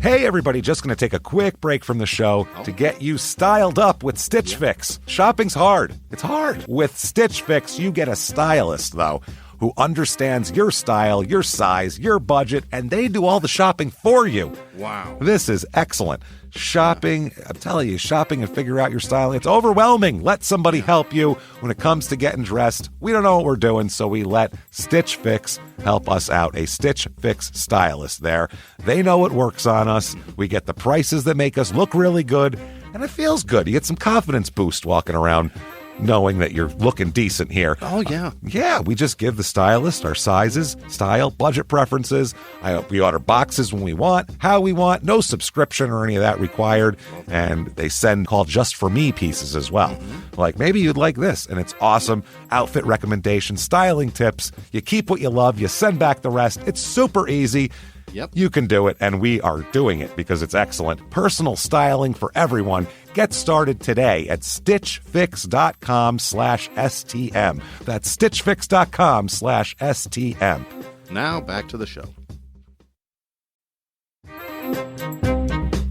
Hey everybody, just going to take a quick break from the show to get you styled up with Stitch Fix. Shopping's hard. It's hard. With Stitch Fix, you get a stylist, though, who understands your style, your size, your budget, and they do all the shopping for you. Wow. This is excellent. Shopping, I'm telling you, shopping and figure out your style, it's overwhelming. Let somebody help you when it comes to getting dressed. We don't know what we're doing, so we let Stitch Fix help us out. A Stitch Fix stylist there. They know what works on us. We get the prices that make us look really good, and it feels good. You get some confidence boost walking around knowing that you're looking decent here. Oh, yeah. Yeah, we just give the stylist our sizes, style, budget preferences. We order boxes when we want, how we want, no subscription or any of that required. And they send called Just For Me pieces as well. Mm-hmm. Like, maybe you'd like this, and it's awesome. Outfit recommendations, styling tips. You keep what you love, you send back the rest. It's super easy. Yep. You can do it, and we are doing it because it's excellent. Personal styling for everyone. Get started today at stitchfix.com/STM. That's stitchfix.com/STM. Now back to the show.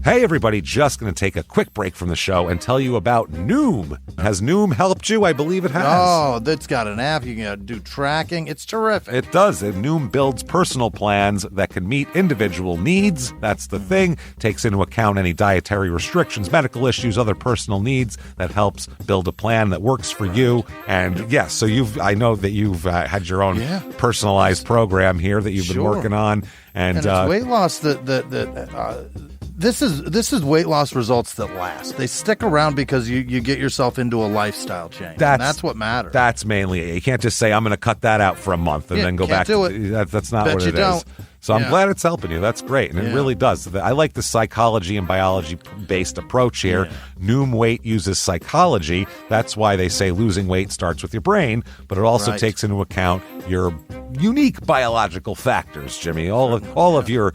Hey everybody, just going to take a quick break from the show and tell you about Noom. Has Noom helped you? I believe it has. Oh, that's got an app. You can do tracking. It's terrific. It does. Noom builds personal plans that can meet individual needs. That's the thing. Takes into account any dietary restrictions, medical issues, other personal needs. That helps build a plan that works for you. And yes, so I know that you've had your own personalized program here that you've been working on. And it's weight loss This is weight loss results that last. They stick around because you get yourself into a lifestyle change. That's what matters. That's mainly it. You can't just say, I'm going to cut that out for a month and then go back to it. That's not what it is. So I'm glad it's helping you. That's great. And it really does. I like the psychology and biology-based approach here. Yeah. Noom Weight uses psychology. That's why they say losing weight starts with your brain, but it also takes into account your unique biological factors, Jimmy. All of your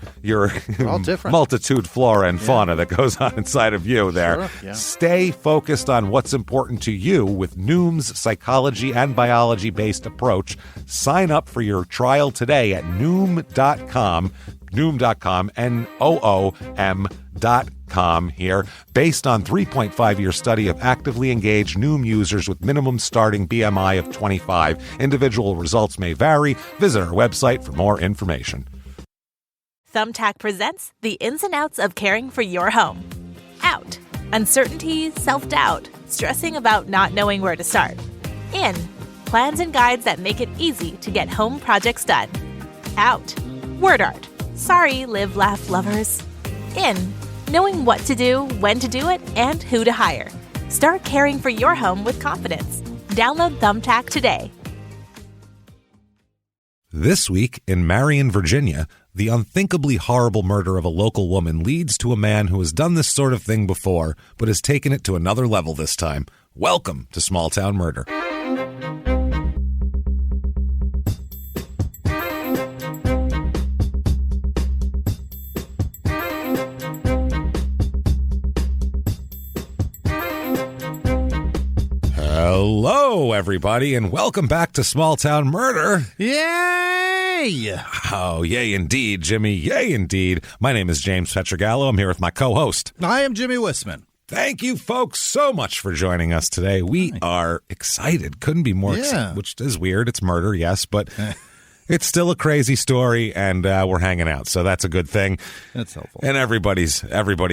multitude flora and fauna that goes on inside of you there. Sure. Yeah. Stay focused on what's important to you with Noom's psychology and biology-based approach. Sign up for your trial today at Noom.com, Noom.com here. Based on 3.5-year study of actively engaged Noom users with minimum starting BMI of 25. Individual results may vary. Visit our website for more information. Thumbtack presents the ins and outs of caring for your home. Out. Uncertainty, self-doubt, stressing about not knowing where to start. In. Plans and guides that make it easy to get home projects done. Out. Word art. Sorry, live, laugh, lovers. In. Knowing what to do, when to do it, and who to hire. Start caring for your home with confidence. Download Thumbtack today. This week in Marion, Virginia, the unthinkably horrible murder of a local woman leads to a man who has done this sort of thing before, but has taken it to another level this time. Welcome to Small Town Murder. Hello, everybody, and welcome back to Small Town Murder. Yay! Oh, yay indeed, Jimmy. Yay indeed. My name is James Pietragallo. I'm here with my co-host. I am Jimmie Whisman. Thank you, folks, so much for joining us today. We are excited. Couldn't be more excited, which is weird. It's murder, yes, but it's still a crazy story, and we're hanging out, so that's a good thing. That's helpful. And everybody's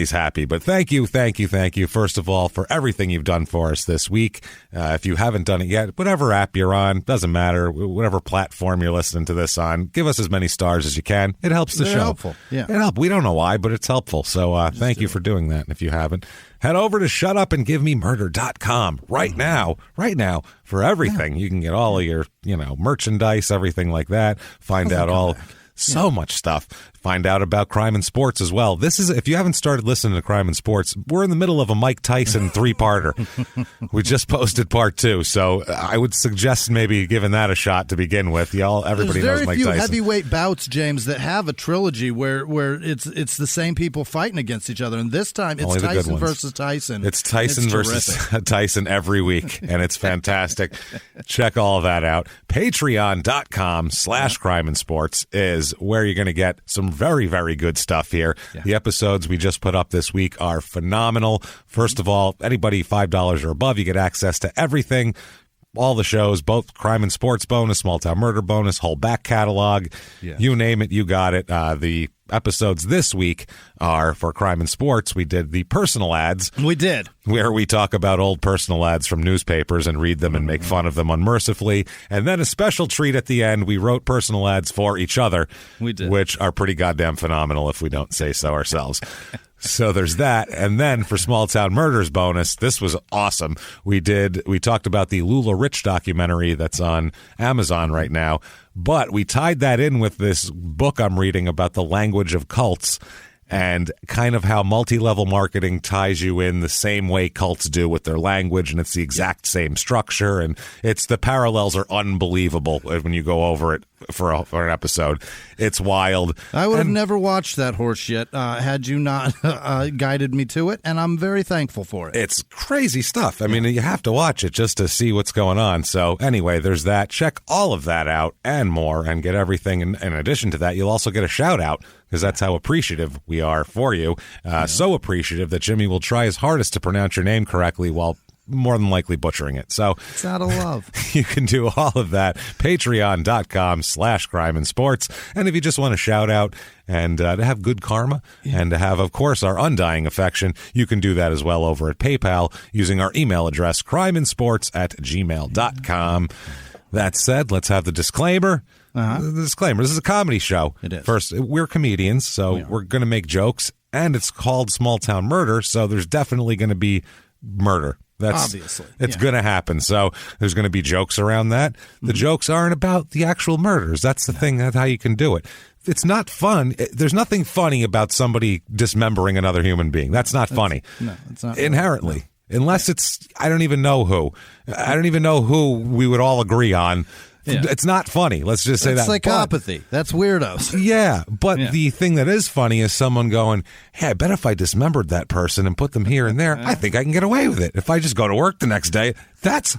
happy. But thank you, first of all, for everything you've done for us this week. If you haven't done it yet, whatever app you're on, doesn't matter, whatever platform you're listening to this on, give us as many stars as you can. It helps the show. Helpful. Yeah. It helps. We don't know why, but it's helpful. So thank you for doing that. And if you haven't, head over to shutupandgivememurder.com right now for everything. You can get all of your, merchandise, everything like that. Find out all so much stuff. Find out about crime and sports as well. This is, if you haven't started listening to crime and sports, we're in the middle of a Mike Tyson 3-parter. We just posted part 2, so I would suggest maybe giving that a shot to begin with. Everybody knows Mike Tyson. There's very few heavyweight bouts, James, that have a trilogy where it's the same people fighting against each other, and this time it's Tyson versus Tyson. It's Tyson versus Tyson every week, and it's fantastic. Check all of that out. Patreon.com/crime and sports is is where you're going to get some very, very good stuff here. Yeah. The episodes we just put up this week are phenomenal. First of all, anybody $5 or above, you get access to everything. All the shows, both crime and sports bonus, small town murder bonus, whole back catalog, you name it, you got it. The episodes this week are for crime and sports. We did the personal ads. We did. Where we talk about old personal ads from newspapers and read them and make fun of them unmercifully. And then a special treat at the end, we wrote personal ads for each other. We did. Which are pretty goddamn phenomenal if we don't say so ourselves. So there's that. And then for Small Town Murders bonus, this was awesome. We talked about the Lula Rich documentary that's on Amazon right now, but we tied that in with this book I'm reading about the language of cults and kind of how multi-level marketing ties you in the same way cults do with their language, and it's the exact same structure, and the parallels are unbelievable when you go over it for an episode. It's wild. I would have never watched that horse shit had you not guided me to it, and I'm very thankful for it. It's crazy stuff. I mean, you have to watch it just to see what's going on. So anyway, there's that. Check all of that out and more and get everything. In addition to that, you'll also get a shout out, because that's how appreciative we are for you. So appreciative that Jimmie will try his hardest to pronounce your name correctly while more than likely butchering it. So it's out of love. You can do all of that. Patreon.com/crime and sports. And if you just want to shout out and to have good karma and to have, of course, our undying affection, you can do that as well over at PayPal using our email address, crimeandsports@gmail.com. That said, let's have the disclaimer. The disclaimer. This is a comedy show. It is. First, we're comedians, so we're going to make jokes, and it's called Small Town Murder, so there's definitely going to be murder. Obviously. It's going to happen. So there's going to be jokes around that. The jokes aren't about the actual murders. That's the thing. That's how you can do it. It's not fun. There's nothing funny about somebody dismembering another human being. That's not funny. No, it's not. Inherently. No. Unless it's, I don't even know who. I don't even know who we would all agree on. Yeah. It's not funny. Let's just say that. It's psychopathy. That's weirdos. Yeah, but the thing that is funny is someone going, hey, I bet if I dismembered that person and put them here and there, I think I can get away with it. If I just go to work the next day, that's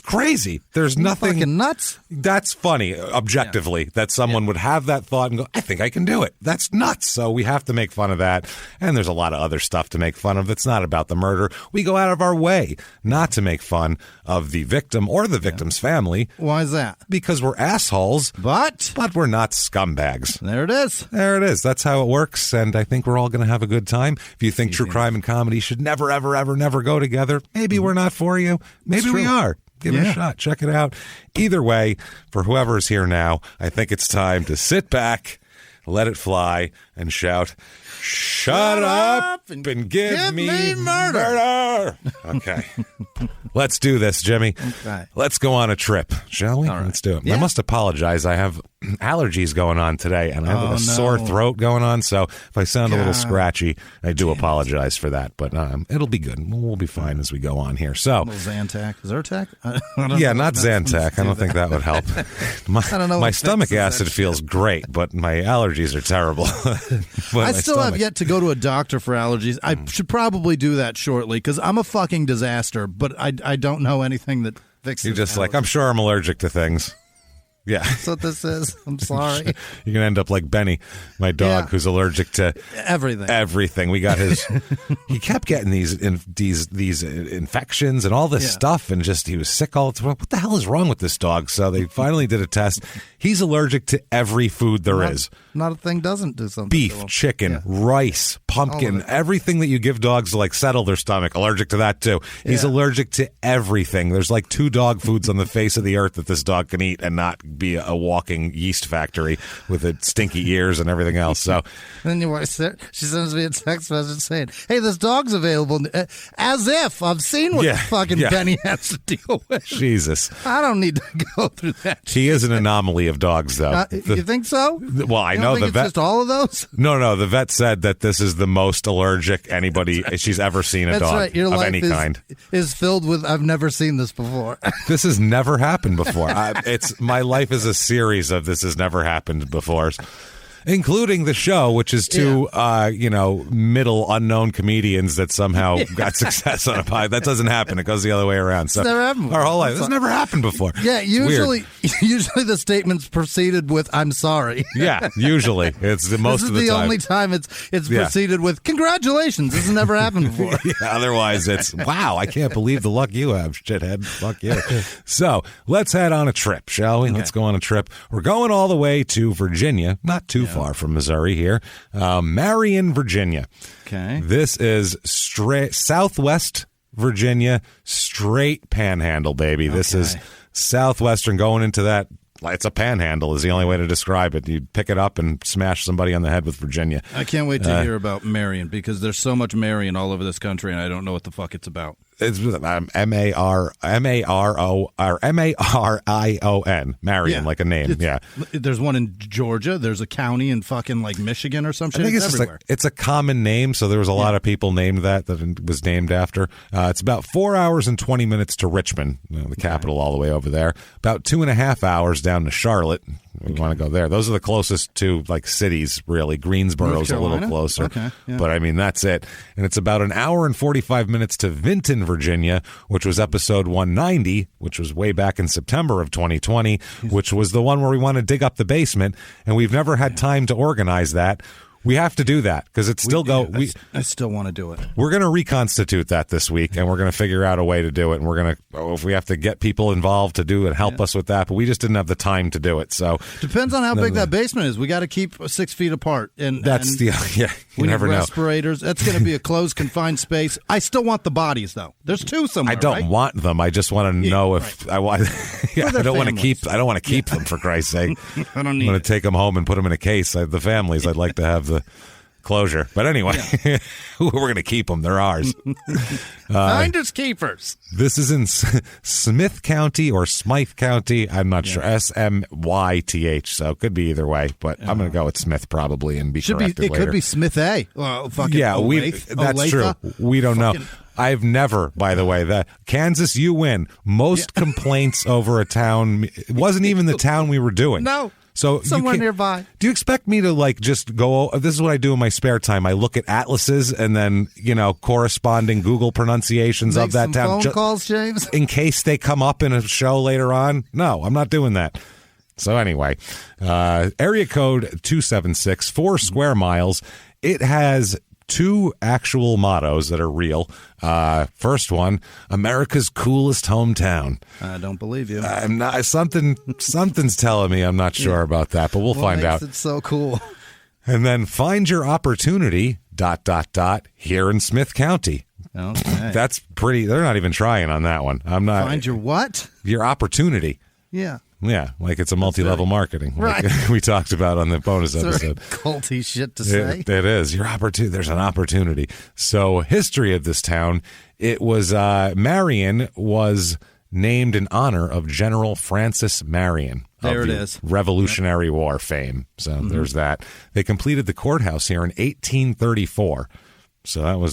crazy. There's nothing. Fucking nuts. That's funny, objectively, that someone would have that thought and go, I think I can do it. That's nuts. So we have to make fun of that. And there's a lot of other stuff to make fun of that's not about the murder. We go out of our way not to make fun of the victim or the victim's family. Why is that? Because we're assholes, but we're not scumbags. There it is. There it is. That's how it works, and I think we're all going to have a good time. If you think true crime and comedy should never, ever, ever, never go together, maybe we're not for you. Maybe we are. Give it a shot. Check it out. Either way, for whoever is here now, I think it's time to sit back, let it fly, and shout, shut up and give me murder. Okay. Let's do this, Jimmie. Okay. Let's go on a trip, shall we? Right. Let's do it. Yeah. I must apologize. I have allergies going on today, and I have a sore throat going on, so if I sound a little scratchy, I do apologize for that, but it'll be good. We'll be fine as we go on here. So, Zantac. Zyrtec? not Zantac. I don't think that would help. My stomach acid feels great, but my allergies are terrible. I still have yet to go to a doctor for allergies. I should probably do that shortly, because I'm a fucking disaster, but I don't know anything that fixes You're just allergies. like, I'm sure I'm allergic to things. Yeah. That's what this is. I'm sorry. You're going to end up like Benny, my dog, who's allergic to everything. We got his, he kept getting these infections and all this stuff, and just, he was sick all the time. What the hell is wrong with this dog? So they finally did a test. He's allergic to every food there is. Not a thing doesn't do something. Beef, chicken, rice, pumpkin, everything that you give dogs to like settle their stomach. Allergic to that too. He's allergic to everything. There's like 2 dog foods on the face of the earth that this dog can eat and not be a walking yeast factory with its stinky ears and everything else. So then she sends me a text message saying, hey, this dog's available, as if I've seen what fucking Benny has to deal with. Jesus. I don't need to go through that. He is an anomaly of dogs, though. You think so? Well, I know the vet. Just all of those? No. The vet said that this is the most allergic she's ever seen a dog right. Your of life any kind. Is filled with, I've never seen this before. This has never happened before. My life is a series of this has never happened before. including the show, which is two, middle unknown comedians that somehow got success on a pie. That doesn't happen. It goes the other way around. So it's never happened before. Our whole life. This never happened before. Yeah, usually the statement's preceded with "I'm sorry." Yeah, usually it's most of the time. This is the only time it's preceded with "Congratulations." This has never happened before. Otherwise, it's wow. I can't believe the luck you have, shithead. Fuck you. So let's head on a trip, shall we? Okay. Let's go on a trip. We're going all the way to Virginia, not too far from Missouri here. Marion, Virginia. Okay. This is straight southwest Virginia, straight panhandle, baby. Okay. This is southwestern going into that. It's a panhandle is the only way to describe it. You pick it up and smash somebody on the head with Virginia. I can't wait to hear about Marion because there's so much Marion all over this country, and I don't know what the fuck it's about. It's M-A-R-I-O-N, Marion, like a name. There's one in Georgia. There's a county in fucking like Michigan or some shit. I think it's everywhere. It's a common name, so there was a lot of people named that it was named after. It's about 4 hours and 20 minutes to Richmond, the capital, all the way over there. About 2.5 hours down to Charlotte. We want to go there. Those are the closest to like cities, really. Greensboro's a little closer. But I mean, that's it. And it's about an hour and 45 minutes to Vinton, Virginia, which was episode 190, which was way back in September of 2020, which was the one where we want to dig up the basement. And we've never had time to organize that. We have to do that because it's still I still want to do it. We're going to reconstitute that this week, and we're going to figure out a way to do it. And we're going to, if we have to get people involved to do it, help us with that. But we just didn't have the time to do it. So depends on how big that basement is. We got to keep 6 feet apart, and that's you never know. Respirators. That's going to be a closed, confined space. I still want the bodies though. There's 2 somewhere. I don't want them. I just want to know if I want. I don't want to keep. I don't want to keep them for Christ's sake. I don't I'm going to take them home and put them in a case. The families. I'd like to have the closure. But anyway, we're going to keep them. They're ours. Finders keepers. This is in Smith County or Smythe County. I'm not sure. Smyth. So it could be either way. But I'm going to go with Smith probably and be corrected later. It could be Smith A. Well, fucking that's true. We don't know. I've never, by the way, Kansas, you win. Most complaints over a town. It wasn't even the town we were doing. No. So somewhere nearby. Do you expect me to like just go? This is what I do in my spare time. I look at atlases and then corresponding Google pronunciations of that town. Phone calls, James, in case they come up in a show later on. No, I'm not doing that. So anyway, area code 276, 4 square miles. It has 2 actual mottos that are real. First one, America's coolest hometown. I don't believe you. I'm not. Something's telling me I'm not sure about that, but we'll find out. It's so cool. And then find your opportunity. ... here in Smith County. Okay. That's pretty. They're not even trying on that one. I'm not. Find your what? Your opportunity. Yeah. Yeah, like it's a multi-level marketing, right? Like we talked about on the bonus episode. Culty shit to say. It is your opportunity. There's an opportunity. So, history of this town. It was Marion was named in honor of General Francis Marion. There it is. Revolutionary War fame. So there's that. They completed the courthouse here in 1834. So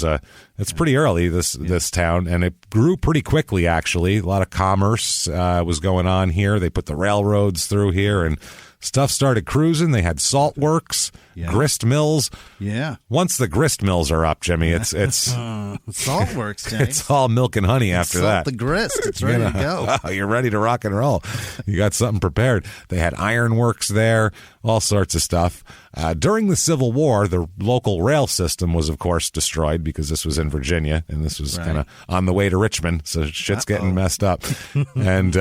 it's pretty early, this town, and it grew pretty quickly, actually. A lot of commerce was going on here. They put the railroads through here, and stuff started cruising. They had salt works, grist mills. Yeah. Once the grist mills are up, Jimmy, it's salt works, James. It's all milk and honey after that. The grist, it's ready to go. Oh, you're ready to rock and roll. You got something prepared. They had ironworks there, all sorts of stuff. During the Civil War, the local rail system was, of course, destroyed because this was in Virginia, and this was kind of on the way to Richmond, so shit's getting messed up. And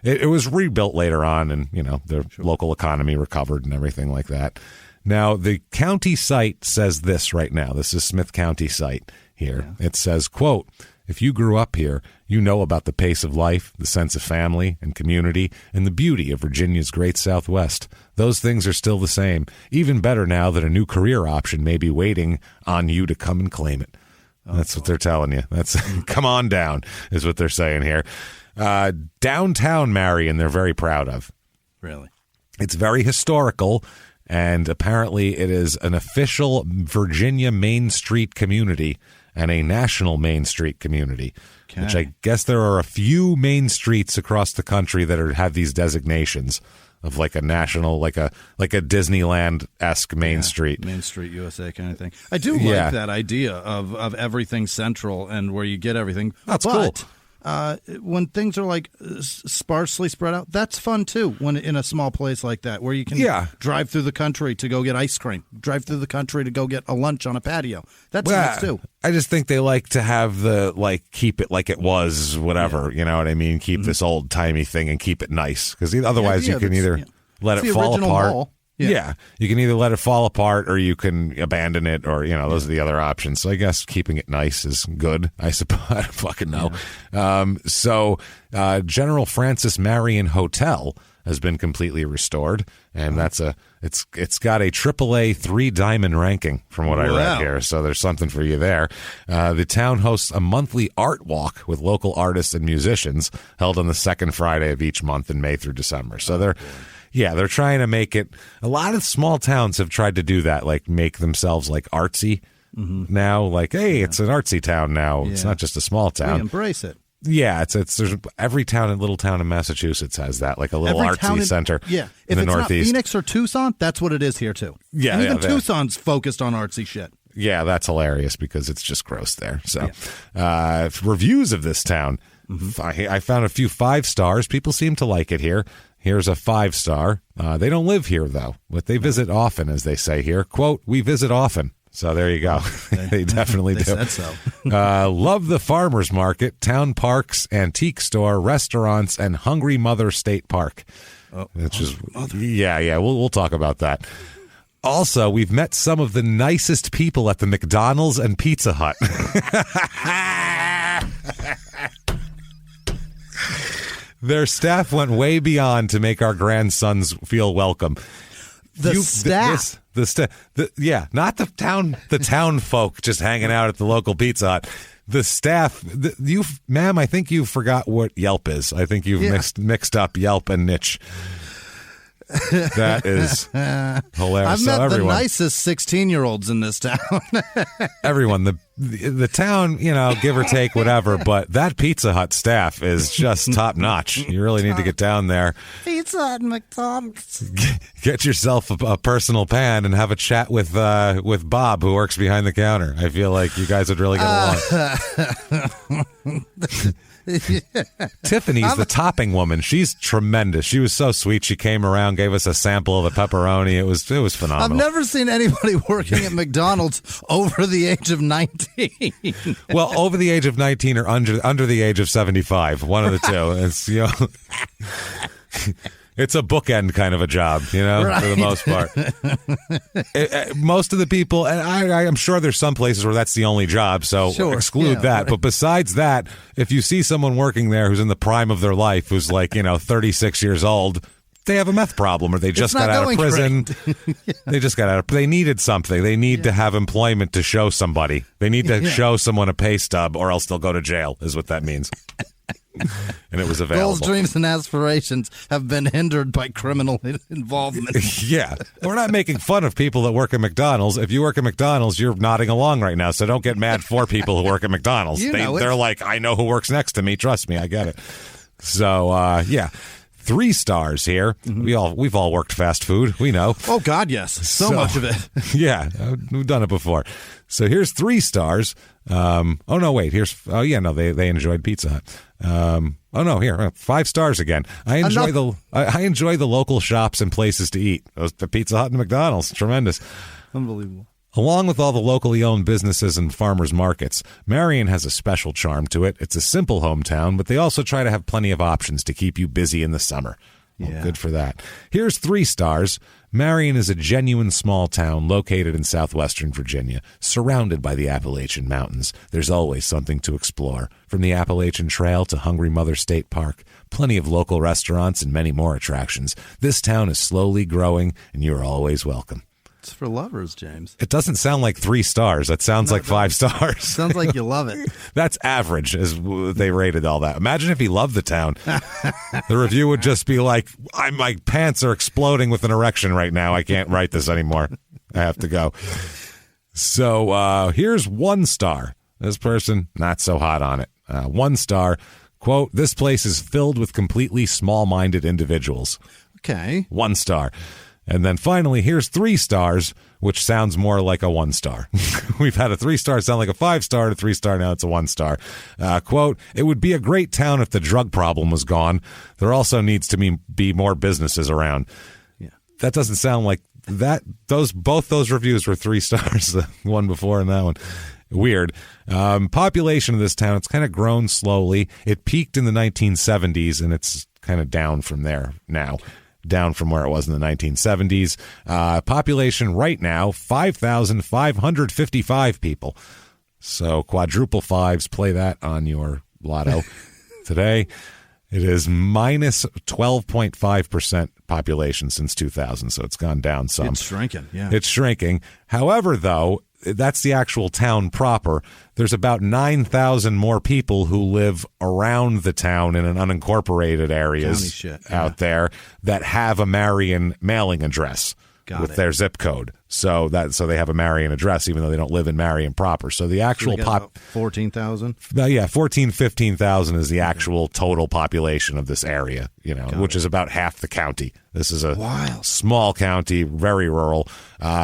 it was rebuilt later on, and the local economy recovered and everything like that. Now, the county site says this right now. This is Smith County site here. Yeah. It says, quote, if you grew up here, you know about the pace of life, the sense of family and community, and the beauty of Virginia's great Southwest. Those things are still the same, even better now that a new career option may be waiting on you to come and claim it. That's what they're telling you. That's come on down, is what they're saying here. Downtown Marion, they're very proud of. Really? It's very historical, and apparently it is an official Virginia Main Street community and a national Main Street community, which I guess there are a few main streets across the country that have these designations. of like a national, like a Disneyland-esque Main Street. Main Street USA kind of thing. I do like that idea of everything central and where you get everything. That's cool. When things are like sparsely spread out, that's fun too. When in a small place like that, where you can drive through the country to go get ice cream, drive through the country to go get a lunch on a patio. That's nice too. I just think they like to have keep it like it was, whatever. You know what I mean? Keep this old timey thing and keep it nice, because otherwise you can either let it fall apart. Mall. Yeah, you can either let it fall apart or you can abandon it, or those are the other options. So I guess keeping it nice is good. I suppose I don't fucking know. Yeah. General Francis Marion Hotel has been completely restored, and it's got a AAA 3-diamond ranking from what I read here. So there's something for you there. The town hosts a monthly art walk with local artists and musicians held on the second Friday of each month in May through December. So they're trying to make it. A lot of small towns have tried to do that, like make themselves like artsy now. Like, hey, it's an artsy town now. Yeah. It's not just a small town. We embrace it. Yeah, there's every little town in Massachusetts has that, like a little artsy center. Yeah, in the Northeast. Not Phoenix or Tucson, that's what it is here too. Yeah, and even Tucson's focused on artsy shit. Yeah, that's hilarious because it's just gross there. So, reviews of this town. I found a few 5 stars. People seem to like it here. Here's a 5-star. They don't live here, though, but they visit often, as they say here. Quote, "We visit often." So there you go. They definitely do. Said so. Love the farmers market, town parks, antique store, restaurants, and Hungry Mother State Park. We'll talk about that. Also, we've met some of the nicest people at the McDonald's and Pizza Hut. Their staff went way beyond to make our grandsons feel welcome. The staff, not the town folk just hanging out at the local Pizza Hut. The staff, ma'am, I think you forgot what Yelp is. I think you've mixed up Yelp and niche. That is hilarious. I've met the nicest 16-year-olds in this town. Everyone, the town, give or take, whatever, but that Pizza Hut staff is just top notch. You really need to get down there. Pizza Hut and McDonald's. Get yourself a personal pan and have a chat with Bob, who works behind the counter. I feel like you guys would really get along. Tiffany's the topping woman. She's tremendous. She was so sweet. She came around, gave us a sample of the pepperoni. It was phenomenal. I've never seen anybody working at McDonald's over the age of 19. Well, over the age of 19 or under the age of 75. One of the two. It's it's a bookend kind of a job, right. For the most part. Most of the people, and I'm sure there's some places where that's the only job, so exclude that. Right. But besides that, if you see someone working there who's in the prime of their life, who's like, 36 years old, they have a meth problem, or they just got out of prison. They just got out. They needed something. They need to have employment to show somebody. They need to show someone a pay stub, or else they'll go to jail, is what that means. And it was available. Goals, dreams, and aspirations have been hindered by criminal involvement. Yeah. We're not making fun of people that work at McDonald's. If you work at McDonald's, you're nodding along right now, so don't get mad for people who work at McDonald's. They're like, I know who works next to me. Trust me, I get it. So, 3 stars here. We've all worked fast food. We know. Oh, God, yes. So much of it. Yeah, we've done it before. So here's 3 stars. They enjoyed Pizza Hut. 5 stars again. I enjoy the local shops and places to eat. The Pizza Hut and McDonald's, tremendous. Unbelievable. Along with all the locally owned businesses and farmers markets, Marion has a special charm to it. It's a simple hometown, but they also try to have plenty of options to keep you busy in the summer. Well, good for that. Here's 3 stars. Marion is a genuine small town located in southwestern Virginia, surrounded by the Appalachian Mountains. There's always something to explore, from the Appalachian Trail to Hungry Mother State Park. Plenty of local restaurants and many more attractions. This town is slowly growing, and you are always welcome. It's for lovers, James. It doesn't sound like 3 stars. That sounds like 5 stars. Sounds like you love it. That's average, as they rated all that. Imagine if he loved the town. The review would just be like, my pants are exploding with an erection right now. I can't write this anymore. I have to go. So here's 1 star. This person, not so hot on it. 1 star. Quote, "This place is filled with completely small-minded individuals." Okay. 1 star. And then finally, here's 3 stars, which sounds more like a 1 star. We've had a 3-star sound like a 5-star, a 3-star, now it's a 1 star. Quote, it would be a great town if the drug problem was gone. There also needs to be more businesses around. Yeah. That doesn't sound like that. Both those reviews were 3 stars, the one before and that one. Weird. Population of this town, it's kind of grown slowly. It peaked in the 1970s, and it's kind of down from there now. Down from where it was in the 1970s. Population right now, 5,555 people. So quadruple fives, play that on your lotto today. It is minus 12.5% population since 2000, so it's gone down some. It's shrinking, yeah. It's shrinking. However, though, that's the actual town proper. There's about 9,000 more people who live around the town in an unincorporated areas out there that have a Marion mailing address with their zip code. So they have a Marion address, even though they don't live in Marion proper. So the actual 14,000. 15,000 is the actual total population of this area. Which is about half the county. This is a small county, very rural.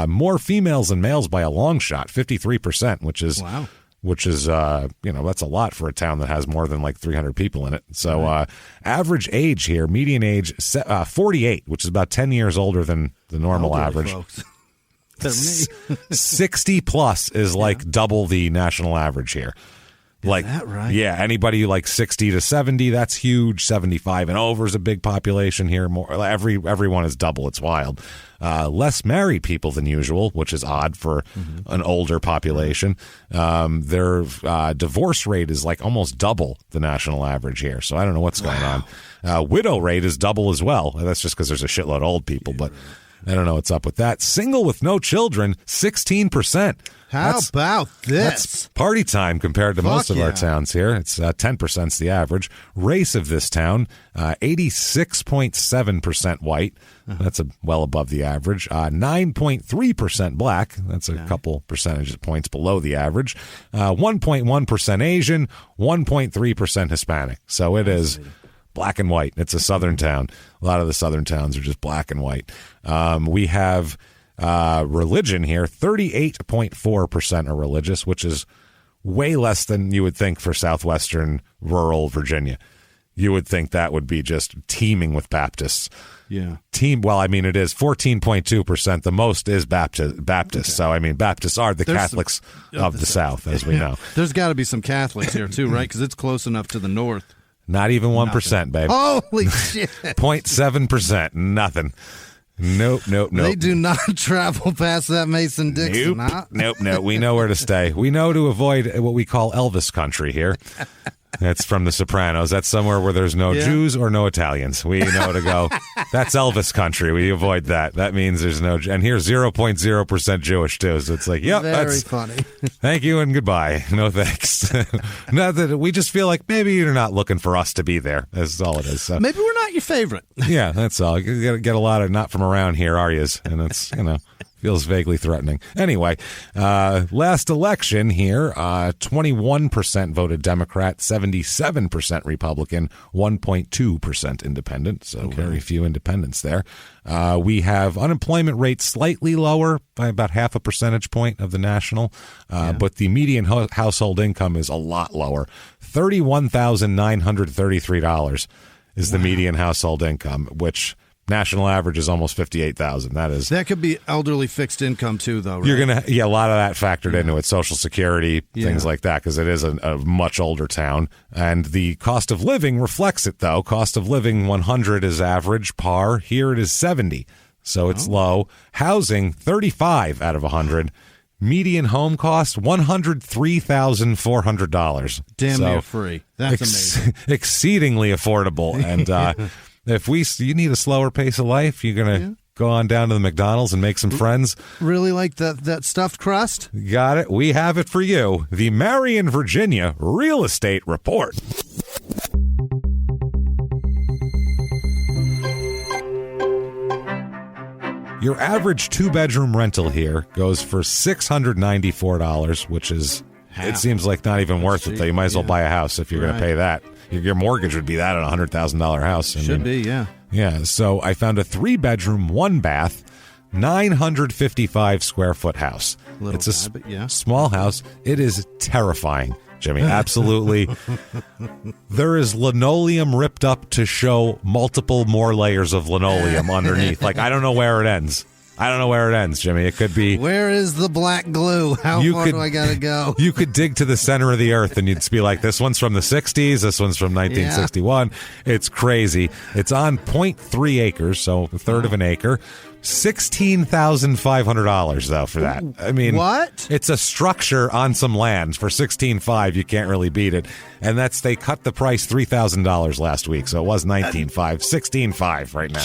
More females than males by a long shot, 53%, which is that's a lot for a town that has more than like 300 people in it. So average age here, median age 48, which is about 10 years older than the normal average. Than me. 60 plus is like double the national average here. Is that right? Yeah, anybody like 60 to 70, that's huge. 75 and over is a big population here. More, everyone is double. It's wild. Less married people than usual, which is odd for an older population. Their divorce rate is like almost double the national average here. So I don't know what's going on. Widow rate is double as well. That's just because there's a shitload of old people, but I don't know what's up with that. Single with no children, 16%. How about this? That's party time compared to most of our towns here. It's 10% is the average. Race of this town, 86.7% white. That's well above the average. 9.3% black. That's a couple percentage points below the average. 1.1% Asian, 1.3% Hispanic. So it is black and white. It's a southern town. A lot of the southern towns are just black and white. We have religion here. 38.4% are religious, which is way less than you would think for southwestern rural Virginia. You would think that would be just teeming with Baptists. Yeah. Well, I mean, it is 14.2%. The most is Baptist. Okay. So, I mean, Baptists are the Catholics of the South, as we know. There's got to be some Catholics here, too, right? Because it's close enough to the north. Not even 1%, babe. Holy shit. 0.7%. Nothing. Nope. They do not travel past that Mason-Dixon, huh? Nope. We know where to stay. We know to avoid what we call Elvis country here. That's from The Sopranos. That's somewhere where there's no Jews or no Italians. We know to go. That's Elvis country. We avoid that. That means there's no. And here's 0.0% Jewish too. So it's like, yep, that's funny. Thank you and goodbye. No thanks. Not that we just feel like maybe you're not looking for us to be there. That's all it is. So. Maybe we're not your favorite. Yeah, that's all. You get a lot of not from around here, are you? And it's feels vaguely threatening. Anyway, last election here, 21% voted Democrat, 77% Republican, 1.2% independent. So very few independents there. We have unemployment rate slightly lower by about half a percentage point of the national, but the median household income is a lot lower. $31,933 is the median household income, which national average is almost 58,000. That could be elderly fixed income too, though. Right? You're gonna a lot of that factored into it, Social Security, things like that, because it is a much older town, and the cost of living reflects it. Though cost of living 100 is average par. Here it is 70, so it's low. Housing 35 out of 100. Median home cost $103,400. Damn near free. That's amazing. Exceedingly affordable, and. If you need a slower pace of life, you're going to go on down to the McDonald's and make some friends. Really like that stuffed crust? Got it. We have it for you. The Marion, Virginia Real Estate Report. Your average 2-bedroom rental here goes for $694, which is, it seems like not even worth it, though. You might as well buy a house if you're going to pay that. Your mortgage would be that on a $100,000 house. Should be, yeah. Yeah, so I found a 3-bedroom, 1-bath, 955 square foot house. It's a small house. It is terrifying, Jimmy. Absolutely. There is linoleum ripped up to show multiple more layers of linoleum underneath. Like, I don't know where it ends. Jimmy. It could be... Where is the black glue? How far do I got to go? You could dig to the center of the earth and you'd be like, this one's from the 60s, this one's from 1961. Yeah. It's crazy. It's on 0.3 acres, so a third of an acre. $16,500 though for that. I mean, what? It's a structure on some land for $16,500. You can't really beat it. And they cut the price $3,000 last week, so it was $19,500, $16,500 right now.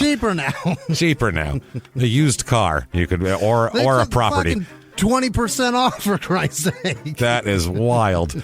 Cheaper now. A used car you could, or a property. 20% off, for Christ's sake. That is wild.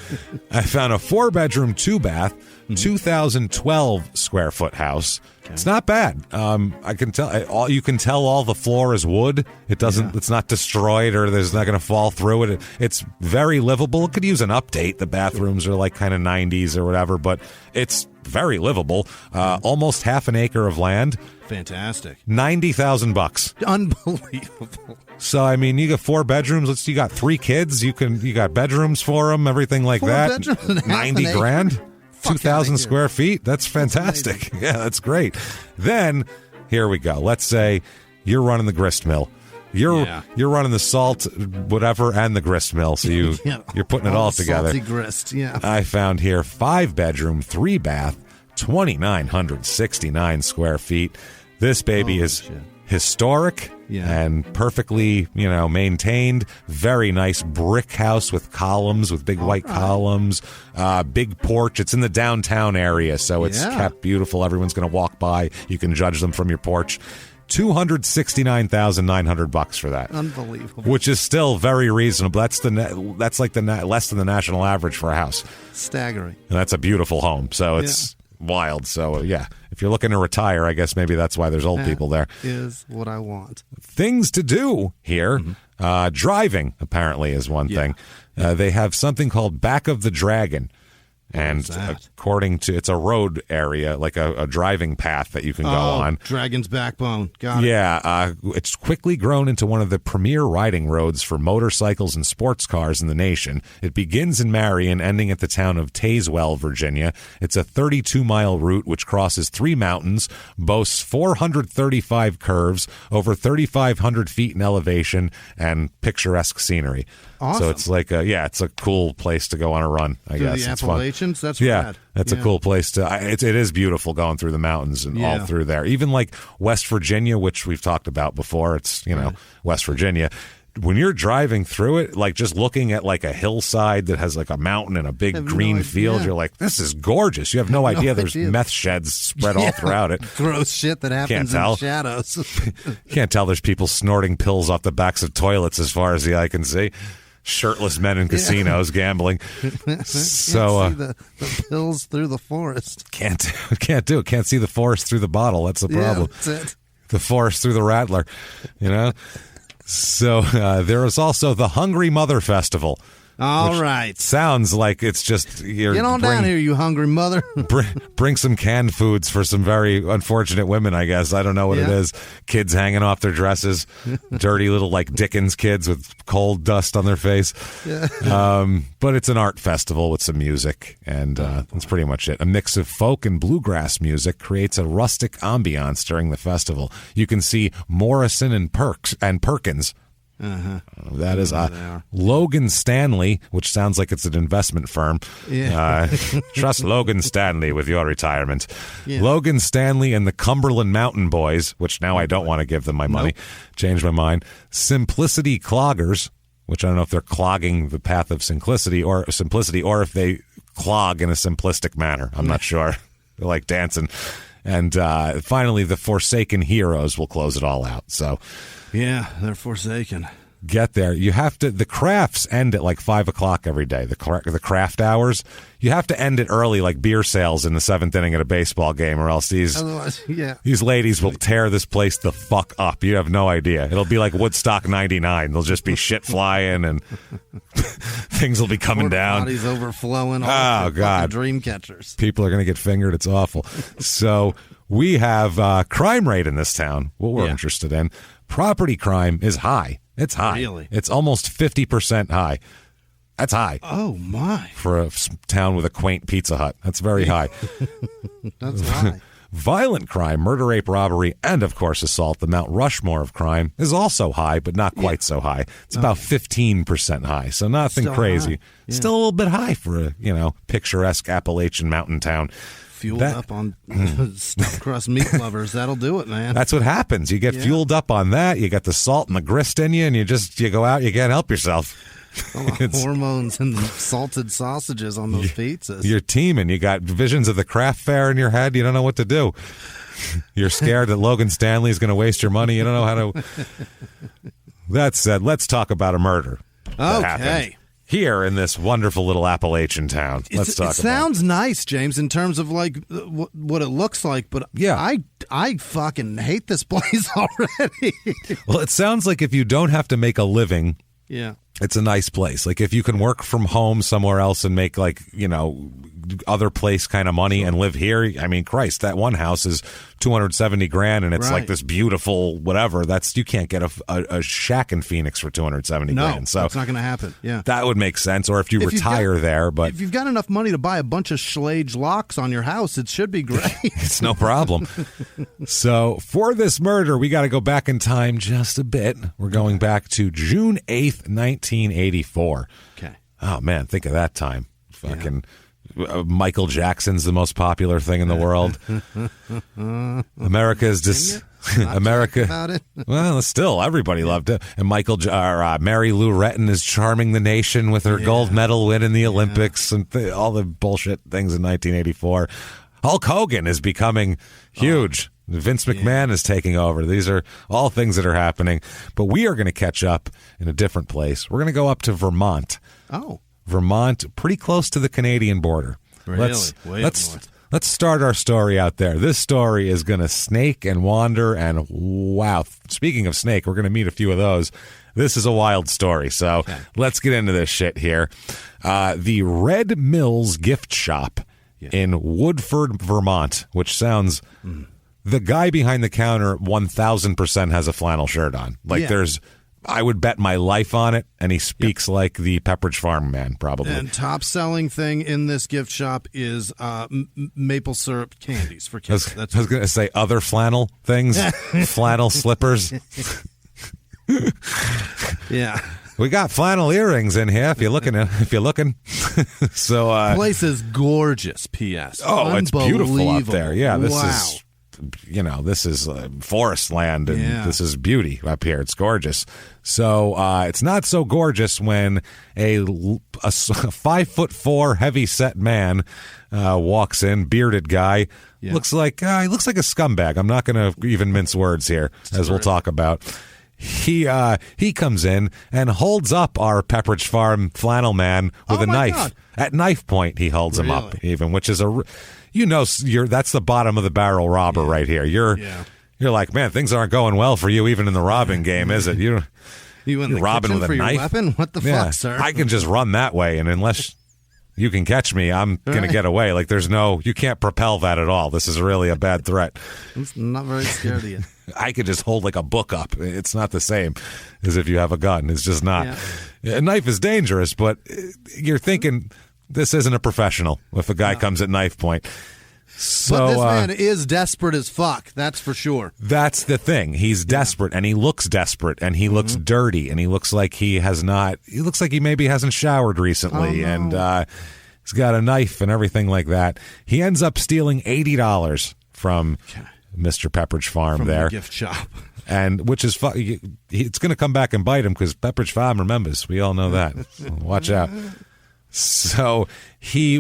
I found a 4-bedroom, 2-bath, 2,012 square foot house. Okay. It's not bad. I can tell. You can tell all the floor is wood. It doesn't. Yeah. It's not destroyed, or there's not going to fall through it. It's very livable. It could use an update. The bathrooms are like kind of 90s or whatever, but it's very livable. Almost half an acre of land. Fantastic. $90,000. Unbelievable. So I mean, you got 4 bedrooms. You got 3 kids. You got bedrooms for them. Everything like 4 that. $90,000. 2,000 square feet. That's fantastic. Yeah, that's great. Then here we go. Let's say you're running the grist mill. You're running the salt, whatever, and the grist mill. So you're putting it all together. Salty grist. Yeah. I found here 5-bedroom, 3-bath, 2,969 square feet. This baby is historic and perfectly, maintained. Very nice brick house with columns, with big white columns. Big porch. It's in the downtown area, so it's kept beautiful. Everyone's going to walk by. You can judge them from your porch. $269,900 for that. Unbelievable. Which is still very reasonable. That's like less than the national average for a house. Staggering. And that's a beautiful home. So it's wild. So if you're looking to retire, I guess maybe that's why there's old people there. Is what I want. Things to do here. Driving apparently is one thing. They have something called Back of the Dragon. And according to, it's a road area, like a driving path that you can go on. Dragon's Backbone. Got it. Yeah. It's quickly grown into one of the premier riding roads for motorcycles and sports cars in the nation. It begins in Marion, ending at the town of Tazewell, Virginia. It's a 32-mile route which crosses 3 mountains, boasts 435 curves, over 3,500 feet in elevation, and picturesque scenery. Awesome. So it's like it's a cool place to go on a run, I guess. The Appalachians, that's rad. That's a cool place to. It is beautiful going through the mountains and all through there. Even like West Virginia, which we've talked about before. It's West Virginia. When you're driving through it, like just looking at like a hillside that has like a mountain and a big green field, you're like, this is gorgeous. You have no idea there's meth sheds spread all throughout it. Gross shit that happens in the shadows. Can't tell there's people snorting pills off the backs of toilets as far as the eye can see. Shirtless men in casinos gambling. So see the pills through the forest. Can't do it. Can't see the forest through the bottle. That's the problem. That's it. The forest through the rattler. So there is also the Hungry Mother Festival. All right. Sounds like it's just... Get on down here, you hungry mother. bring some canned foods for some very unfortunate women, I guess. I don't know what it is. Kids hanging off their dresses. Dirty little, like, Dickens kids with coal dust on their face. But it's an art festival with some music, and that's pretty much it. A mix of folk and bluegrass music creates a rustic ambiance during the festival. You can see Morrison and Perkins. That is Logan Stanley, which sounds like it's an investment firm. Trust Logan Stanley with your retirement. Logan Stanley and the Cumberland Mountain Boys, which now I don't want to give them my money. Changed my mind. Simplicity Cloggers, which I don't know if they're clogging the path of simplicity or if they clog in a simplistic manner. I'm not sure. They're like dancing. And finally, the Forsaken Heroes will close it all out. So... yeah, they're forsaken. Get there. You have to. The crafts end at like 5 o'clock every day. The craft hours. You have to end it early, like beer sales in the 7th inning at a baseball game, or else these ladies will tear this place the fuck up. You have no idea. It'll be like Woodstock '99. There'll just be shit flying, and things will be coming down. Bodies overflowing. Oh, God. Dream catchers. People are going to get fingered. It's awful. So we have crime rate in this town, what we're interested in. Property crime is high. It's high. Really? It's almost 50% high. That's high. Oh, my. For a town with a quaint Pizza Hut. That's very high. That's high. Violent crime, murder, rape, robbery, and, of course, assault, the Mount Rushmore of crime, is also high, but not quite so high. It's about 15% high, so nothing Still crazy. high. Yeah. Still a little bit high for a, picturesque Appalachian mountain town. Fueled up on stuffed crust meat lovers. That'll do it, man. That's what happens. You get fueled up on that. You got the salt and the grist in you, and you go out. You can't help yourself. All the hormones and the salted sausages on those pizzas. You're teaming. You got visions of the craft fair in your head. You don't know what to do. You're scared that Logan Stanley is going to waste your money. You don't know how to. That said, let's talk about a murder that happened here in this wonderful little Appalachian town. Let's talk about it. It sounds nice, James, in terms of like what it looks like, but I fucking hate this place already. Well, it sounds like if you don't have to make a living, it's a nice place. Like if you can work from home somewhere else and make other place kind of money and live here. I mean, Christ, that one house is $270,000 and it's like this beautiful whatever. You can't get a shack in Phoenix for $270,000. No, so that's not going to happen. Yeah, that would make sense. Or if you retire there, but if you've got enough money to buy a bunch of Schlage locks on your house, it should be great. It's no problem. So for this murder, we got to go back in time just a bit. We're going back to June 8th, 1984. Okay. Oh man, think of that time. Fucking. Michael Jackson's the most popular thing in the world. America's just America. About it. Well, still everybody loved it. And Mary Lou Retton is charming the nation with her gold medal win in the Olympics and all the bullshit things in 1984. Hulk Hogan is becoming huge. Vince McMahon is taking over. These are all things that are happening. But we are going to catch up in a different place. We're going to go up to Vermont. Oh. Vermont, pretty close to the Canadian border. Really? Let's start our story out there. This story is going to snake and wander, and wow. Speaking of snake, we're going to meet a few of those. This is a wild story, so let's get into this shit here. The Red Mills gift shop in Woodford, Vermont, which sounds... The guy behind the counter 1,000% has a flannel shirt on. I would bet my life on it, and he speaks like the Pepperidge Farm man, probably. And top selling thing in this gift shop is maple syrup candies for kids. I was going to say other flannel things, flannel slippers. Yeah. We got flannel earrings in here if you're looking. So place is gorgeous, P.S. Oh, it's beautiful out there. Yeah, this is forest land, and this is beauty up here. It's gorgeous. So it's not so gorgeous when a 5'4" heavy-set man walks in, bearded guy. Looks like a scumbag. I'm not going to even mince words here, as we'll talk about. He comes in and holds up our Pepperidge Farm flannel man with a knife. God. At knife point, he holds him up, even, which is that's the bottom of the barrel robber right here. You're like, man, things aren't going well for you, even in the robbing game, is it? You're robbing with a knife. Weapon? What the fuck, sir? I can just run that way, and unless you can catch me, I'm going to get away. Like, you can't propel that at all. This is really a bad threat. I'm not very scared of you. I could just hold like a book up. It's not the same as if you have a gun. It's just not. A knife is dangerous, but you're thinking this isn't a professional if a guy comes at knife point. So, but this man is desperate as fuck. That's for sure. That's the thing. He's desperate, and he looks desperate, and he looks dirty, and he looks like he looks like he maybe hasn't showered recently, and he's got a knife and everything like that. He ends up stealing $80 from Mr. Pepperidge Farm from there. The gift shop. And which is it's going to come back and bite him because Pepperidge Farm remembers. We all know that. So watch out. So he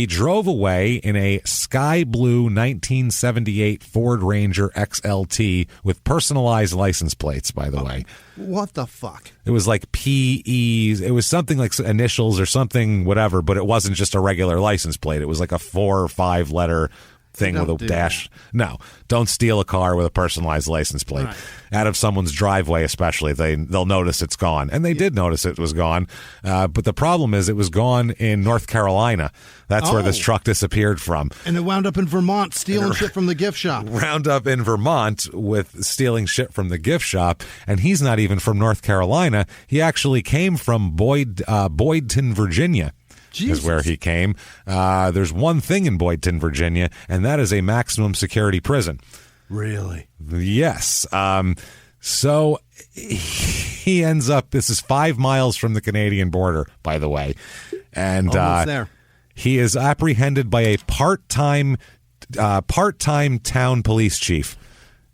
drove away in a sky blue 1978 Ford Ranger XLT with personalized license plates, by the way. What the fuck? It was like PEs. It was something like initials or something, whatever, but it wasn't just a regular license plate. It was like a 4 or 5 letter thing with a dash. No, don't steal a car with a personalized license plate. Right. Out of someone's driveway, especially, they'll notice it's gone. And they did notice it was gone. But the problem is it was gone in North Carolina. That's where this truck disappeared from. And it wound up in Vermont stealing shit from the gift shop. Wound up in Vermont with stealing shit from the gift shop. And he's not even from North Carolina. He actually came from Boydton, Virginia. Jesus. Is where he came. There's one thing in Boydton, Virginia, and that is a maximum security prison. Really? Yes. So he ends up, this is 5 miles from the Canadian border, by the way. And almost there. He is apprehended by a part-time town police chief.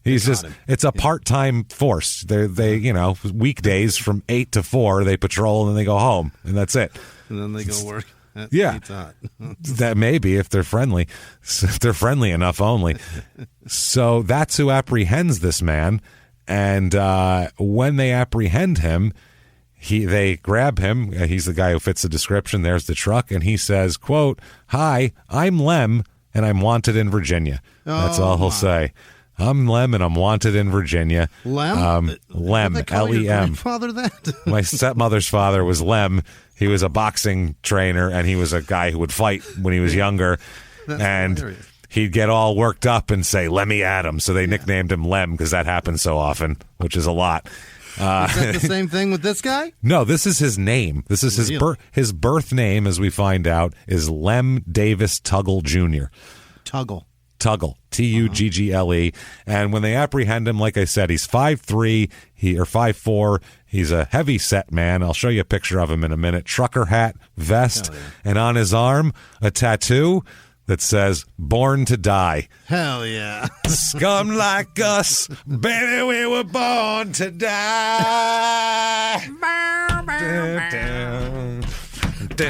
It's a part-time force. They weekdays from 8 to 4, they patrol and then they go home, and that's it. And then they go work. Yeah, that maybe if they're friendly enough only. So that's who apprehends this man, and when they apprehend him, they grab him. He's the guy who fits the description. There's the truck, and he says, "Quote: Hi, I'm Lem, and I'm wanted in Virginia." That's all he'll say. I'm Lem, and I'm wanted in Virginia. Lem? Lem, L-E-M. Father, that? My stepmother's father was Lem. He was a boxing trainer, and he was a guy who would fight when he was younger. And hilarious. He'd get all worked up and say, "Let me at him." So they nicknamed him Lem because that happens so often, which is a lot. Is that the same thing with this guy? No, this is his name. This is his birth name, as we find out, is Lem Davis Tuggle Jr. Tuggle, Tuggle. And when they apprehend him, like I said, he's 5'3", or 5'4". He's a heavy set man. I'll show you a picture of him in a minute. Trucker hat, vest, and on his arm, a tattoo that says "Born to Die." Hell yeah. Scum like us, baby, we were born to die. This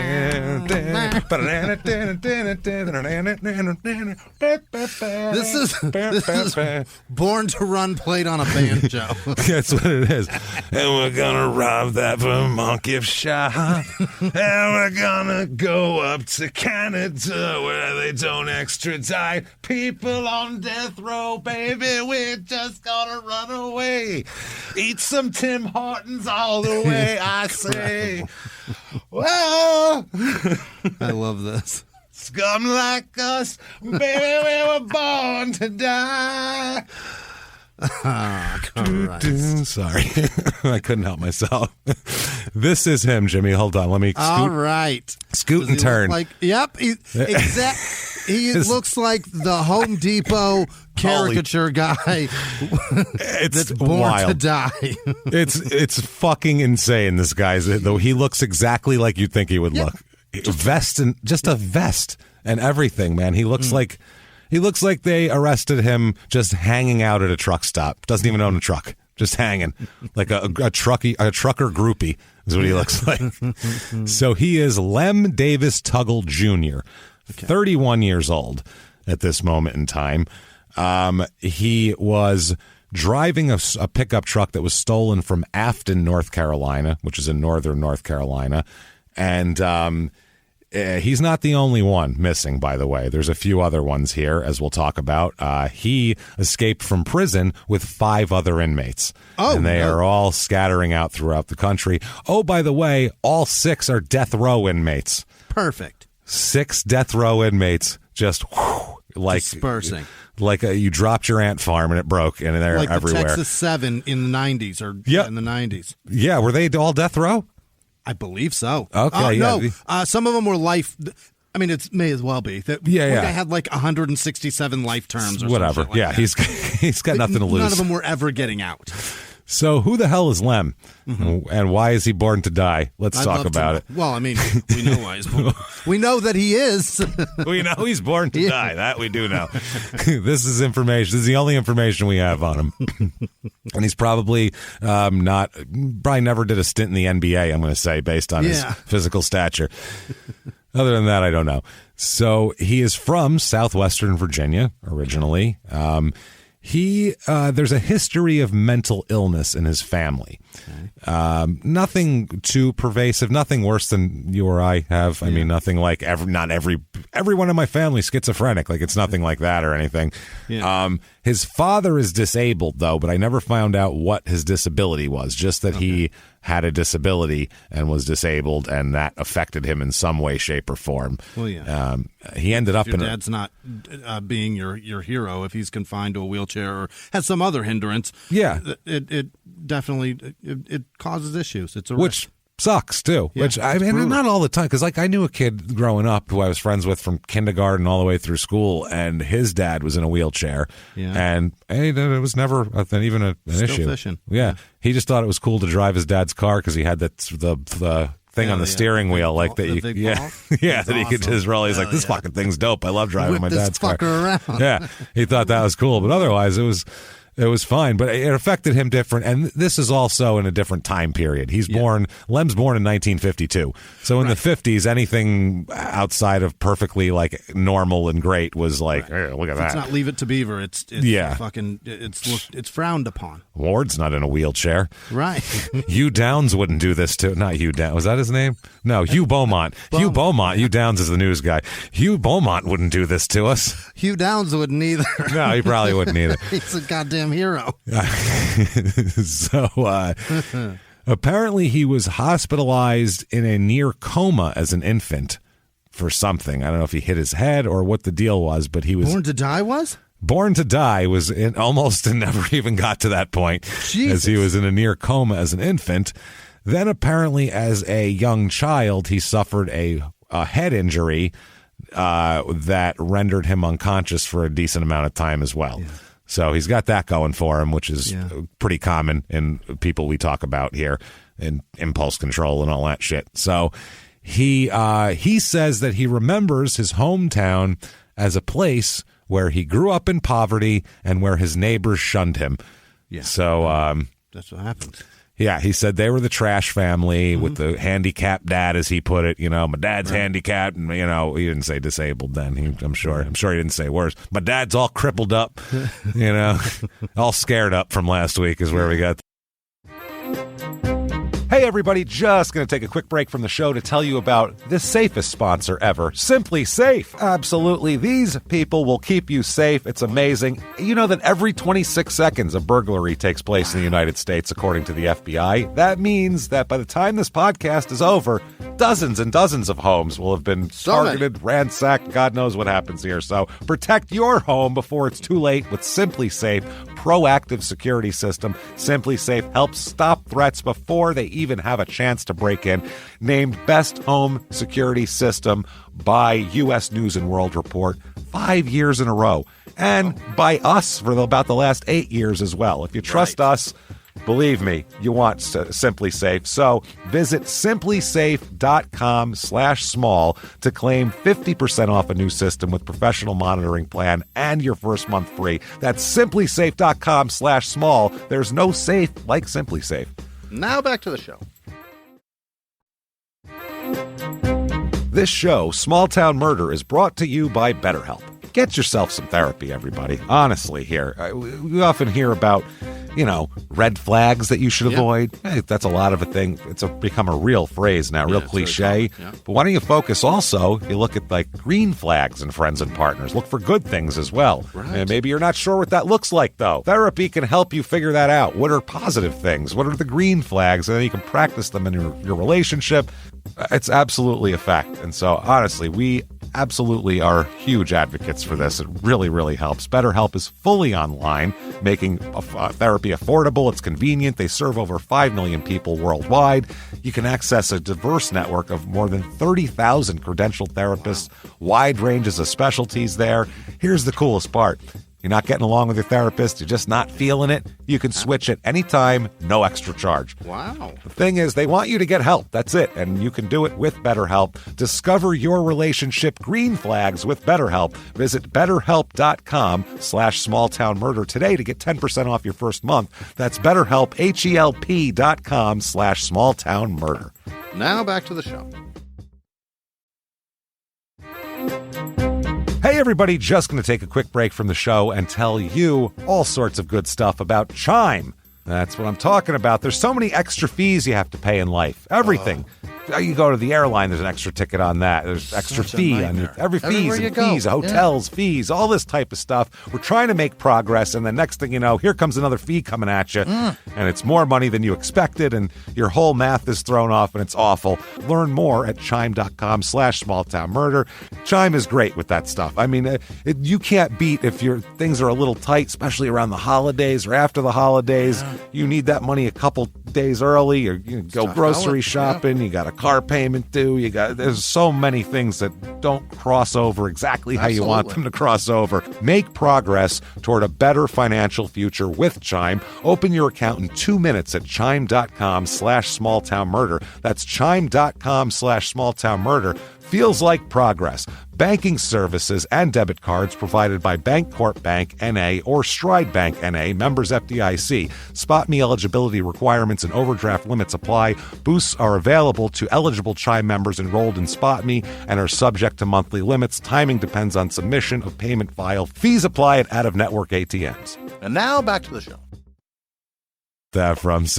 is Born to Run played on a banjo. That's what it is. And we're gonna rob that Vermont gift shop, and we're gonna go up to Canada where they don't extradite people on death row, baby. We're just gonna run away, eat some Tim Hortons all the way. I say, well, I love this. Scum like us, baby, we were born to die. Sorry, I couldn't help myself. This is him, Jimmy. Hold on, let me. All right, scoot and turn. Yep, he looks like the Home Depot caricature guy. It's born wild to die. It's fucking insane. This guy's though he looks exactly like you'd think he would look. Vest and just a vest and everything, man. He looks like they arrested him just hanging out at a truck stop. Doesn't even own a truck, just hanging like a trucker groupie is what he looks like. So he is Lem Davis Tuggle Jr., 31 years old at this moment in time. He was driving a pickup truck that was stolen from Afton, North Carolina, which is in northern North Carolina. And he's not the only one missing, by the way. There's a few other ones here, as we'll talk about. He escaped from prison with 5 other inmates. And they are all scattering out throughout the country. Oh, by the way, all 6 are death row inmates. Perfect. 6 death row inmates just like dispersing. Like you dropped your ant farm and it broke, and they're like everywhere. Like the Texas 7 in the 90s or in the 90s. Yeah, were they all death row? I believe so. Okay, no, some of them were life. I mean, it may as well be. One guy had like 167 life terms or whatever. Like that. He's got nothing to lose. None of them were ever getting out. So who the hell is Lem? And why is he born to die? Let's talk about it. Well, I mean, we know why he's born. We know that he is. We know he's born to die. That we do know. This is information. This is the only information we have on him. And he's probably never did a stint in the NBA, I'm going to say, based on his physical stature. Other than that, I don't know. So he is from southwestern Virginia originally. There's a history of mental illness in his family. Okay. Nothing too pervasive, nothing worse than you or I have. I mean, nothing like everyone in my family schizophrenic. Like, it's nothing like that or anything. Yeah. His father is disabled, though, but I never found out what his disability was, just that he had a disability and was disabled, and that affected him in some way, shape, or form. Well, yeah. He ended up if your dad's not being your hero, if he's confined to a wheelchair or has some other hindrance, it definitely it causes issues. It's a risk. Which sucks too. Yeah, which I mean, brutal. Not all the time, because like I knew a kid growing up who I was friends with from kindergarten all the way through school, and his dad was in a wheelchair, and it was never even an issue. Fishing. Yeah, he just thought it was cool to drive his dad's car because he had the thing on the steering wheel, like that. That he could just roll. He's like, this fucking thing's dope. I love driving my dad's car. Around. Yeah, he thought that was cool, but otherwise it was fine, but it affected him different. And this is also in a different time period. Lem's born in 1952. So in the 50s, anything outside of perfectly like normal and great was like, hey, look at that. It's not Leave It to Beaver. It's frowned upon. Ward's not in a wheelchair. Right. Hugh Downs wouldn't do this to, not Hugh Downs. Was that his name? No, Hugh Beaumont. Hugh Beaumont. Hugh Downs is the news guy. Hugh Beaumont wouldn't do this to us. Hugh Downs wouldn't either. No, he probably wouldn't either. He's a goddamn hero. So apparently he was hospitalized in a near coma as an infant for something. I don't know if he hit his head or what the deal was, but he was Born to Die was almost and never even got to that point. Jesus. As he was in a near coma as an infant. Then apparently as a young child he suffered a head injury that rendered him unconscious for a decent amount of time as well. Yeah. So he's got that going for him, which is pretty common in people we talk about here, and impulse control and all that shit. So he says that he remembers his hometown as a place where he grew up in poverty and where his neighbors shunned him. Yeah. So that's what happens. Yeah, he said they were the trash family with the handicapped dad, as he put it. You know, my dad's handicapped, and he didn't say disabled then. I'm sure he didn't say worse. My dad's all crippled up, all scared up from last week is where we got. Hey, everybody, just going to take a quick break from the show to tell you about the safest sponsor ever, Simply Safe. Absolutely. These people will keep you safe. It's amazing. You know that every 26 seconds a burglary takes place in the United States, according to the FBI. That means that by the time this podcast is over, dozens and dozens of homes will have been targeted, ransacked. God knows what happens here. So protect your home before it's too late with Simply Safe proactive security system. Simply Safe helps stop threats before they even have a chance to break in. Named Best Home Security System by U.S. News and World Report 5 years in a row. And by us for about the last 8 years as well. If you trust us, believe me, you want Simply Safe. So visit simplysafe.com/small to claim 50% off a new system with professional monitoring plan and your first month free. That's simplysafe.com/small. There's no safe like Simply Safe. Now back to the show. This show, Small Town Murder, is brought to you by BetterHelp. Get yourself some therapy, everybody. Honestly, here. We often hear about, red flags that you should avoid. Hey, that's a lot of a thing. It's become a real phrase now, real cliche. But why don't you focus also, you look at like green flags in friends and partners. Look for good things as well. Right. And maybe you're not sure what that looks like, though. Therapy can help you figure that out. What are positive things? What are the green flags? And then you can practice them in your relationship. It's absolutely a fact. And so, honestly, we absolutely are huge advocates for this. It really, really helps. BetterHelp is fully online, making therapy affordable. It's convenient. They serve over 5 million people worldwide. You can access a diverse network of more than 30,000 credentialed therapists, wide ranges of specialties there. Here's the coolest part. You're not getting along with your therapist, you're just not feeling it, you can switch at any time, no extra charge. Wow. The thing is, they want you to get help. That's it. And you can do it with BetterHelp. Discover your relationship green flags with BetterHelp. Visit BetterHelp.com/smalltownmurder today to get 10% off your first month. That's BetterHelp, HELP.com/smalltownmurder. Now back to the show. Hey, everybody, just going to take a quick break from the show and tell you all sorts of good stuff about Chime. That's what I'm talking about. There's so many extra fees you have to pay in life. Everything. You go to the airline, there's an extra ticket on that. There's extra fee on every fees and fees, hotels, fees, all this type of stuff. We're trying to make progress, and the next thing you know, here comes another fee coming at you, and it's more money than you expected, and your whole math is thrown off, and it's awful. Learn more at chime.com/smalltownmurder. Chime is great with that stuff. I mean, you can't beat if your things are a little tight, especially around the holidays or after the holidays. You need that money a couple days early, or you go grocery shopping. You got a car payment due. There's so many things that don't cross over exactly how you want them to cross over. Make progress toward a better financial future with Chime. Open your account in 2 minutes at chime.com/smalltownmurder. That's chime.com/smalltownmurder. Feels like progress. Banking services and debit cards provided by Bancorp Bank N.A. or Stride Bank N.A., members FDIC. Spot me eligibility requirements and overdraft limits apply. Boosts are available to eligible Chime members enrolled in Spot Me and are subject to monthly limits. Timing depends on submission of payment file. Fees apply at out-of-network ATMs. And now back to the show. And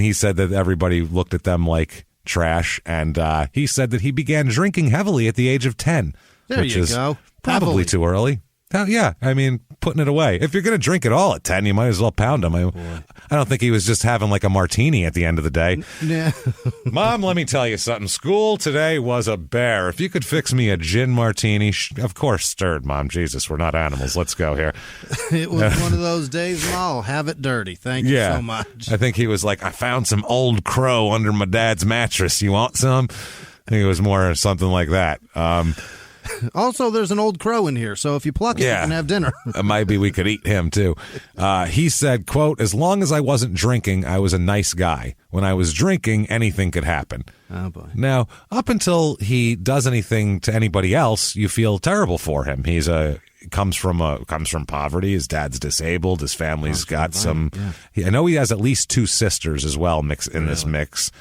he said that everybody looked at them like trash, and he said that he began drinking heavily at the age of 10, which is probably too early. Yeah, I mean, putting it away. If you're going to drink it all at 10, you might as well pound them. I don't think he was just having like a martini at the end of the day. Yeah. Mom, let me tell you something. School today was a bear. If you could fix me a gin martini, of course, stirred, Mom. Jesus, we're not animals. Let's go here. It was one of those days, Ma, I'll have it dirty. Thank you so much. I think he was like, I found some old crow under my dad's mattress. You want some? I think it was more something like that. Also, there's an old crow in here, so if you pluck it, you can have dinner. Maybe we could eat him, too. He said, quote, as long as I wasn't drinking, I was a nice guy. When I was drinking, anything could happen. Oh, boy. Now, up until he does anything to anybody else, you feel terrible for him. He's comes from poverty. His dad's disabled. His family's got some. Yeah. I know he has at least 2 sisters as well in this mix.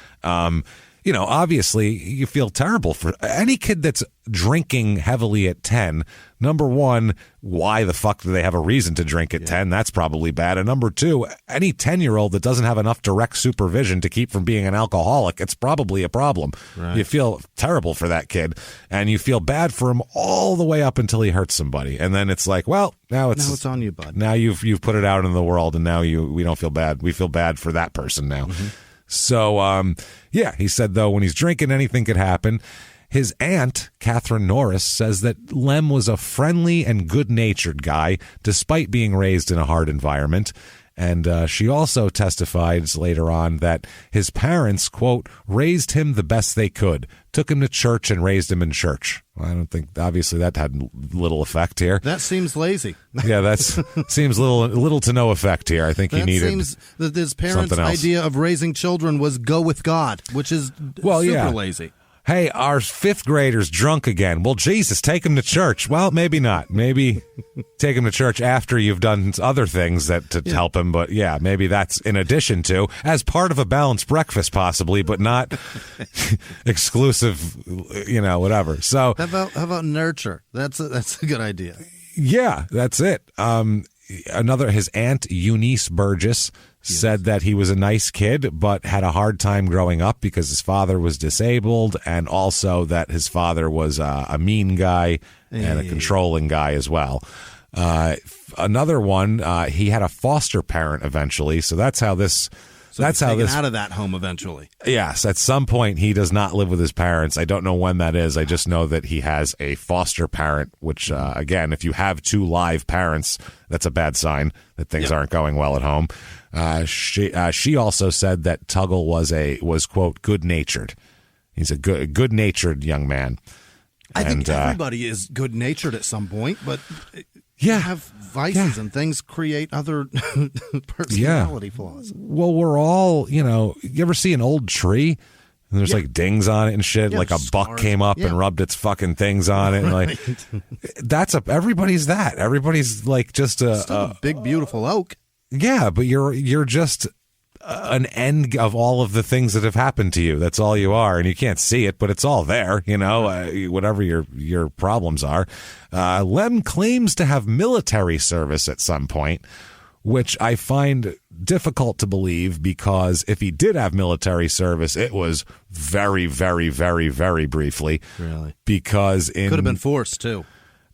Obviously, you feel terrible for any kid that's drinking heavily at 10. Number one, why the fuck do they have a reason to drink at 10? That's probably bad. And number two, any 10-year-old that doesn't have enough direct supervision to keep from being an alcoholic, it's probably a problem. Right. You feel terrible for that kid, and you feel bad for him all the way up until he hurts somebody. And then it's like, well, now it's on you, bud. Now you've put it out in the world, and now we don't feel bad. We feel bad for that person now. Mm-hmm. So, he said, though, when he's drinking, anything could happen. His aunt, Catherine Norris, says that Lem was a friendly and good-natured guy, despite being raised in a hard environment. And she also testifies later on that his parents, quote, raised him the best they could, took him to church and raised him in church. Well, I don't think, obviously, that had little effect here. That seems lazy. Yeah, that seems little to no effect here. I think he needed seems that his parents' idea of raising children was go with God, which is super lazy. Hey, our 5th grader's drunk again. Well, Jesus, take him to church. Well, maybe not. Maybe take him to church after you've done other things to help him. But yeah, maybe that's in addition to, as part of a balanced breakfast possibly, but not exclusive, whatever. So how about nurture? That's a good idea. Yeah, that's it. His aunt, Eunice Burgess, said that he was a nice kid, but had a hard time growing up because his father was disabled, and also that his father was a mean guy and a controlling guy as well. Another one, he had a foster parent eventually, so that's how this. So that's how this out of that home eventually. Yes, at some point he does not live with his parents. I don't know when that is. I just know that he has a foster parent, which again, if you have 2 live parents, that's a bad sign that things aren't going well at home. She also said that Tuggle was quote good-natured. He's a good-natured young man. I think everybody is good-natured at some point, but have vices and things create other personality flaws. Well, we're all, you ever see an old tree? And there's like dings on it and shit. Like a buck came up and rubbed its fucking things on it. And like everybody's that. Everybody's like just a big, beautiful oak. Yeah, but you're just an end of all of the things that have happened to you. That's all you are, and you can't see it, but it's all there, whatever your problems are. Lem claims to have military service at some point, which I find difficult to believe, because if he did have military service, it was very, very, very, very briefly. Really? Because could have been forced, too.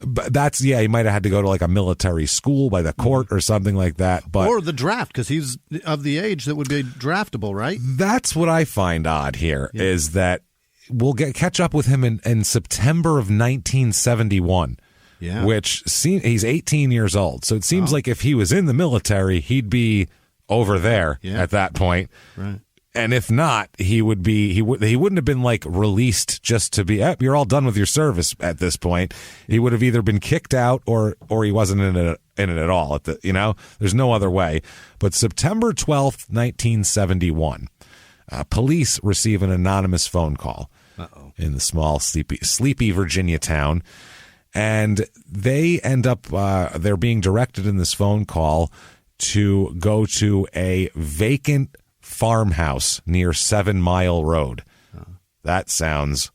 But he might have had to go to like a military school by the court or something like that. Or the draft, because he's of the age that would be draftable, right? That's what I find odd here, is that we'll catch up with him in September of 1971. Yeah. Which he's 18 years old. So it seems like if he was in the military, he'd be over there at that point. Right. And if not, he wouldn't have been like released just to be, you're all done with your service at this point. He would have either been kicked out or he wasn't in it at all. There's no other way. But September 12th, 1971, police receive an anonymous phone call in the small, sleepy Virginia town. And they end up, they're being directed in this phone call to go to a vacant farmhouse near 7 Mile Road. That sounds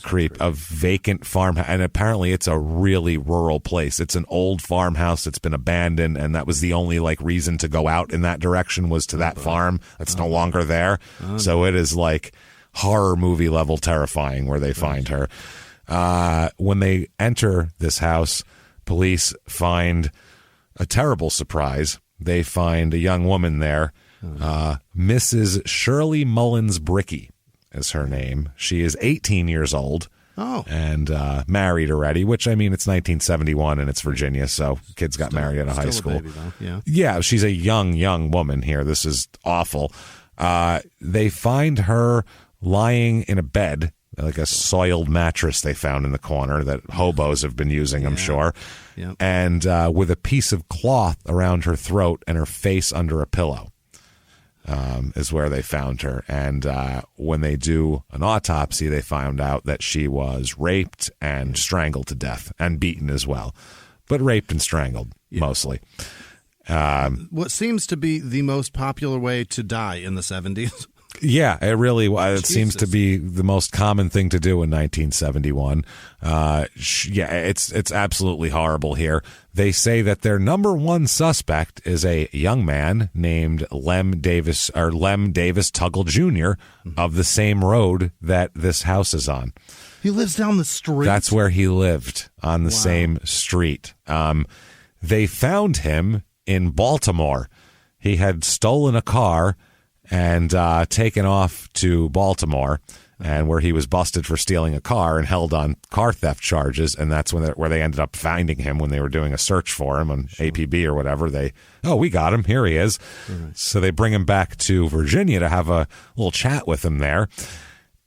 creep. A vacant farmhouse. And apparently it's a really rural place. It's an old farmhouse that's been abandoned, and that was the only reason to go out in that direction was to that farm that's no longer there. So it is like horror movie level terrifying where they find her. When they enter this house, police find a terrible surprise. They find a young woman there. Mrs. Shirley Mullins Bricky is her name. She is 18 years old and married already, which, it's 1971 and it's Virginia, so kids got married out of high school. A baby, though. Yeah, she's a young woman here. This is awful. They find her lying in a bed, like a soiled mattress they found in the corner that hobos have been using, I'm sure. Yep. And with a piece of cloth around her throat and her face under a pillow is where they found her. And when they do an autopsy, they found out that she was raped and strangled to death and beaten as well. But raped and strangled, mostly. What seems to be the most popular way to die in the 70s. Yeah, it seems to be the most common thing to do in 1971. It's absolutely horrible here. They say that their number one suspect is a young man named Lem Davis Tuggle Jr. of the same road that this house is on. He lives down the street. That's where he lived, on the same street. They found him in Baltimore. He had stolen a car and taken off to Baltimore, and where he was busted for stealing a car and held on car theft charges, and that's where they ended up finding him when they were doing a search for him on APB or whatever. We got him, here he is. Right. So they bring him back to Virginia to have a little chat with him there.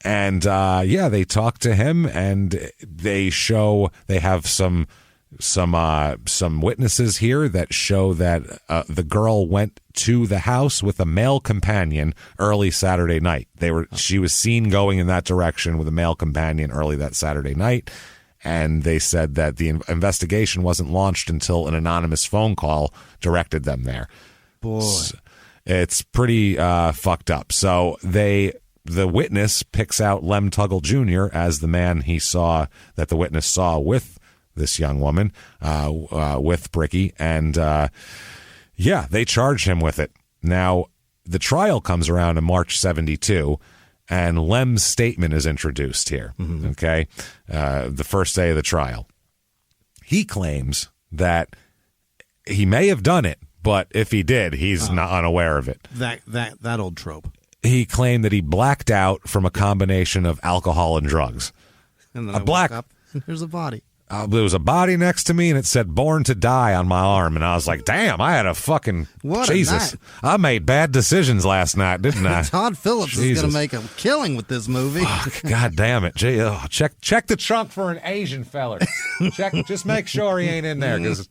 And they talk to him, and they have some witnesses here that show that the girl went to the house with a male companion early Saturday night. She was seen going in that direction with a male companion early that Saturday night, and they said that the investigation wasn't launched until an anonymous phone call directed them there. Boy, it's pretty fucked up. So the witness picks out Lem Tuggle Jr. as the man that the witness saw with this young woman, with Bricky, and they charged him with it. Now, the trial comes around in March 72, and Lem's statement is introduced here, okay? The first day of the trial. He claims that he may have done it, but if he did, he's not unaware of it. That old trope. He claimed that he blacked out from a combination of alcohol and drugs. And then I woke up, and there's a body. There was a body next to me, and it said "Born to Die" on my arm, and I was like, "Damn, I had a fucking Jesus! I made bad decisions last night, didn't I?" Todd Phillips is going to make a killing with this movie. God damn it! Check the trunk for an Asian feller. Just make sure he ain't in there, because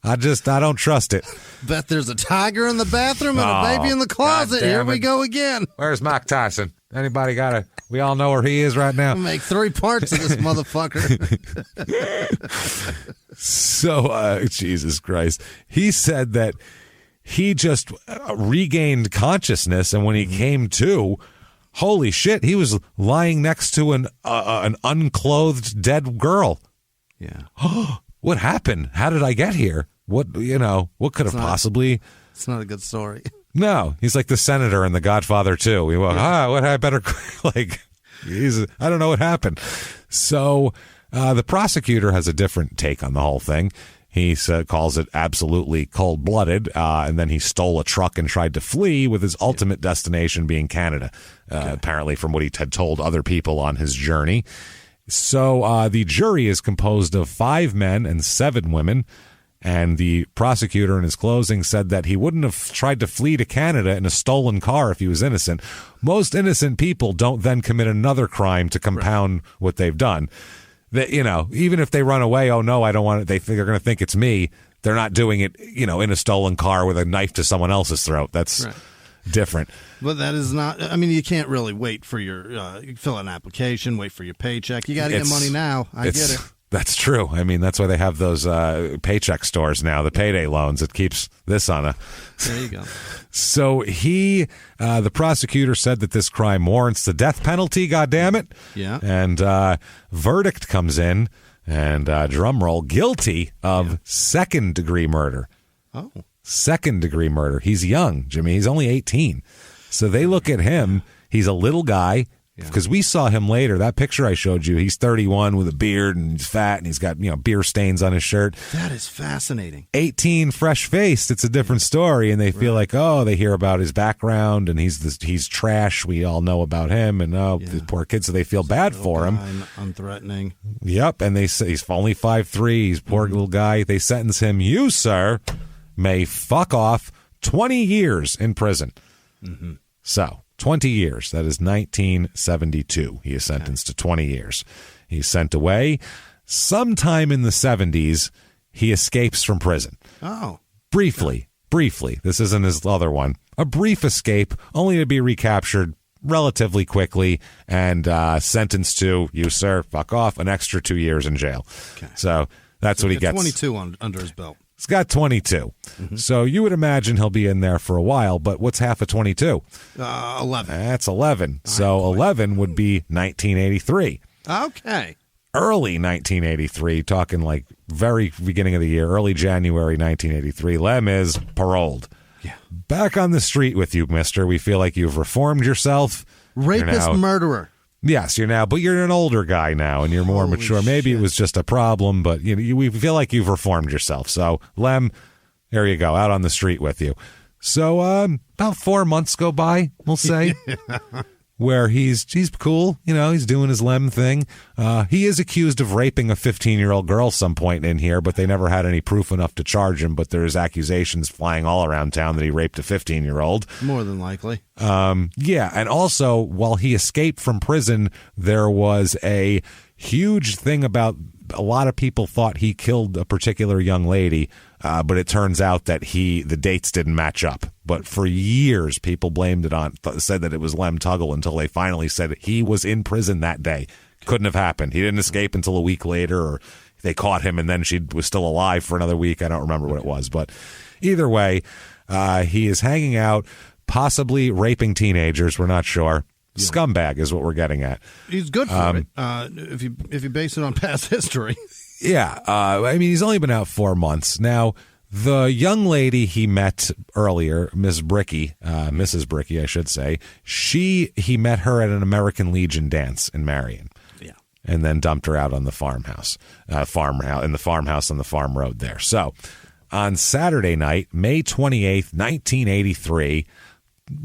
I don't trust it. Bet there's a tiger in the bathroom and a baby in the closet. Here we go again. Where's Mike Tyson? Anybody got a? We all know where he is right now. We'll make 3 parts of this motherfucker. So, Jesus Christ. He said that he just regained consciousness, and when he came to, holy shit, he was lying next to an unclothed dead girl. Yeah. What happened? How did I get here? What could have possibly... It's not a good story. No, he's like the senator in The Godfather 2. He went, what I better, I don't know what happened. So the prosecutor has a different take on the whole thing. He calls it absolutely cold-blooded, and then he stole a truck and tried to flee, with his ultimate destination being Canada, apparently from what he had told other people on his journey. So the jury is composed of 5 men and 7 women, and the prosecutor in his closing said that he wouldn't have tried to flee to Canada in a stolen car if he was innocent. Most innocent people don't then commit another crime to compound what they've done. That, even if they run away, oh no, I don't want it. They're going to think it's me. They're not doing it, in a stolen car with a knife to someone else's throat. That's different. But that is not. I mean, you can't really wait for your fill out an application, wait for your paycheck. You got to get money now. I get it. That's true. I mean, that's why they have those paycheck stores now, the payday loans. It keeps this on a... There you go. So the prosecutor said that this crime warrants the death penalty, goddammit. Yeah. And verdict comes in, and drum roll, guilty of second-degree murder. Oh. Second-degree murder. He's young, Jimmy. He's only 18. So they look at him. He's a little guy. Because we saw him later. That picture I showed you, he's 31 with a beard and he's fat and he's got, beer stains on his shirt. That is fascinating. 18, fresh-faced. It's a different story. And they feel like, they hear about his background and he's trash. We all know about him. And, the poor kid, so they feel bad for him. Unthreatening. Yep. And they say he's only 5'3". He's a poor little guy. They sentence him. You, sir, may fuck off 20 years in prison. Mm-hmm. So... 20 years. That is 1972. He is sentenced to 20 years. He's sent away. Sometime in the 70s, he escapes from prison. Oh. Briefly. This isn't his other one. A brief escape, only to be recaptured relatively quickly and sentenced to, you, sir, fuck off, an extra 2 years in jail. Okay. So that's what he gets. 22 under his belt. He's got 22. Mm-hmm. So you would imagine he'll be in there for a while, but what's half of 22? 11. That's 11. So 11 would be 1983. Okay. Early 1983, talking like very beginning of the year, early January 1983, Lem is paroled. Yeah. Back on the street with you, mister. We feel like you've reformed yourself. Rapist, murderer. Yes, but you're an older guy now, and you're more mature. Maybe it was just a problem, but we feel like you've reformed yourself. So, Lem, there you go, out on the street with you. So, about 4 months go by, we'll say, where he's cool. He's doing his Lem thing. He is accused of raping a 15-year-old girl some point in here, but they never had any proof enough to charge him. But there's accusations flying all around town that he raped a 15-year-old. More than likely. Yeah, and also, while he escaped from prison, there was a huge thing about a lot of people thought he killed a particular young lady, but it turns out that the dates didn't match up. But for years, people blamed it on, said that it was Lem Tuggle until they finally said he was in prison that day. Couldn't have happened. He didn't escape until a week later, or they caught him and then she was still alive for another week. I don't remember what it was. But either way, he is hanging out, possibly raping teenagers. We're not sure. Yeah. Scumbag is what we're getting at. He's good for it, if you base it on past history. Yeah. I mean, he's only been out 4 months. Now, the young lady he met earlier, Mrs. Bricky, I should say, he met her at an American Legion dance in Marion. Yeah. And then dumped her out on the farmhouse on the farm road there. So, on Saturday night, May 28th, 1983,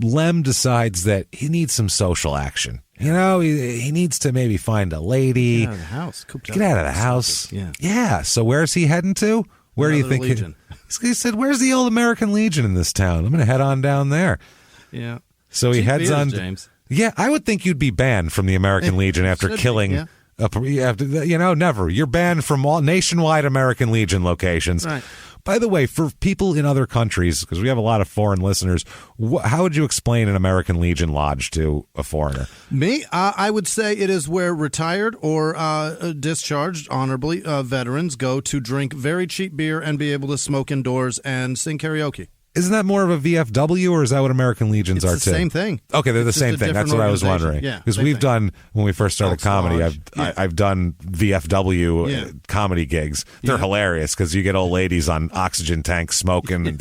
Lem decides that he needs some social action. He needs to maybe find a lady. Get out of the house. Get out of the house. Yeah. Yeah. So where's he heading to? Where do you think he said, where's the old American Legion in this town? I'm going to head on down there. Yeah. So he heads on. James. Yeah, I would think you'd be banned from the American Legion after killing. Never. You're banned from all nationwide American Legion locations. Right. By the way, for people in other countries, because we have a lot of foreign listeners, how would you explain an American Legion lodge to a foreigner? Me? I would say it is where retired or discharged, honorably, veterans go to drink very cheap beer and be able to smoke indoors and sing karaoke. Isn't that more of a VFW, or is that what American Legions are too? It's the same thing. Okay, they're the same thing. That's what I was wondering. Yeah, because we've done, when we first started comedy, Lodge. I've done VFW comedy gigs. They're hilarious because you get old ladies on oxygen tanks smoking. And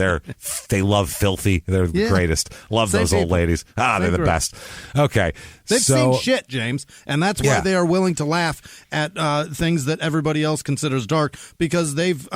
they love filthy. They're the greatest. Love those old ladies. They're the best. Okay. They've seen shit, James, and that's why they are willing to laugh at things that everybody else considers dark, because they've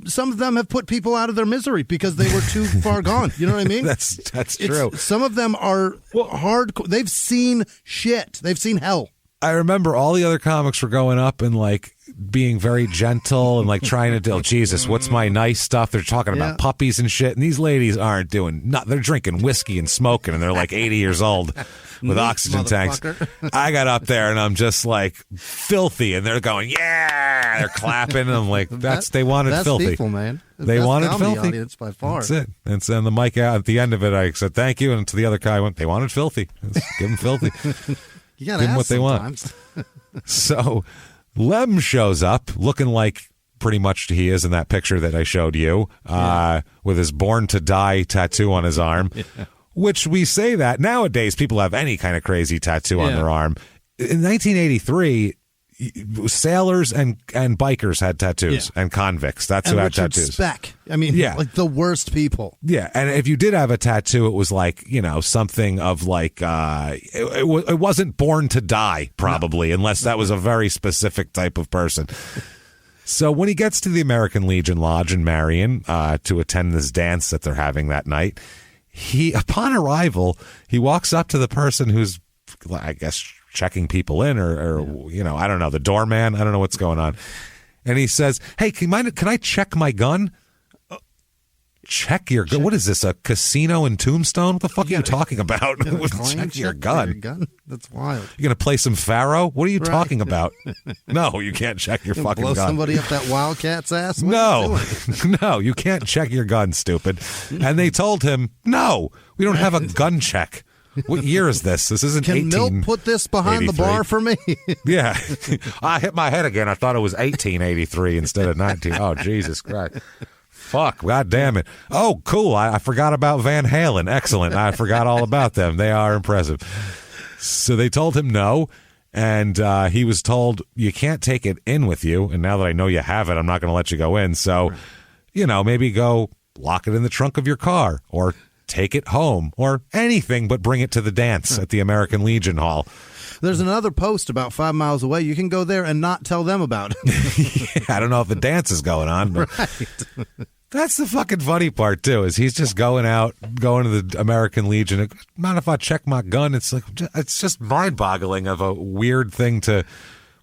some of them have put people out of their misery because they were too far gone. You know what I mean? That's true. Some of them are hardcore. They've seen shit. They've seen hell. I remember all the other comics were going up and like being very gentle and like trying to do, Jesus, what's my nice stuff? They're talking about puppies and shit, and these ladies aren't doing nothing. They're drinking whiskey and smoking, and they're like 80 years old with oxygen tanks. I got up there and I'm just like filthy, and they're going, yeah, they're clapping, and I'm like, they wanted filthy. People, man. They wanted filthy. Audience by far. That's it. And so the mic out at the end of it, I said thank you, and to the other guy I went, they wanted filthy. Let's give them filthy. You gotta give them what they want. So Lem shows up looking like pretty much he is in that picture that I showed you, with his Born to Die tattoo on his arm, which we say that nowadays people have any kind of crazy tattoo on their arm. In 1983, sailors and bikers had tattoos, and convicts. That's who had tattoos. Speck. I mean, like the worst people. Yeah, and if you did have a tattoo, it was like, something of like, it wasn't Born to Die, probably, unless that was a very specific type of person. So when he gets to the American Legion Lodge in Marion to attend this dance that they're having that night, upon arrival, he walks up to the person who's, I guess, checking people in or I don't know, the doorman. I don't know what's going on. And he says, hey, can I check my gun? Check your gun? What is this, a casino in Tombstone? What the fuck are you talking about? Check your gun. That's wild. You're going to play some Pharaoh? What are you talking about? No, you can't check your fucking gun. Blow somebody up that Wildcat's ass? No, you can't check your gun, stupid. And they told him, no, we don't have a gun check. What year is this? This isn't 18. Can Milt put this behind the bar for me? Yeah. I hit my head again. I thought it was 1883 instead of 19. Oh, Jesus Christ. Fuck. God damn it. Oh, cool. I forgot about Van Halen. Excellent. I forgot all about them. They are impressive. So they told him no. And he was told, you can't take it in with you. And now that I know you have it, I'm not going to let you go in. So, maybe go lock it in the trunk of your car or take it home or anything, but bring it to the dance at the American Legion Hall. There's another post about 5 miles away. You can go there and not tell them about it. I don't know if the dance is going on, but right. That's the fucking funny part, too, is he's just going to the American Legion. Mind if I check my gun? It's like, it's just mind-boggling of a weird thing to...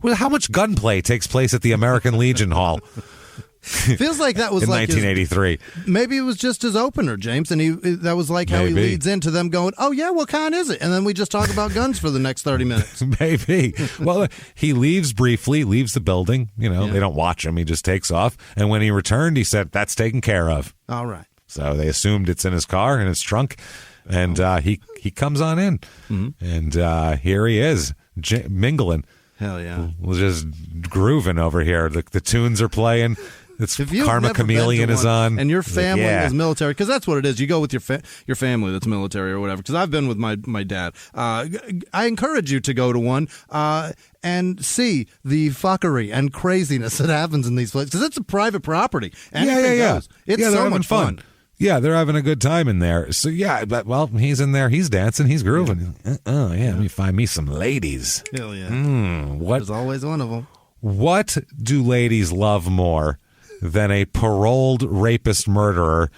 Well, how much gunplay takes place at the American Legion Hall? Feels like that was in like 1983. Maybe it was just his opener, James, and that was like how he leads into them going, oh yeah, what kind is it? And then we just talk about guns for the next 30 minutes. Maybe. Well, he leaves briefly, leaves the building. They don't watch him. He just takes off. And when he returned, he said, that's taken care of. All right. So they assumed it's in his car, in his trunk. And he comes on in. Mm-hmm. And here he is, mingling. Hell yeah. We're just grooving over here. The tunes are playing. It's Karma Chameleon is on. And your family is military, because that's what it is. You go with your family that's military or whatever, because I've been with my dad. I encourage you to go to one and see the fuckery and craziness that happens in these places, because it's a private property. Anything goes. It's so much fun. Yeah, they're having a good time in there. So, he's in there. He's dancing. He's grooving. Let me find me some ladies. Hell yeah. There's always one of them. What do ladies love more than a paroled rapist murderer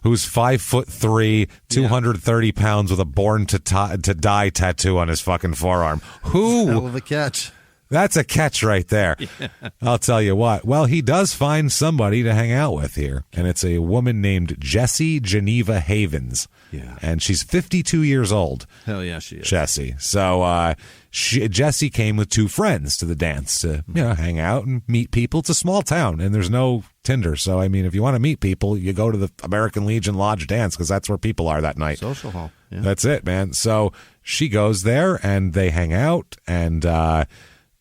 who's 5'3", 230 pounds with a Born to Die tattoo on his fucking forearm? Hell of a catch. That's a catch right there. Yeah. I'll tell you what. Well, he does find somebody to hang out with here, and it's a woman named Jessie Geneva Havens. Yeah. And she's 52 years old. Hell yeah, she is. Jessie. So Jessie came with two friends to the dance to hang out and meet people. It's a small town, and there's no Tinder. So, I mean, if you want to meet people, you go to the American Legion Lodge dance, because that's where people are that night. Social hall. Yeah. That's it, man. So she goes there, and they hang out, and...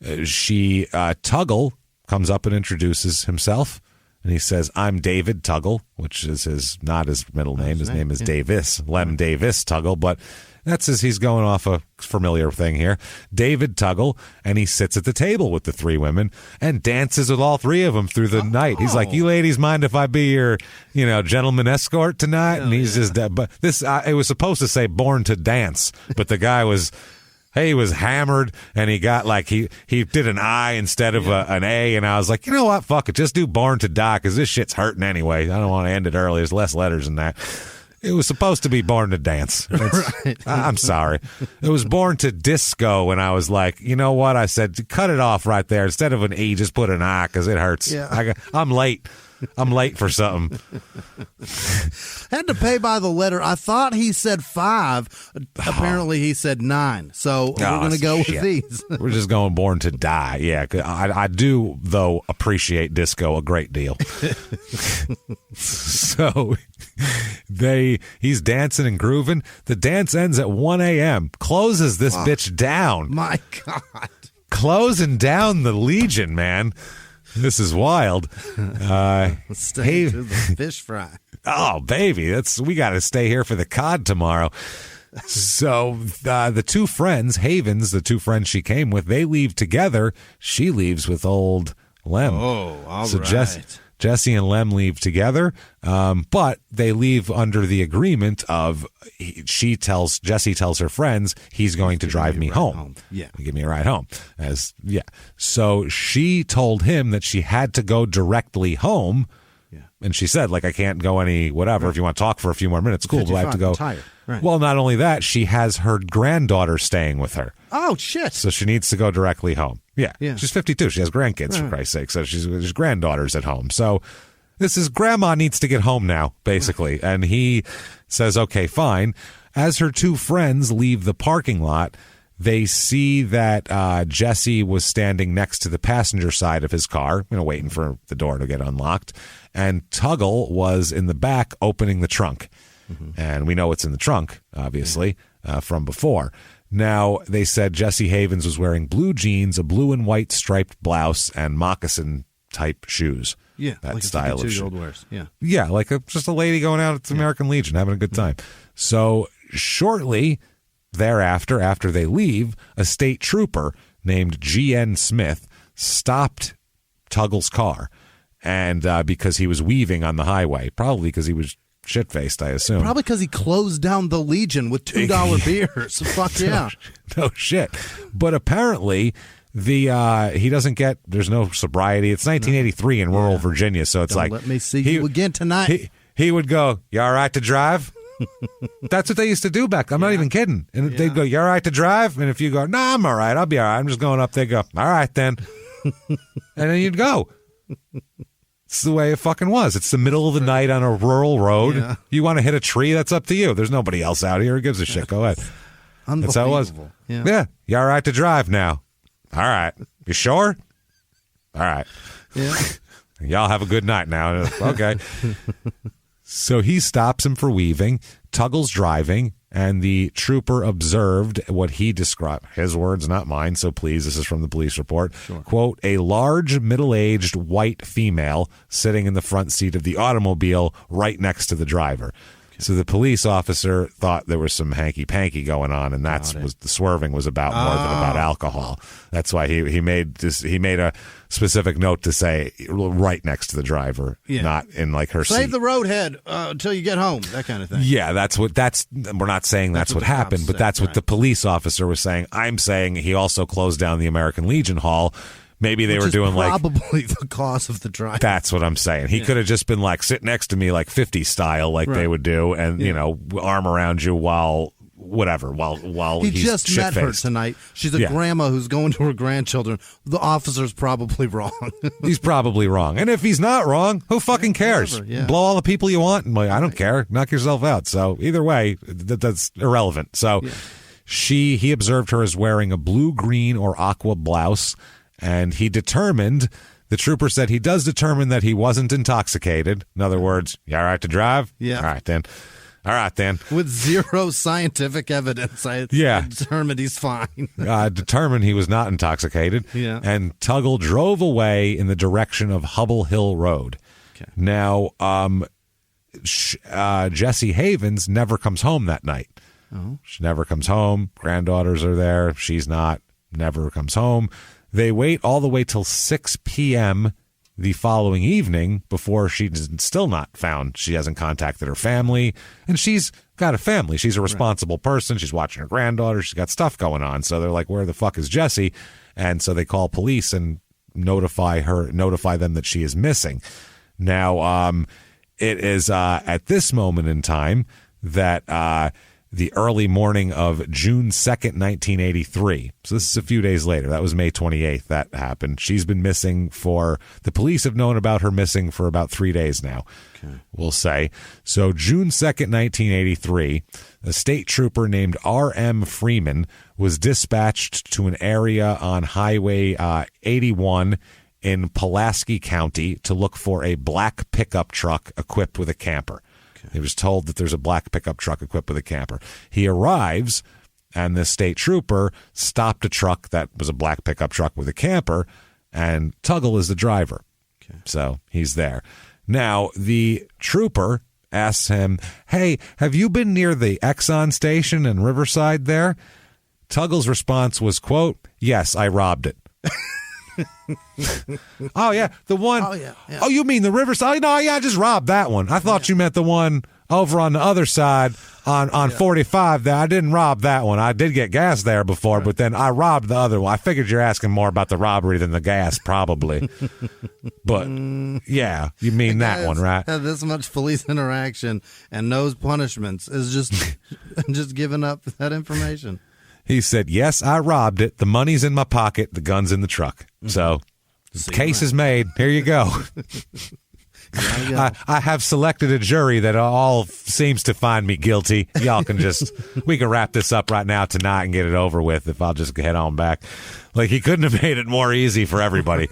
Tuggle comes up and introduces himself, And he says, I'm David Tuggle, which is not his middle name. His name is Davis, Lem Davis Tuggle, but that's as he's going off a familiar thing here. David Tuggle, and he sits at the table with the three women and dances with all three of them through the night. He's like, you ladies mind if I be your, gentleman escort tonight? And he's just, but this, it was supposed to say born to dance, but the guy was... He was hammered, and he got he did an I instead of an A, and I was like, you know what, fuck it, just do Born to Die, because this shit's hurting anyway. I don't want to end it early. There's less letters than that. It was supposed to be Born to Dance. Right. I'm sorry. It was Born to Disco, and I was like, you know what? I said, cut it off right there. Instead of an E, just put an I, because it hurts. Yeah. I'm late. I'm late for something. Had to pay by the letter. I thought he said 5. Apparently he said 9. So we're going to go with these. We're just going Born to Die. Yeah, I do, though, appreciate disco a great deal. So he's dancing and grooving. The dance ends at 1 a.m. Closes this bitch down. My God. Closing down the Legion, man. This is wild. Let's stay to the fish fry. Oh, baby, we got to stay here for the cod tomorrow. So the two friends, Havens, the two friends she came with, they leave together. She leaves with old Lem. Oh, all so right. Jesse and Lem leave together, but they leave under the agreement of Jesse tells her friends he's going to drive me home. Yeah, give me a ride home. So she told him that she had to go directly home. Yeah, and she said, I can't go whatever. Right. If you want to talk for a few more minutes, cool. But I have to go. I'm tired. Right. Well, not only that, she has her granddaughter staying with her. Oh, shit. So she needs to go directly home. Yeah. She's 52. She has grandkids, for Christ's sake. So there's granddaughters at home. So this is grandma needs to get home now, basically. And he says, okay, fine. As her two friends leave the parking lot, they see that Jesse was standing next to the passenger side of his car, waiting for the door to get unlocked. And Tuggle was in the back opening the trunk. Mm-hmm. And we know what's in the trunk, obviously, from before. Now, they said Jesse Havens was wearing blue jeans, a blue and white striped blouse, and moccasin-type shoes. Yeah, that style of shoe. Wears. Yeah, just a lady going out at the American Legion, having a good time. So shortly thereafter, after they leave, a state trooper named G.N. Smith stopped Tuggle's car, and because he was weaving on the highway, probably because he was shit-faced, I assume. Probably because he closed down the Legion with $2 beers. Fuck yeah. No shit. But apparently, he doesn't get, there's no sobriety. It's 1983 in rural Virginia, so it's let me see you again tonight. He would go, you all right to drive? That's what they used to do back. I'm not even kidding. And they'd go, you all right to drive? And if you go, no, I'm all right. I'll be all right. I'm just going up. They go, all right then. And then you'd go. It's the way it fucking was. It's the middle of the night on a rural road. Yeah. You want to hit a tree? That's up to you. There's nobody else out here who gives a shit. Go ahead. That's how it was. Yeah. You all right to drive now? All right. You sure? All right. Yeah. Y'all have a good night now. Okay. So he stops him for weaving. Tuggle's driving, and the trooper observed what he described. His words, not mine, so please, this is from the police report. Sure. Quote, a large, middle-aged white female sitting in the front seat of the automobile right next to the driver. So the police officer thought there was some hanky-panky going on, and that's was the swerving was about more than about alcohol. That's why he made a specific note to say right next to the driver, not in her seat. Save the roadhead until you get home, that kind of thing. Yeah, we're not saying that's what happened, but that's what the police officer was saying. I'm saying he also closed down the American Legion Hall. Maybe they were doing probably the cause of the drive. That's what I'm saying. He could have just been sit next to me 50 style they would do, and arm around you while he he's just met her tonight. She's a grandma who's going to her grandchildren. The officer's probably wrong. He's probably wrong, and if he's not wrong, who fucking cares? Blow all the people you want. And I don't care. Knock yourself out. So either way, that's irrelevant. So he observed her as wearing a blue, green, or aqua blouse. And the trooper said he does determine that he wasn't intoxicated. In other words, you all right to drive? Yeah. All right, then. With zero scientific evidence, I determined he's fine. Determined he was not intoxicated. Yeah. And Tuggle drove away in the direction of Hubble Hill Road. Okay. Now, Jesse Havens never comes home that night. Oh. She never comes home. Granddaughters are there. She's not. Never comes home. They wait all the way till 6 p.m. the following evening before she's still not found. She hasn't contacted her family, and she's got a family. She's a responsible person. She's watching her granddaughter. She's got stuff going on. So they're like, where the fuck is Jesse? And so they call police and notify them that she is missing. Now, it is at this moment in time that the early morning of June 2nd, 1983. So this is a few days later. That was May 28th that happened. She's been missing the police have known about her missing for about 3 days now, we'll say. So June 2nd, 1983, a state trooper named R.M. Freeman was dispatched to an area on Highway 81 in Pulaski County to look for a black pickup truck equipped with a camper. He was told that there's a black pickup truck equipped with a camper. He arrives, and the state trooper stopped a truck that was a black pickup truck with a camper, and Tuggle is the driver. Okay. So he's there. Now, the trooper asks him, hey, have you been near the Exxon station in Riverside there? Tuggle's response was, quote, yes, I robbed it. Oh, yeah, the one. Oh, yeah. Oh, you mean the Riverside? No, yeah, I just robbed that one. I thought you meant the one over on the other side on 45 there. I didn't rob that one. I did get gas there before, but then I robbed the other one. I figured you're asking more about the robbery than the gas, probably. But, yeah, you mean that one, right? This much police interaction and knows punishments is just giving up that information. He said, yes, I robbed it. The money's in my pocket. The gun's in the truck. So, case is made. Here you go. I have selected a jury that all seems to find me guilty. Y'all can we can wrap this up right now tonight and get it over with if I'll just head on back. Like, he couldn't have made it more easy for everybody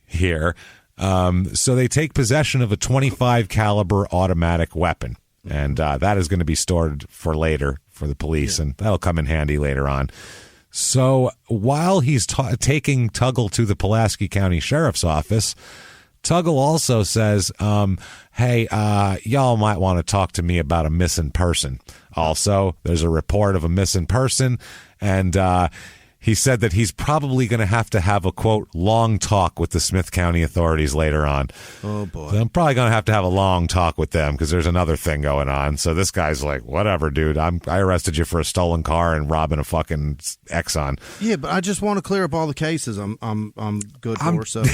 here. So they take possession of a .25 caliber automatic weapon. And that is going to be stored for later for the police, and that'll come in handy later on. So while he's taking Tuggle to the Pulaski County Sheriff's Office, Tuggle also says, hey, y'all might want to talk to me about a missing person. Also, there's a report of a missing person, and he said that he's probably going to have a, quote, long talk with the Smith County authorities later on. Oh, boy. So I'm probably going to have a long talk with them because there's another thing going on. So this guy's like, whatever, dude. I arrested you for a stolen car and robbing a fucking Exxon. Yeah, but I just want to clear up all the cases I'm good for. So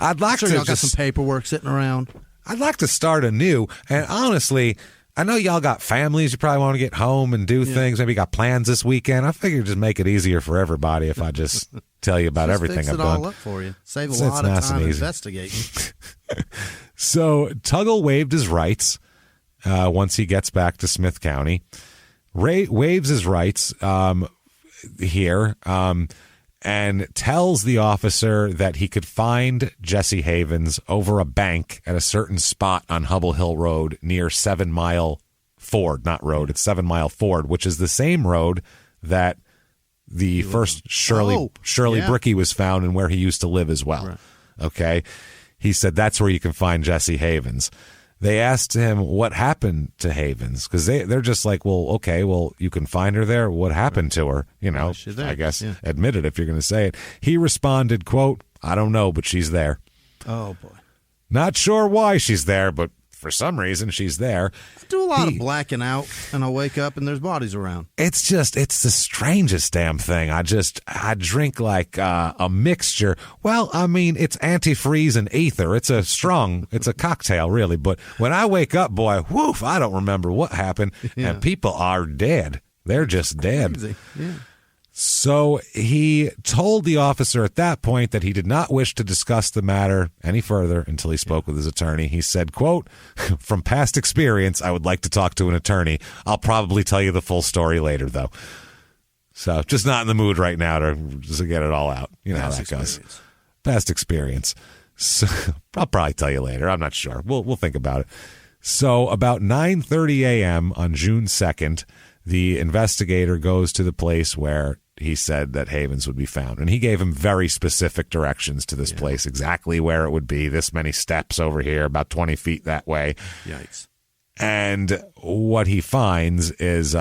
I'd like to. Y'all got some paperwork sitting around. I'd like to start anew. And honestly, I know y'all got families. You probably want to get home and do things. Maybe you got plans this weekend. I figured just make it easier for everybody if I just tell you about everything I've done. Fix it all up for you. Save a lot of time investigating. So Tuggle waived his rights once he gets back to Smith County. Ray waives his rights here and tells the officer that he could find Jesse Havens over a bank at a certain spot on Hubble Hill Road near 7 Mile Ford, not road, it's 7 Mile Ford, which is the same road that the first Shirley Brickey was found and where he used to live as well. Right. Okay. He said that's where you can find Jesse Havens. They asked him what happened to Havens because they're just like, well, okay, well, you can find her there. What happened to her? You know, I guess admit it if you're going to say it. He responded, quote, I don't know, but she's there. Oh, boy. Not sure why she's there, but for some reason she's there. I do a lot of blacking out, and I'll wake up and there's bodies around. It's the strangest damn thing. I drink like a mixture. Well, I mean, it's antifreeze and ether. It's a cocktail, really. But when I wake up, boy, woof, I don't remember what happened. Yeah. And people are dead. They're just dead. Crazy. Yeah. So he told the officer at that point that he did not wish to discuss the matter any further until he spoke with his attorney. He said, quote, from past experience, I would like to talk to an attorney. I'll probably tell you the full story later, though. So just not in the mood right now to get it all out. You know how that goes. Past experience. So I'll probably tell you later. I'm not sure. We'll think about it. So about 9:30 a.m. on June 2nd, the investigator goes to the place where he said that Havens would be found. And he gave him very specific directions to this place, exactly where it would be, this many steps over here, about 20 feet that way. Yikes. And what he finds is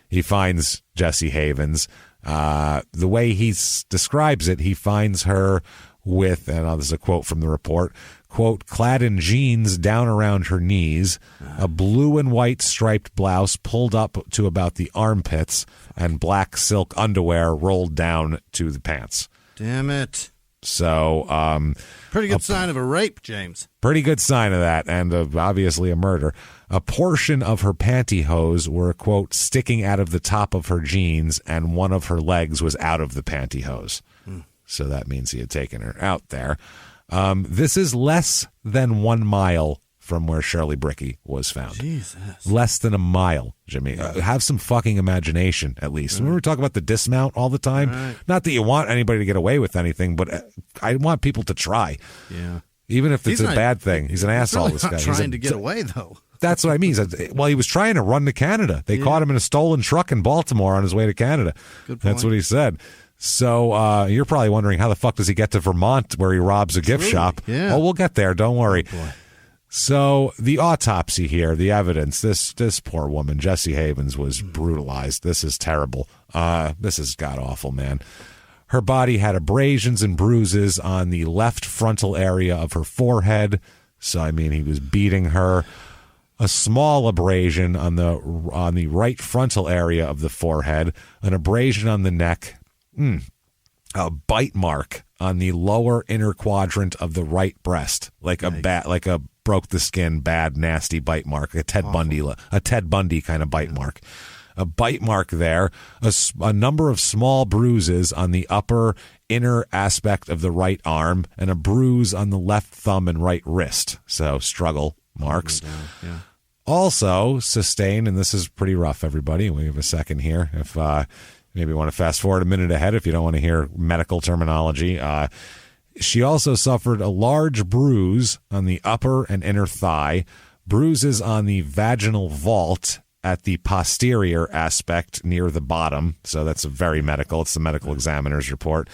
he finds Jesse Havens. The way he describes it, he finds her with, and this is a quote from the report, quote, clad in jeans down around her knees, a blue and white striped blouse pulled up to about the armpits, and black silk underwear rolled down to the pants. Damn it. So, pretty good sign of a rape, James. Pretty good sign of that, and obviously a murder. A portion of her pantyhose were, quote, sticking out of the top of her jeans, and one of her legs was out of the pantyhose. So that means he had taken her out there. This is less than 1 mile from where Shirley Bricky was found. Jesus. Less than a mile, Jimmy. Have some fucking imagination, at least. Remember we talk about the dismount all the time? Right. Not that you want anybody to get away with anything, but I want people to try. Yeah. Even if it's a bad thing. He's an asshole, really this guy. Trying to get away, though. That's what I mean. Well, he was trying to run to Canada. They caught him in a stolen truck in Baltimore on his way to Canada. Good point. That's what he said. So you're probably wondering, how the fuck does he get to Vermont where he robs a gift shop? Yeah. Oh, we'll get there. Don't worry. Oh, boy. So the autopsy here, the evidence, this poor woman, Jesse Havens, was brutalized. This is terrible. This is god-awful, man. Her body had abrasions and bruises on the left frontal area of her forehead. So, I mean, he was beating her. A small abrasion on the right frontal area of the forehead, an abrasion on the neck, a bite mark on the lower inner quadrant of the right breast, like a broke the skin, bad, nasty bite mark, a Ted Bundy kind of bite mark. A bite mark there, a number of small bruises on the upper inner aspect of the right arm, and a bruise on the left thumb and right wrist. So struggle marks. Yeah. Also sustained, and this is pretty rough, everybody. We have a second here. If maybe you want to fast forward a minute ahead if you don't want to hear medical terminology. She also suffered a large bruise on the upper and inner thigh, bruises on the vaginal vault at the posterior aspect near the bottom. So that's very medical. It's the medical examiner's report.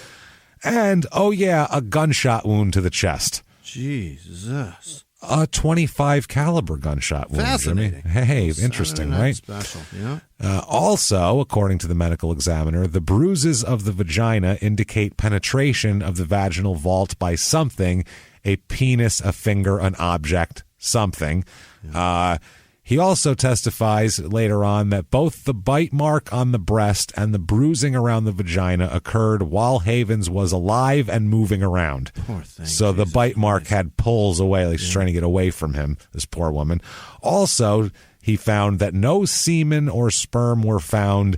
And, a gunshot wound to the chest. Jesus. A .25 caliber gunshot wound. Fascinating. Jimmy. Hey, interesting, right? Special, yeah. Also, according to the medical examiner, the bruises of the vagina indicate penetration of the vaginal vault by something, a penis, a finger, an object, something. Yeah. He also testifies later on that both the bite mark on the breast and the bruising around the vagina occurred while Havens was alive and moving around. Poor thing. So the bite mark had pulls away, like she's trying to get away from him, this poor woman. Also, he found that no semen or sperm were found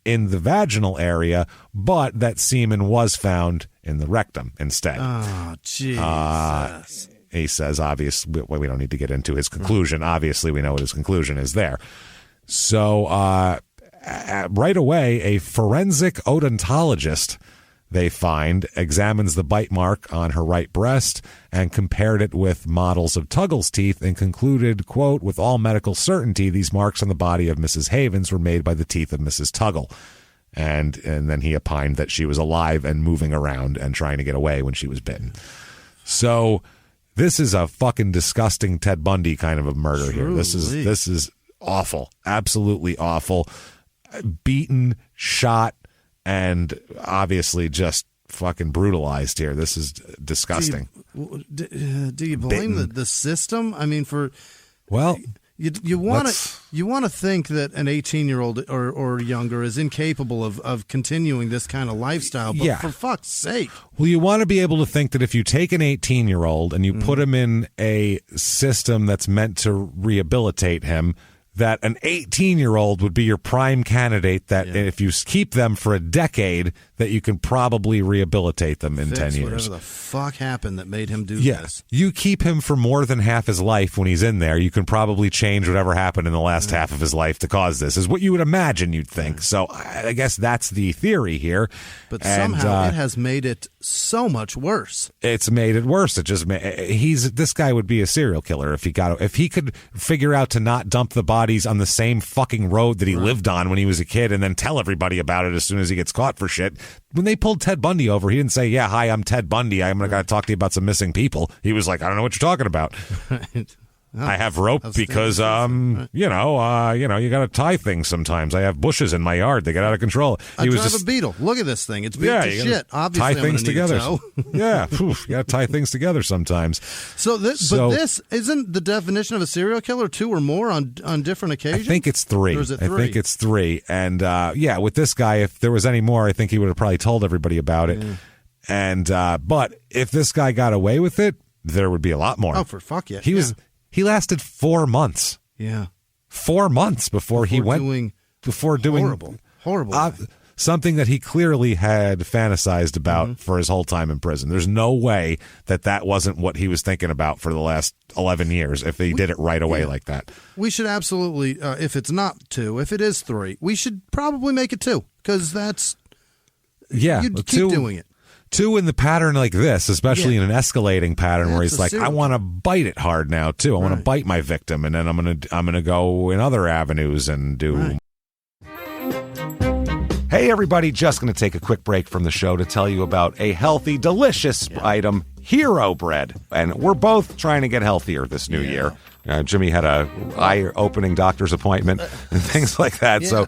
in the vaginal area, but that semen was found in the rectum instead. Oh, Jesus. He says, obviously, we don't need to get into his conclusion. Obviously, we know what his conclusion is there. So right away, a forensic odontologist, they find, examines the bite mark on her right breast and compared it with models of Tuggle's teeth and concluded, quote, with all medical certainty, these marks on the body of Mrs. Havens were made by the teeth of Mrs. Tuggle. And then he opined that she was alive and moving around and trying to get away when she was bitten. So this is a fucking disgusting Ted Bundy kind of a murder here. This is awful. Absolutely awful. Beaten, shot, and obviously just fucking brutalized here. This is disgusting. Do you blame the system? I mean, you want to think that an 18-year-old or younger is incapable of continuing this kind of lifestyle, but for fuck's sake. Well, you want to be able to think that if you take an 18-year-old and you put him in a system that's meant to rehabilitate him, that an 18-year-old would be your prime candidate that if you keep them for a decade, that you can probably rehabilitate them in 10 years. Whatever the fuck happened that made him do this. You keep him for more than half his life when he's in there, you can probably change whatever happened in the last half of his life to cause this, is what you would imagine you'd think. So I guess that's the theory here. But somehow it has made it so much worse. It's made it worse. This guy would be a serial killer if he could figure out to not dump the bodies on the same fucking road that he lived on when he was a kid and then tell everybody about it as soon as he gets caught for shit. When they pulled Ted Bundy over, he didn't say, "Yeah, hi, I'm Ted Bundy. I'm going to talk to you about some missing people." He was like, "I don't know what you're talking about." I have rope because, you got to tie things sometimes. I have bushes in my yard. They get out of control. I drive a Beetle. Look at this thing. It's beat to shit. Obviously, tie things together. Yeah, you got to tie things together sometimes. But this isn't the definition of a serial killer, 2 or more on different occasions? I think it's 3. Or is it 3? I think it's 3. And, with this guy, if there was any more, I think he would have probably told everybody about it. Yeah. And, but if this guy got away with it, there would be a lot more. Oh, for fuck yeah. He lasted 4 months. Yeah. 4 months before he went doing horrible something that he clearly had fantasized about for his whole time in prison. There's no way that wasn't what he was thinking about for the last 11 years if he did it right away like that. We should absolutely, if it's not 2, if it is 3, we should probably make it 2 because that's you'd keep doing it. 2 in the pattern like this, especially in an escalating pattern where he's like, I want to bite it hard now too. I want to bite my victim, and then I'm gonna go in other avenues and do. Right. Hey everybody, just gonna take a quick break from the show to tell you about a healthy, delicious item, Hero Bread, and we're both trying to get healthier this new year. Jimmie had a eye-opening doctor's appointment and things like that, so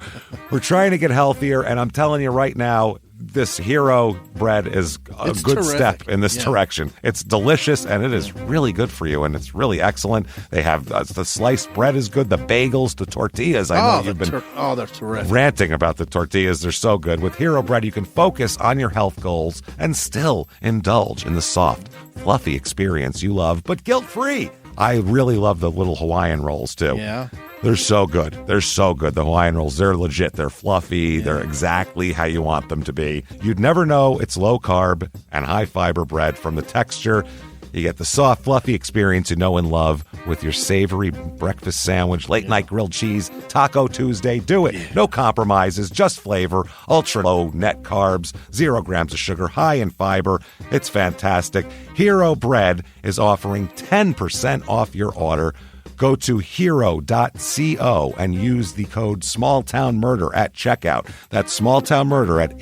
we're trying to get healthier, and I'm telling you right now, this Hero Bread is a good step in this direction. It's delicious, and it is really good for you, and it's really excellent. They have the sliced bread is good, the bagels, the tortillas. I know you've been they're terrific. Ranting about the tortillas. They're so good. With Hero Bread, you can focus on your health goals and still indulge in the soft, fluffy experience you love, but guilt-free. I really love the little Hawaiian rolls, too. Yeah. They're so good. They're so good. The Hawaiian rolls, they're legit. They're fluffy. Yeah. They're exactly how you want them to be. You'd never know it's low-carb and high-fiber bread from the texture. You get the soft, fluffy experience you know and love with your savory breakfast sandwich, late-night grilled cheese, Taco Tuesday. Do it. No compromises, just flavor, ultra-low net carbs, 0 grams of sugar, high in fiber. It's fantastic. Hero Bread is offering 10% off your order. Go to hero.co and use the code SmallTownMurder at checkout. That's SmallTownMurder at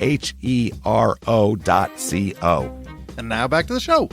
HERO.co. And now back to the show.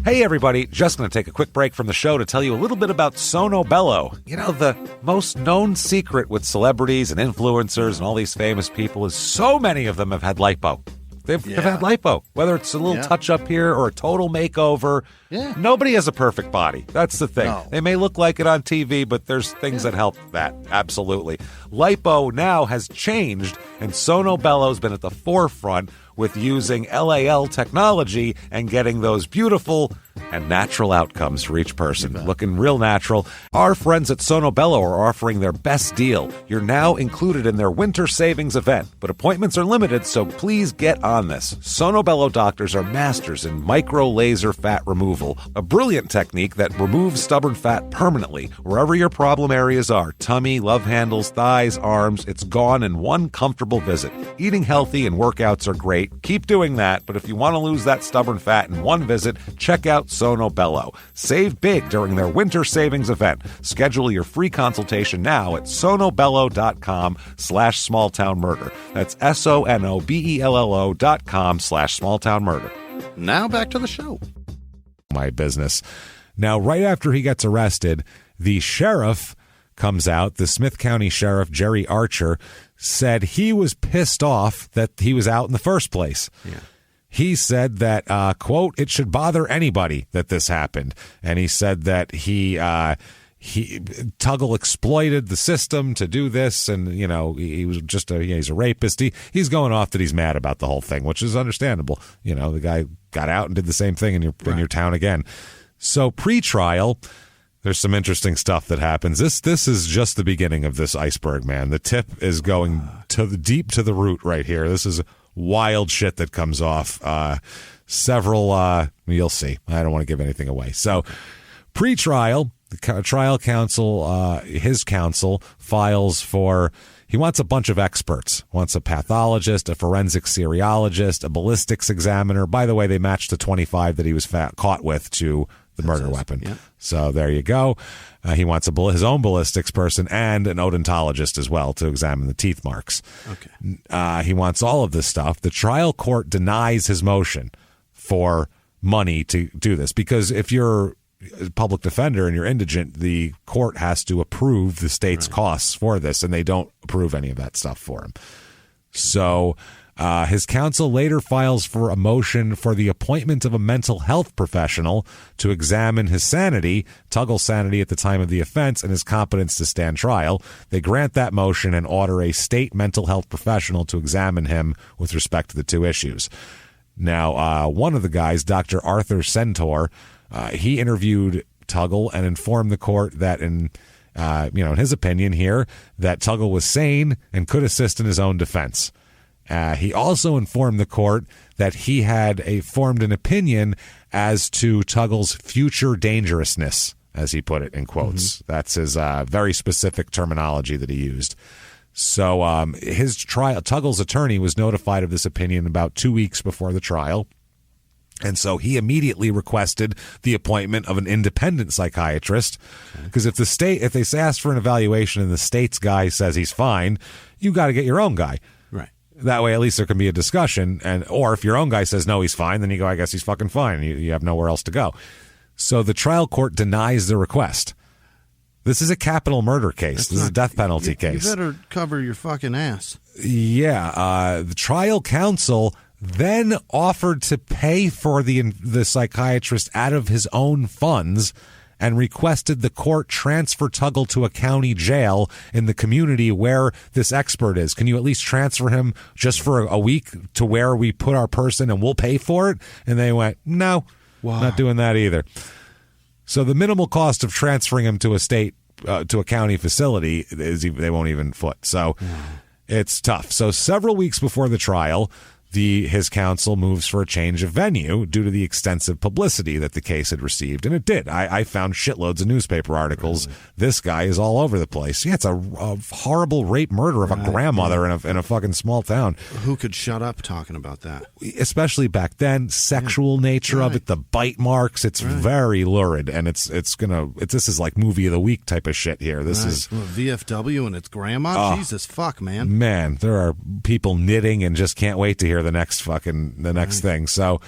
Hey everybody, just going to take a quick break from the show to tell you a little bit about Sono Bello. You know, the most known secret with celebrities and influencers and all these famous people is so many of them have had lipo. They've had lipo, whether it's a little touch-up here or a total makeover. Yeah. Nobody has a perfect body. That's the thing. No. They may look like it on TV, but there's things that help that. Absolutely. Lipo now has changed, and Sono Bello's been at the forefront with using LAL technology and getting those beautiful and natural outcomes for each person. Looking real natural. Our friends at Sono Bello are offering their best deal. You're now included in their winter savings event, but appointments are limited, so please get on this. Sono Bello doctors are masters in micro laser fat removal, a brilliant technique that removes stubborn fat permanently wherever your problem areas are. Tummy, love handles, thighs, arms, it's gone in one comfortable visit. Eating healthy and workouts are great. Keep doing that, but if you want to lose that stubborn fat in one visit, check out Sono Bello. Save big during their winter savings event. Schedule your free consultation now at sonobello.com/smalltownmurder. That's SONOBELLO.com/smalltownmurder. Now back to the show. My business. Now, right after he gets arrested, the sheriff comes out. The Smith County Sheriff, Jerry Archer, said he was pissed off that he was out in the first place. Yeah. He said that, quote, it should bother anybody that this happened. And he said that Tuggle exploited the system to do this. And, you know, he was just he's a rapist. He's going off that he's mad about the whole thing, which is understandable. You know, the guy got out and did the same thing in your town again. So pre-trial, there's some interesting stuff that happens. This is just the beginning of this iceberg, man. The tip is going deep to the root right here. This is wild shit that comes off. You'll see. I don't want to give anything away. So, pre-trial, The trial counsel, his counsel, files for... He wants a bunch of experts. Wants a pathologist, a forensic seriologist, a ballistics examiner. By the way, they matched the 25 that he was caught with to the murder weapon. Yep. So there you go. He wants his own ballistics person and an odontologist as well to examine the teeth marks. Okay. He wants all of this stuff. The trial court denies his motion for money to do this because if you're a public defender and you're indigent, the court has to approve the state's costs for this, and they don't approve any of that stuff for him. So his counsel later files for a motion for the appointment of a mental health professional to examine his sanity, Tuggle's sanity at the time of the offense, and his competence to stand trial. They grant that motion and order a state mental health professional to examine him with respect to the two issues. Now, one of the guys, Dr. Arthur Centaur, he interviewed Tuggle and informed the court that in his opinion here, that Tuggle was sane and could assist in his own defense. He also informed the court that he had formed an opinion as to Tuggle's future dangerousness, as he put it in quotes. Mm-hmm. That's his very specific terminology that he used. So Tuggle's attorney was notified of this opinion about 2 weeks before the trial. And so he immediately requested the appointment of an independent psychiatrist, because if they ask for an evaluation and the state's guy says he's fine, you got to get your own guy. Right. That way, at least there can be a discussion. Or if your own guy says no, he's fine, then you go, I guess he's fucking fine. You have nowhere else to go. So the trial court denies the request. This is a capital murder case. This is a death penalty case. You better cover your fucking ass. Yeah. The trial counsel then offered to pay for the psychiatrist out of his own funds and requested the court transfer Tuggle to a county jail in the community where this expert is. Can you at least transfer him just for a week to where we put our person and we'll pay for it? And they went, no, not doing that either. So the minimal cost of transferring him to a county facility is they won't even foot. So it's tough. So several weeks before the trial, his counsel moves for a change of venue due to the extensive publicity that the case had received. And it did. I found shitloads of newspaper articles. Really? This guy is all over the place. Yeah, it's a horrible rape murder of a grandmother in a fucking small town. Who could shut up talking about that? Especially back then, sexual nature of it, the bite marks. It's very lurid, and this is like movie of the week type of shit here. This is VFW and its grandma. Jesus fuck, man. Man, there are people knitting and just can't wait to hear the next thing. So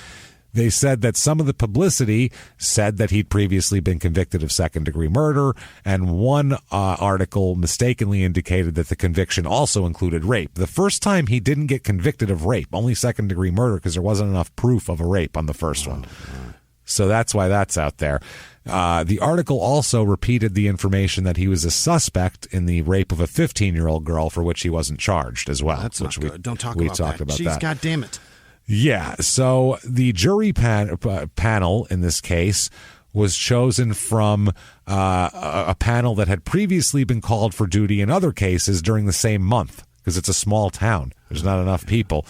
they said that some of the publicity said that he'd previously been convicted of second-degree murder, and one article mistakenly indicated that the conviction also included rape. The first time he didn't get convicted of rape, only second-degree murder, because there wasn't enough proof of a rape on the first one. So that's why that's out there. The article also repeated the information that he was a suspect in the rape of a 15-year-old girl for which he wasn't charged as well. That's not good. Don't talk about that. Jeez, God damn it. Yeah. So the jury panel in this case was chosen from a panel that had previously been called for duty in other cases during the same month, because it's a small town. There's not enough people.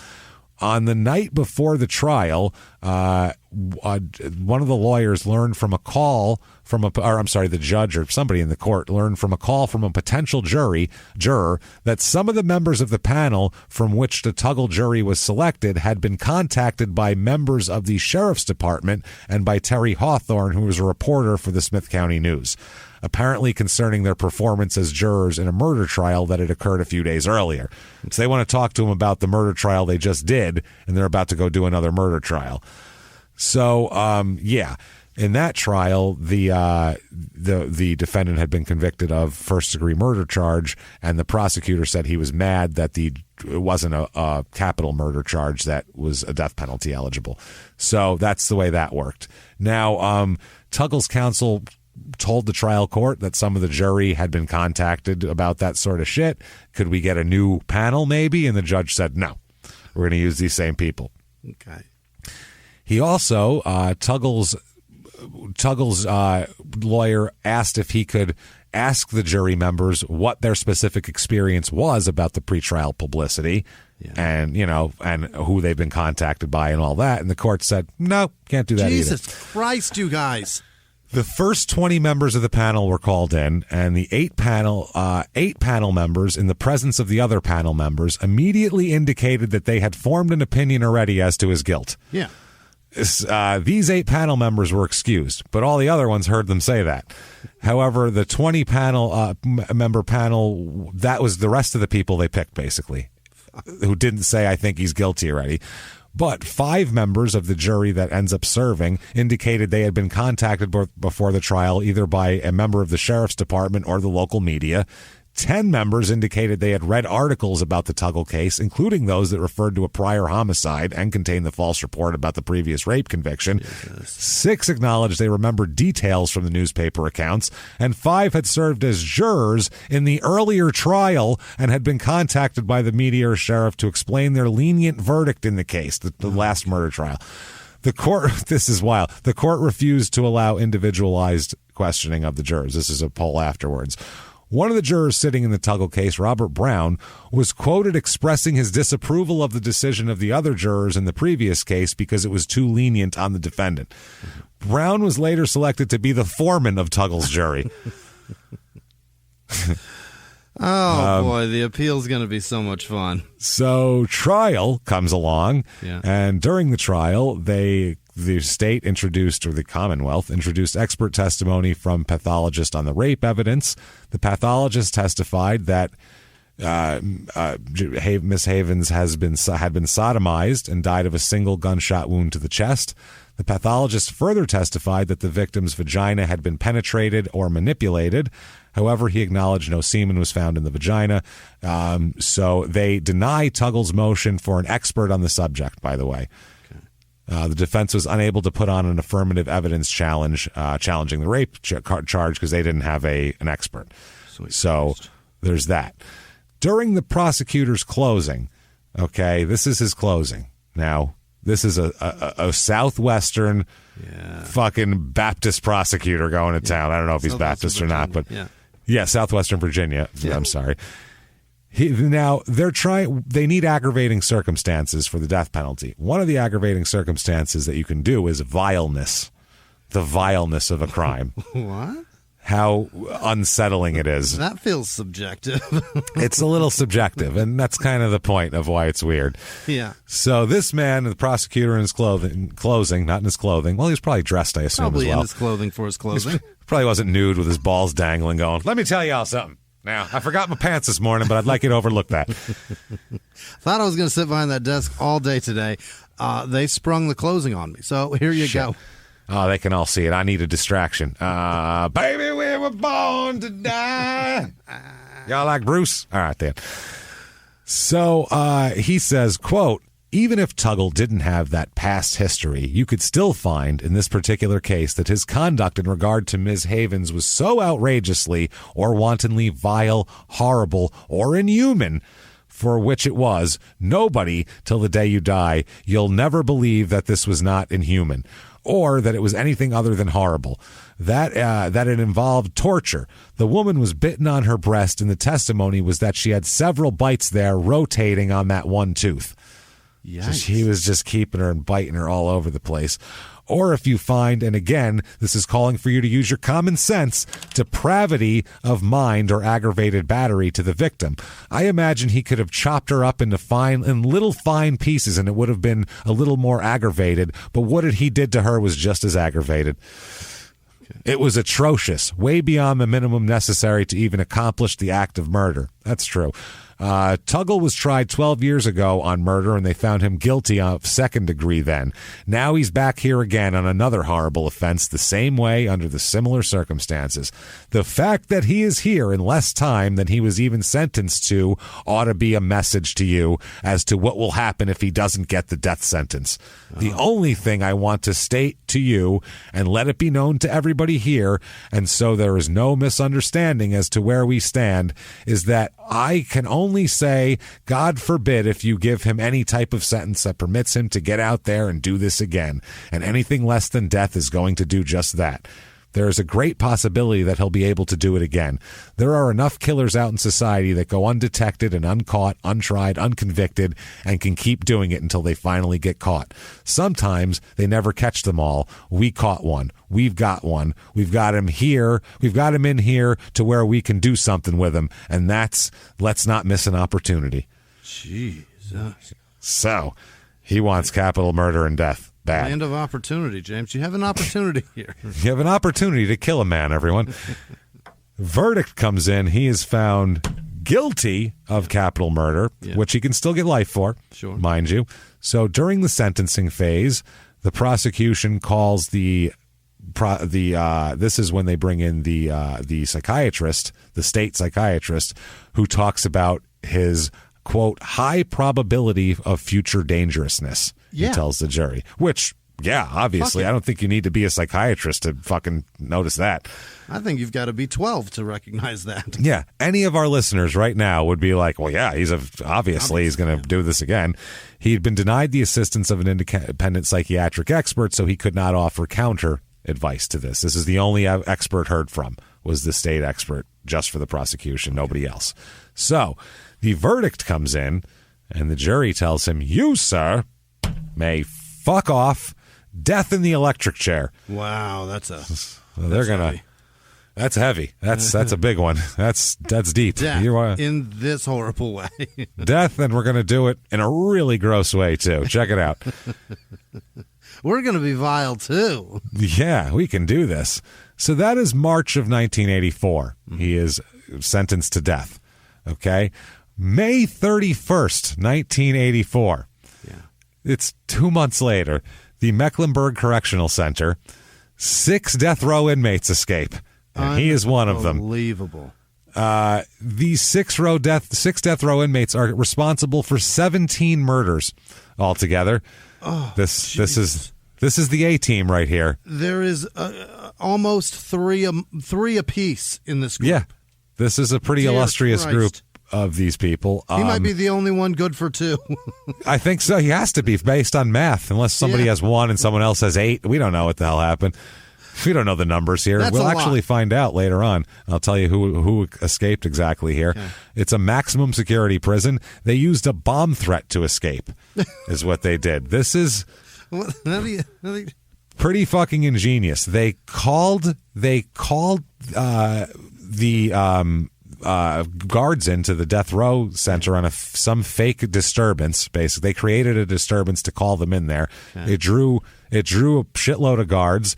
On the night before the trial, one of the lawyers learned from a call from the judge or somebody in the court learned from a call from a potential juror that some of the members of the panel from which the Tuggle jury was selected had been contacted by members of the sheriff's department and by Terry Hawthorne, who was a reporter for the Smith County News, apparently concerning their performance as jurors in a murder trial that had occurred a few days earlier. So they want to talk to him about the murder trial they just did, and they're about to go do another murder trial. So, in that trial, the defendant had been convicted of first-degree murder charge, and the prosecutor said he was mad that it wasn't a capital murder charge that was a death penalty eligible. So that's the way that worked. Now, Tuggle's counsel told the trial court that some of the jury had been contacted about that sort of shit. Could we get a new panel maybe? And the judge said, no, we're going to use these same people. Okay. He also, Tuggle's lawyer asked if he could ask the jury members what their specific experience was about the pretrial publicity and who they've been contacted by and all that. And the court said, no, can't do that either. Jesus Christ, you guys. The first 20 members of the panel were called in, and the eight panel members, in the presence of the other panel members, immediately indicated that they had formed an opinion already as to his guilt. Yeah. These 8 panel members were excused, but all the other ones heard them say that. However, the 20 member panel, that was the rest of the people they picked, basically, who didn't say, I think he's guilty already. But 5 members of the jury that ends up serving indicated they had been contacted before the trial, either by a member of the sheriff's department or the local media. 10 members indicated they had read articles about the Tuggle case, including those that referred to a prior homicide and contained the false report about the previous rape conviction. Jesus. 6 acknowledged they remembered details from the newspaper accounts, and 5 had served as jurors in the earlier trial and had been contacted by the media or sheriff to explain their lenient verdict in the case, the last murder trial. The court, this is wild, the court refused to allow individualized questioning of the jurors. This is a poll afterwards. One of the jurors sitting in the Tuggle case, Robert Brown, was quoted expressing his disapproval of the decision of the other jurors in the previous case because it was too lenient on the defendant. Brown was later selected to be the foreman of Tuggle's jury. Boy, the appeal's going to be so much fun. So trial comes along, Yeah. and during the trial, the state introduced, or the Commonwealth introduced, expert testimony from pathologist on the rape evidence. The pathologist testified that Miss Havens had been sodomized and died of a single gunshot wound to the chest. The pathologist further testified that the victim's vagina had been penetrated or manipulated. However, he acknowledged no semen was found in the vagina. So they deny Tuggle's motion for an expert on the subject, by the way. The defense was unable to put on an affirmative evidence challenge, challenging the rape charge because they didn't have an expert. So there's that. During the prosecutor's closing, okay, this is his closing. Now, this is a Southwestern fucking Baptist prosecutor going to town. I don't know if he's Baptist or not, but yeah, Southwestern Virginia. Yeah. I'm sorry. Now, they need aggravating circumstances for the death penalty. One of the aggravating circumstances that you can do is vileness, the vileness of a crime. What? How unsettling it is. That feels subjective. It's a little subjective, and that's kind of the point of why it's weird. Yeah. So this man, the prosecutor, in his closing, not in his clothing. Well, he was probably dressed, I assume, Probably as well. in his clothing for his clothing. Probably wasn't nude with his balls dangling going, let me tell y'all something. Now, I forgot my pants this morning, but I'd like you to overlook that. Thought I was going to sit behind that desk all day today. They sprung the closing on me. So here you go. Oh, they can all see it. I need a distraction. Baby, we were born to die. Y'all like Bruce? All right, then. So he says, quote, even if Tuggle didn't have that past history, you could still find in this particular case that his conduct in regard to Ms. Havens was so outrageously or wantonly vile, horrible, or inhuman, for which it was, nobody, till the day you die, you'll never believe that this was not inhuman, or that it was anything other than horrible, that it involved torture. The woman was bitten on her breast, and the testimony was that she had several bites there rotating on that one tooth. So he was just keeping her and biting her all over the place. Or if you find, and again, this is calling for you to use your common sense, depravity of mind or aggravated battery to the victim. I imagine he could have chopped her up into little fine pieces and it would have been a little more aggravated, but what he did to her was just as aggravated. It was atrocious, way beyond the minimum necessary to even accomplish the act of murder. That's true. Tuggle was tried 12 years ago on murder, and they found him guilty of second degree then. Now he's back here again on another horrible offense the same way under the similar circumstances. The fact that he is here in less time than he was even sentenced to ought to be a message to you as to what will happen if he doesn't get the death sentence. The only thing I want to state to you, and let it be known to everybody here, and so there is no misunderstanding as to where we stand, is that I can only say, God forbid if you give him any type of sentence that permits him to get out there and do this again. And anything less than death is going to do just that. there is a great possibility that he'll be able to do it again. There are enough killers out in society that go undetected and uncaught, untried, unconvicted, and can keep doing it until they finally get caught. Sometimes they never catch them all. We caught one. We've got one. We've got him here. We've got him in here to where we can do something with him, and that's let's not miss an opportunity. Jesus. So he wants capital murder and death. Bad. Land of opportunity, James. You have an opportunity here. You have an opportunity to kill a man, everyone. Verdict comes in. He is found guilty of capital murder, which he can still get life for, mind you. So during the sentencing phase, the prosecution calls this is when they bring in the psychiatrist, the state psychiatrist, who talks about his, quote, high probability of future dangerousness, he tells the jury. Which, obviously, I don't think you need to be a psychiatrist to fucking notice that. I think you've got to be 12 to recognize that. Yeah. Any of our listeners right now would be like, well, yeah, he's obviously he's going to do this again. He'd been denied the assistance of an independent psychiatric expert, so he could not offer counter advice to this. This is the only expert heard from, was the state expert, just for the prosecution, nobody else. So the verdict comes in, and the jury tells him, you, sir, may fuck off, death in the electric chair. Wow, that's heavy. That's heavy. That's a big one. That's deep. Death in this horrible way. Death, and we're going to do it in a really gross way, too. Check it out. We're going to be vile, too. Yeah, we can do this. So that is March of 1984. He is sentenced to death. Okay? May 31st, 1984. Yeah. It's 2 months later. The Mecklenburg Correctional Center. 6 death row inmates escape. And he is one of them. Unbelievable. These 6 death row inmates are responsible for 17 murders altogether. Oh, this is the A team right here. There is almost three apiece in this group. Yeah, this is a pretty illustrious group of these people. He might be the only one good for 2. I think so. He has to be based on math, unless somebody has 1 and someone else has 8. We don't know what the hell happened. We don't know the numbers here. We'll actually find out later on. I'll tell you who escaped exactly here. Okay. It's a maximum security prison. They used a bomb threat to escape, is what they did. This is pretty fucking ingenious. They called the guards into the death row center on some fake disturbance. Basically, they created a disturbance to call them in there. Okay. It drew a shitload of guards.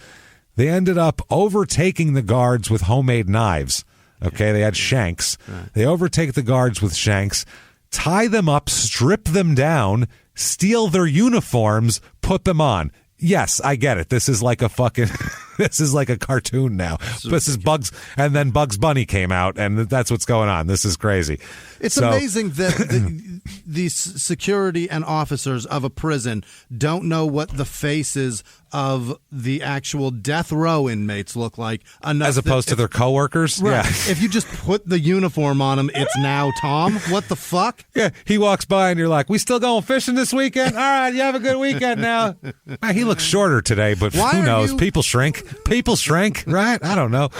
They ended up overtaking the guards with homemade knives. Okay, they had shanks. Right. They overtake the guards with shanks, tie them up, strip them down, steal their uniforms, put them on. Yes, I get it. This is like a fucking this is like a cartoon now. This is Bugs, and then Bugs Bunny came out, and that's what's going on. This is crazy. It's amazing that these security and officers of a prison don't know what the faces of the actual death row inmates look like. As opposed to their coworkers? Right. Yeah. If you just put the uniform on them, it's now Tom. What the fuck? Yeah, he walks by and you're like, we still going fishing this weekend? All right, you have a good weekend now. Man, he looks shorter today, but who knows? People shrink. People shrink, right? I don't know.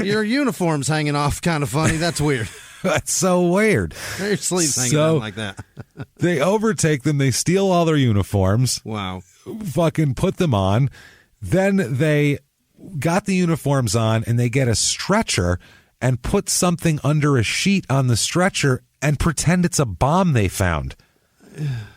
Your uniform's hanging off kind of funny. That's weird. That's so weird. Your sleeves hanging down like that. They overtake them. They steal all their uniforms. Wow. Fucking put them on. Then they got the uniforms on and they get a stretcher and put something under a sheet on the stretcher and pretend it's a bomb they found.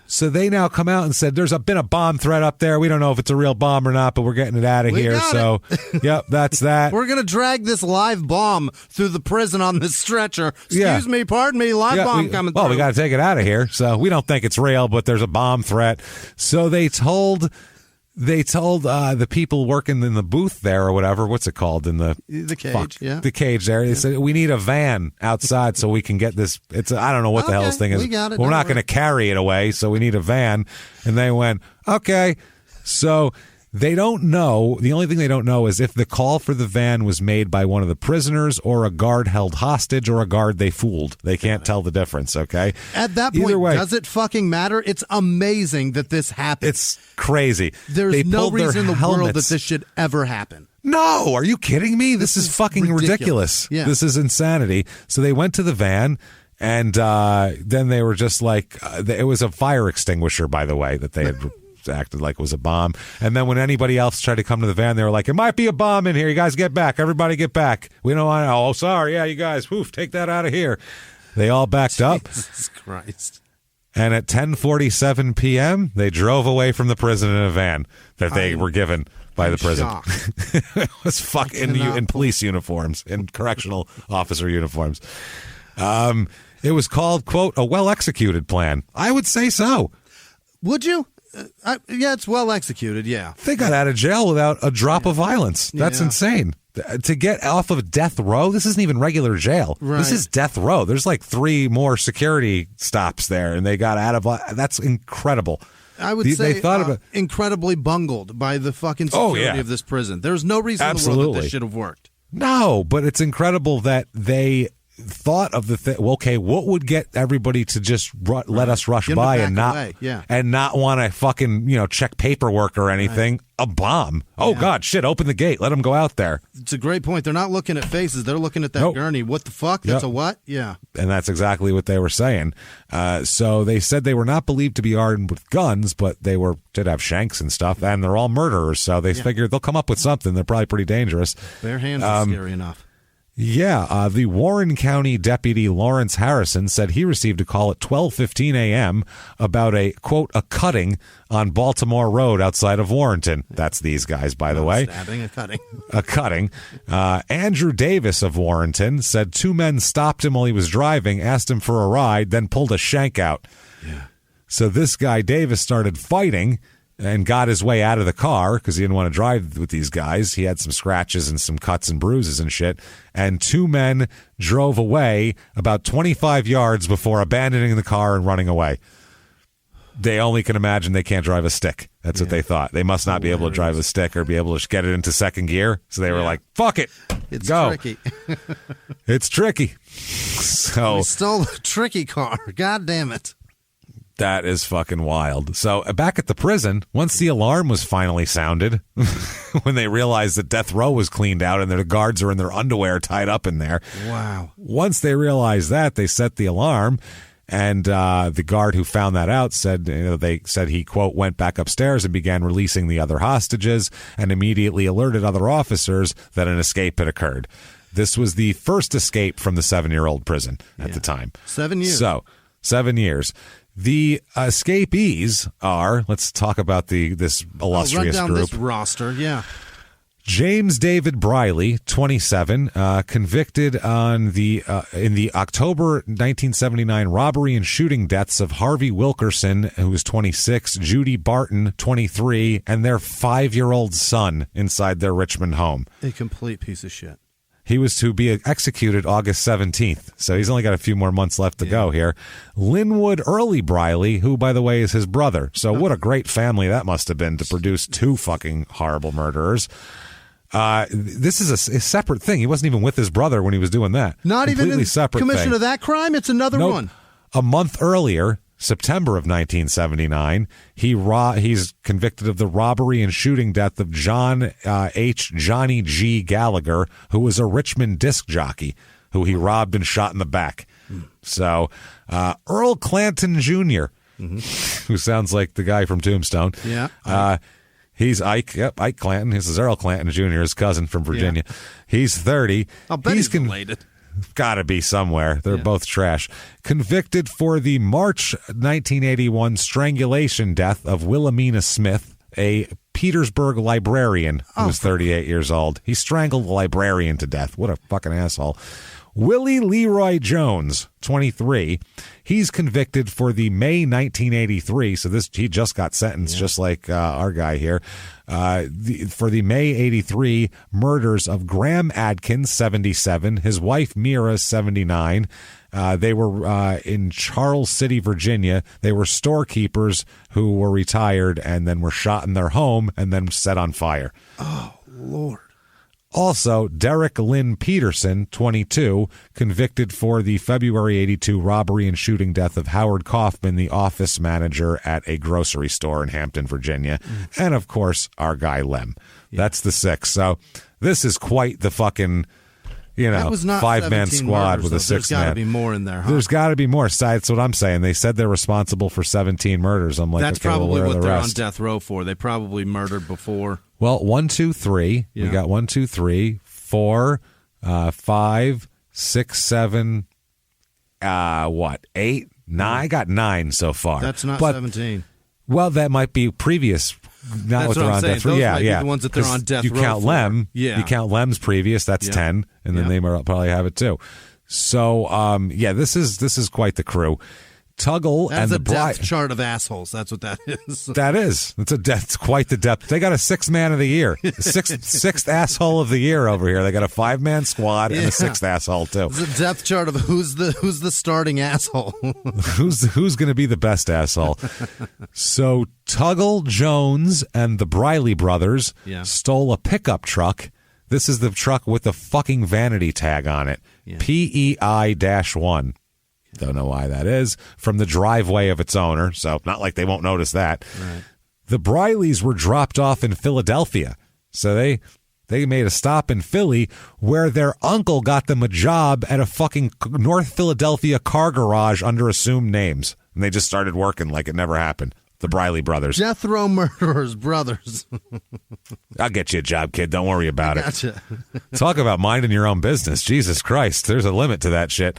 So they now come out and said, there's been a bomb threat up there. We don't know if it's a real bomb or not, but we're getting it out of here. So, yep, that's that. We're going to drag this live bomb through the prison on this stretcher. Excuse me, pardon me, live bomb coming through. Well, we got to take it out of here. So we don't think it's real, but there's a bomb threat. So they told the people working in the booth there or whatever, what's it called in the cage? The cage there. They said, we need a van outside so we can get this. I don't know what the hell this thing is. We got it. We're not going to carry it away, so we need a van. And they went, okay. So They don't know. The only thing they don't know is if the call for the van was made by one of the prisoners or a guard held hostage or a guard they fooled. They can't tell the difference, okay? At that point, does it fucking matter? It's amazing that this happened. It's crazy. There's no reason in the world that this should ever happen. No, are you kidding me? This is fucking ridiculous. Yeah. This is insanity. So they went to the van, and then they were just like, it was a fire extinguisher, by the way, that they had acted like it was a bomb. And then when anybody else tried to come to the van, they were like, it might be a bomb in here. You guys get back. Everybody get back. We don't want to. Oh, sorry. Yeah, you guys. Woof, take that out of here. They all backed up. Jesus Christ. And at 10:47 p.m., they drove away from the prison in a van that they were given by the prison. It was in police uniforms, in correctional officer uniforms. It was called, quote, a well-executed plan. I would say so. Would you? Yeah, it's well executed, yeah. They got out of jail without a drop of violence. That's insane. To get off of death row, this isn't even regular jail. Right. This is death row. There's like 3 more security stops there, and they got out of. That's incredible. I would say they thought incredibly bungled by the fucking security of this prison. There's no reason in the world that this should have worked. No, but it's incredible that they thought of the thing. Well, okay, what would get everybody to just let us rush by and not want to fucking check paperwork or anything? Right. A bomb. Oh God, shit! Open the gate. Let them go out there. It's a great point. They're not looking at faces. They're looking at that gurney. What the fuck? That's a what? Yeah. And that's exactly what they were saying. So they said they were not believed to be armed with guns, but they did have shanks and stuff, and they're all murderers. So they figured they'll come up with something. They're probably pretty dangerous. Bare hands are scary enough. Yeah, the Warren County Deputy Lawrence Harrison said he received a call at 12:15 a.m. about a, quote, a cutting on Baltimore Road outside of Warrenton. That's these guys, by the way. Stabbing, a cutting. A cutting. Andrew Davis of Warrenton said 2 men stopped him while he was driving, asked him for a ride, then pulled a shank out. Yeah. So this guy, Davis, started fighting and got his way out of the car because he didn't want to drive with these guys. He had some scratches and some cuts and bruises and shit. And 2 men drove away about 25 yards before abandoning the car and running away. They only can imagine they can't drive a stick. That's what they thought. They must not be able to drive a stick or be able to get it into second gear. So they were like, fuck it. It's go. Tricky. It's tricky. So we stole a tricky car. God damn it. That is fucking wild. So back at the prison, once the alarm was finally sounded, when they realized that death row was cleaned out and the guards are in their underwear tied up in there. Wow. Once they realized that, they set the alarm. And the guard who found that out said, they said he, quote, went back upstairs and began releasing the other hostages and immediately alerted other officers that an escape had occurred. This was the first escape from the 7-year-old prison at the time. 7 years. So 7 years. The escapees are, let's talk about this illustrious run down group. This roster, yeah. James David Briley, 27, convicted in the October 1979 robbery and shooting deaths of Harvey Wilkerson, who was 26, Judy Barton, 23, and their 5-year-old son inside their Richmond home. A complete piece of shit. He was to be executed August 17th, so he's only got a few more months left to go here. Linwood Early Briley, who, by the way, is his brother. So what a great family that must have been to produce 2 fucking horrible murderers. This is a separate thing. He wasn't even with his brother when he was doing that. Not Completely even in separate commission thing. of that crime? It's another one. A month earlier, September of 1979, he's convicted of the robbery and shooting death of Johnny G. Gallagher, who was a Richmond disc jockey, who he robbed and shot in the back. So Earl Clanton Jr., who sounds like the guy from Tombstone. Yeah. He's Ike. Yep, Ike Clanton. This is Earl Clanton Jr., his cousin from Virginia. Yeah. He's 30. I'll bet he's related. Got to be somewhere. They're both trash. Convicted for the March 1981 strangulation death of Wilhelmina Smith, a Petersburg librarian who was 38 years old. He strangled the librarian to death. What a fucking asshole. Willie Leroy Jones, 23. He's convicted for the May 1983. So he just got sentenced, just like our guy here, for the May 83 murders of Graham Adkins, 77, his wife Mira, 79. They were in Charles City, Virginia. They were storekeepers who were retired and then were shot in their home and then set on fire. Oh, Lord. Also, Derek Lynn Peterson, 22, convicted for the February 82 robbery and shooting death of Howard Kaufman, the office manager at a grocery store in Hampton, Virginia. And, of course, our guy Lem. Yeah. That's the 6. So this is quite the fucking, five-man squad murders, with a 6-man. There's got to be more in there, huh? There's got to be more. That's what I'm saying. They said they're responsible for 17 murders. I'm like, that's okay, probably what they're on death row for. They probably murdered before. Well, 1, 2, 3. Yeah. We got 1, 2, 3, 4, 5, 6, 7, 8, 9. I got 9 so far. That's not 17. Well, that might be previous. Not what they're on death row. Yeah, yeah. The ones that they're on death row. You count for. Lem. Yeah. You count Lem's previous. That's 10, and then they probably have it too. So, this is quite the crew. Tuggle That's and the death chart of assholes. That's what that is. That is. It's quite the depth. They got a 6th man of the year, sixth asshole of the year over here. They got a 5-man squad and a 6th asshole too. It's a depth chart of who's the starting asshole. who's going to be the best asshole? So Tuggle Jones and the Briley brothers stole a pickup truck. This is the truck with the fucking vanity tag on it. Yeah. PEI-1. Don't know why that is. From the driveway of its owner, so not like they won't notice that. Right. The Brileys were dropped off in Philadelphia, so they made a stop in Philly where their uncle got them a job at a fucking North Philadelphia car garage under assumed names, and they just started working like it never happened. The Briley brothers. Death row murderers, brothers. I'll get you a job, kid. Don't worry about it. Gotcha. Talk about minding your own business. Jesus Christ, there's a limit to that shit.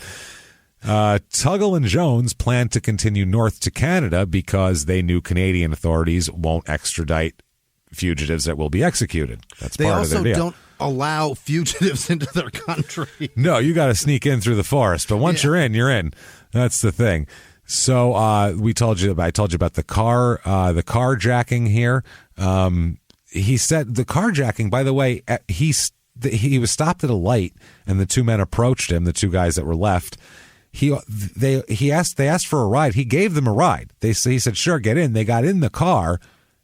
Tuggle and Jones plan to continue north to Canada because they knew Canadian authorities won't extradite fugitives that will be executed. That's part of their deal. They also don't allow fugitives into their country. No, you got to sneak in through the forest. But once you're in, you're in. That's the thing. So I told you about the carjacking here. He said the carjacking, by the way, he was stopped at a light and the 2 men approached him, the 2 guys that were left. They asked for a ride. He gave them a ride. He said, sure, get in. They got in the car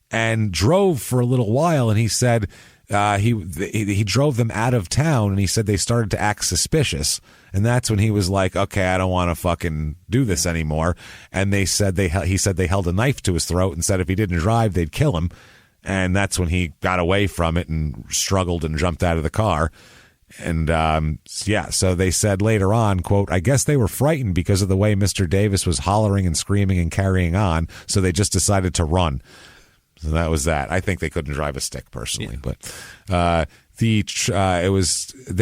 and drove for a little while. And he said he drove them out of town. And he said they started to act suspicious. And that's when he was like, okay, I don't want to fucking do this anymore. And he said they held a knife to his throat and said if he didn't drive, they'd kill him. And that's when he got away from it and struggled and jumped out of the car. And, so they said later on, quote, I guess they were frightened because of the way Mr. Davis was hollering and screaming and carrying on. So they just decided to run. So that was that. I think they couldn't drive a stick personally, but, they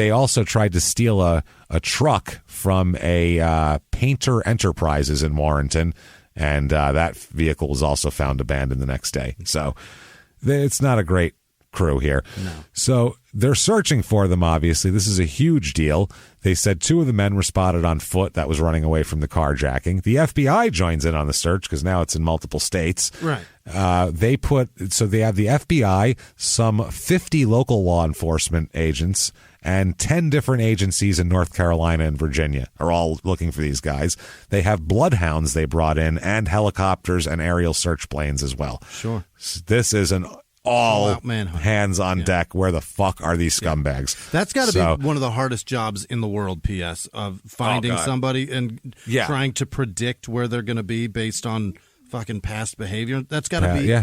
also tried to steal a truck from a, Painter Enterprises in Warrenton. And, that vehicle was also found abandoned the next day. So it's not a great crew here. No. So they're searching for them, obviously. This is a huge deal. They said 2 of the men were spotted on foot that was running away from the carjacking. The FBI joins in on the search because now it's in multiple states. Right. They have the FBI, some 50 local law enforcement agents, and 10 different agencies in North Carolina and Virginia are all looking for these guys. They have bloodhounds they brought in and helicopters and aerial search planes as well. Sure. This is an all manhunt. Hands on deck. Where the fuck are these scumbags? That's got to be one of the hardest jobs in the world, P.S., of finding somebody and trying to predict where they're going to be based on fucking past behavior. That's got to be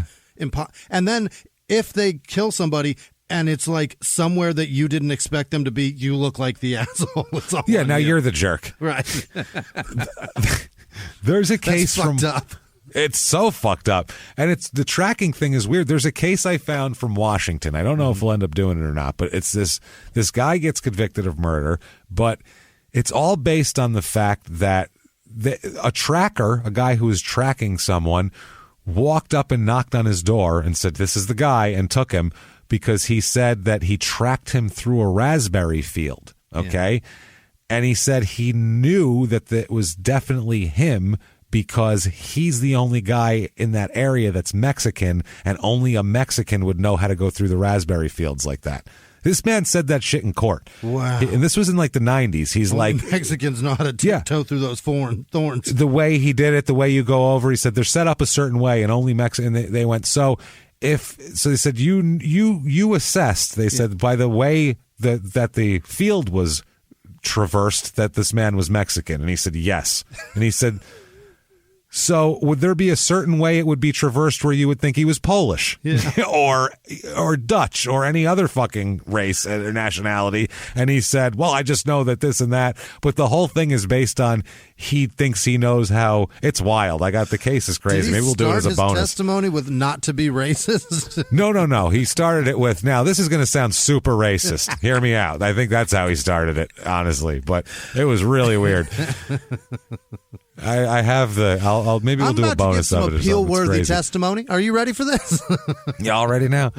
and then if they kill somebody and it's like somewhere that you didn't expect them to be, you look like the asshole. Now you're the jerk. Right. There's a case That's fucked up. It's so fucked up. And the tracking thing is weird. There's a case I found from Washington. I don't know if we'll end up doing it or not, but it's this guy gets convicted of murder, but it's all based on the fact that a tracker, a guy who was tracking someone, walked up and knocked on his door and said, this is the guy, and took him because he said that he tracked him through a raspberry field. Okay. And he said he knew that it was definitely him because he's the only guy in that area that's Mexican, and only a Mexican would know how to go through the raspberry fields like that. This man said that shit in court. Wow. And this was in like the 90s. He's only like, Mexicans know how to tiptoe through those thorns. The way he did it, the way you go over, he said they're set up a certain way, and only Mexican. They went, so they said you assessed, they said, by the way that the field was traversed, that this man was Mexican. And he said yes. And he said, so would there be a certain way it would be traversed where you would think he was Polish or Dutch or any other fucking race or nationality? And he said, well, I just know that this and that. But the whole thing is based on he thinks he knows how. It's wild. I got the case is crazy. Maybe we'll do it as a bonus. Did he start his testimony with not to be racist? No. He started it with, now this is going to sound super racist. Hear me out. I think that's how he started it, honestly. But it was really weird. I have I'll maybe we'll do a bonus of it or something. Appeal-worthy testimony. Are you ready for this? Yeah, all ready now.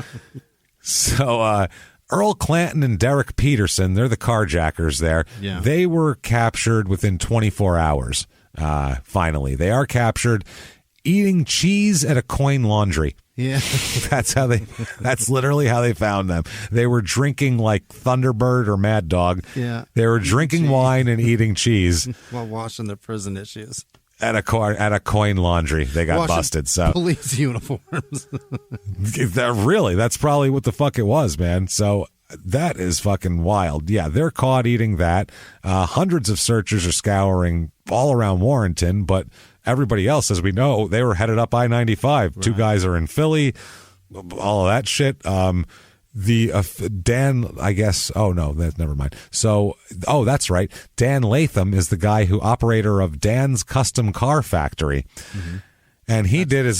So Earl Clanton and Derek Peterson, they're the carjackers there. Yeah. They were captured within 24 hours. Finally, they are captured eating cheese at a coin laundry. Yeah. That's literally how they found them. They were drinking like Thunderbird or Mad Dog. Yeah. They were drinking wine and eating cheese while washing their prison issues. At a coin laundry. They got washing busted. So police uniforms. That's probably what the fuck it was, man. So that is fucking wild. Yeah, they're caught eating that. Hundreds of searchers are scouring all around Warrenton, but everybody else, as we know, they were headed up I-95. Right. 2 guys are in Philly, all of that shit. Dan, I guess. Oh no, never mind. So, that's right. Dan Latham is the guy operator of Dan's Custom Car Factory, and he did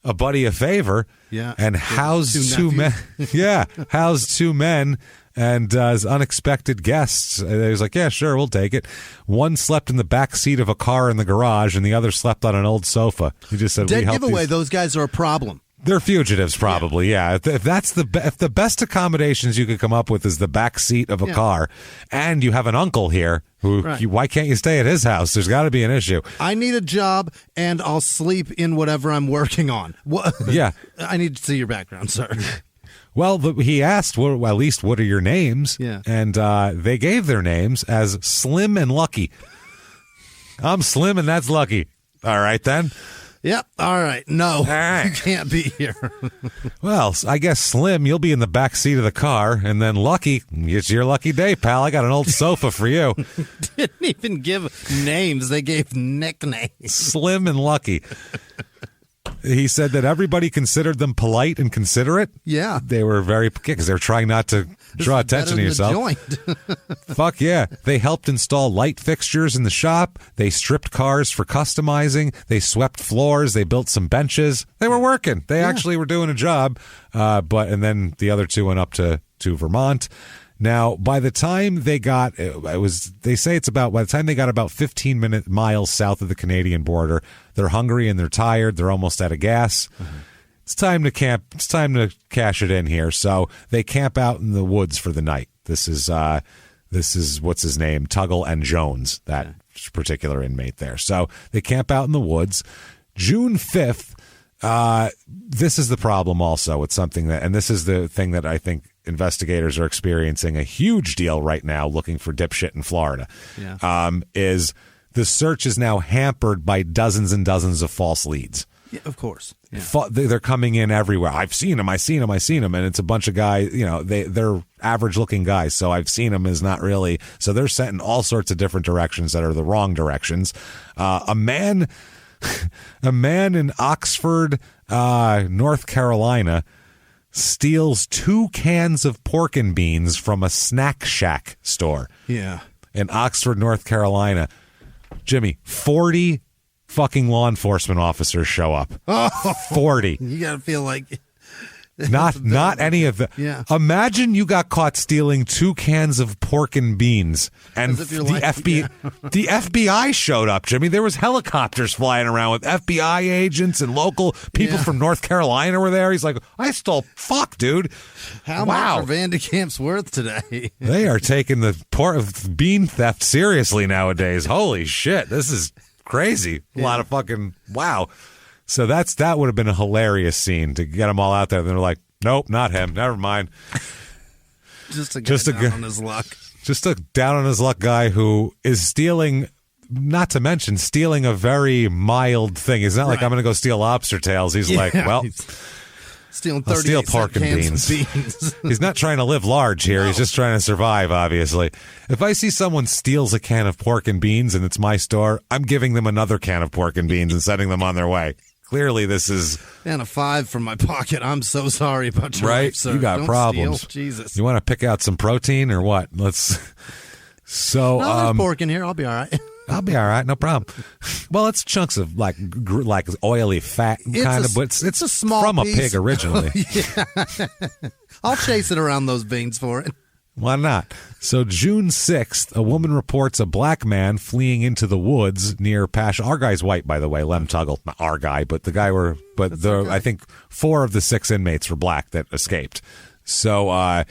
a buddy a favor, and housed 2 men. Yeah, housed 2 men. And as unexpected guests, he was like, yeah, sure, we'll take it. One slept in the back seat of a car in the garage, and the other slept on an old sofa. He just said, dead giveaway, those guys are a problem. They're fugitives, probably, yeah. If that's if the best accommodations you could come up with is the back seat of a car, and you have an uncle here, why can't you stay at his house? There's got to be an issue. I need a job, and I'll sleep in whatever I'm working on. Yeah. I need to see your background, sir. Well, he asked, well, at least, what are your names? Yeah. And they gave their names as Slim and Lucky. I'm Slim and that's Lucky. All right, then. Yep. All right. No, all right. You can't be here. Well, I guess Slim, you'll be in the back seat of the car, and then Lucky, it's your lucky day, pal. I got an old sofa for you. Didn't even give names. They gave nicknames. Slim and Lucky. He said that everybody considered them polite and considerate. Yeah. They were very, because they were trying not to draw attention to yourself. Fuck yeah. They helped install light fixtures in the shop. They stripped cars for customizing. They swept floors. They built some benches. They were working. They actually were doing a job. And then the other 2 went up to Vermont. Now, by the time they got, by the time they got about 15 miles south of the Canadian border, they're hungry and they're tired. They're almost out of gas. Mm-hmm. It's time to camp. It's time to cash it in here. So they camp out in the woods for the night. This is what's his name? Tuggle and Jones, that particular inmate there. So they camp out in the woods. June 5th, this is the problem also. It's something and this is the thing that I think investigators are experiencing a huge deal right now looking for dipshit in Florida. Yeah. Is the search is now hampered by dozens and dozens of false leads. Yeah, of course. Yeah. They're coming in everywhere. I've seen them. And it's a bunch of guys, they're average looking guys. So I've seen them is not really. So they're sent in all sorts of different directions that are the wrong directions. A man in Oxford, North Carolina, steals 2 cans of pork and beans from a snack shack store. Yeah. In Oxford, North Carolina. Jimmie, 40 fucking law enforcement officers show up. Oh, 40. You got to feel like Not any of the. Yeah. Imagine you got caught stealing 2 cans of pork and beans, and As if you're the like- the FBI showed up. Jimmy, there was helicopters flying around with FBI agents and local people from North Carolina were there. He's like, I stole fuck, dude. How much are Van de Kamp's worth today? They are taking the bean theft seriously nowadays. Holy shit, this is crazy. A lot of fucking wow. So that would have been a hilarious scene to get them all out there. They're like, nope, not him. Never mind. Just a guy down on his luck. Just a down on his luck guy who is stealing, not to mention stealing a very mild thing. It's not like I'm going to go steal lobster tails. He's like, well, stealing I'll steal 38 pork and cans beans. of beans. He's not trying to live large here. He's just trying to survive, obviously. If I see someone steals a can of pork and beans and it's my store, I'm giving them another can of pork and beans and sending them on their way. Clearly, this is... And a 5 from my pocket. I'm so sorry about your life, sir. You got Don't problems. steal. Jesus. You want to pick out some protein or what? Let's... So, No, there's pork in here. I'll be all right. I'll be all right, no problem. Well, it's chunks of like oily fat kind of, but it's a small from piece. a pig originally. I'll chase it around those beans for it. Why not? So June 6th, a woman reports a black man fleeing into the woods near Our guy's white, by the way, Lem Tuggle. Not our guy, but the guy I think 4 of the 6 inmates were black that escaped. So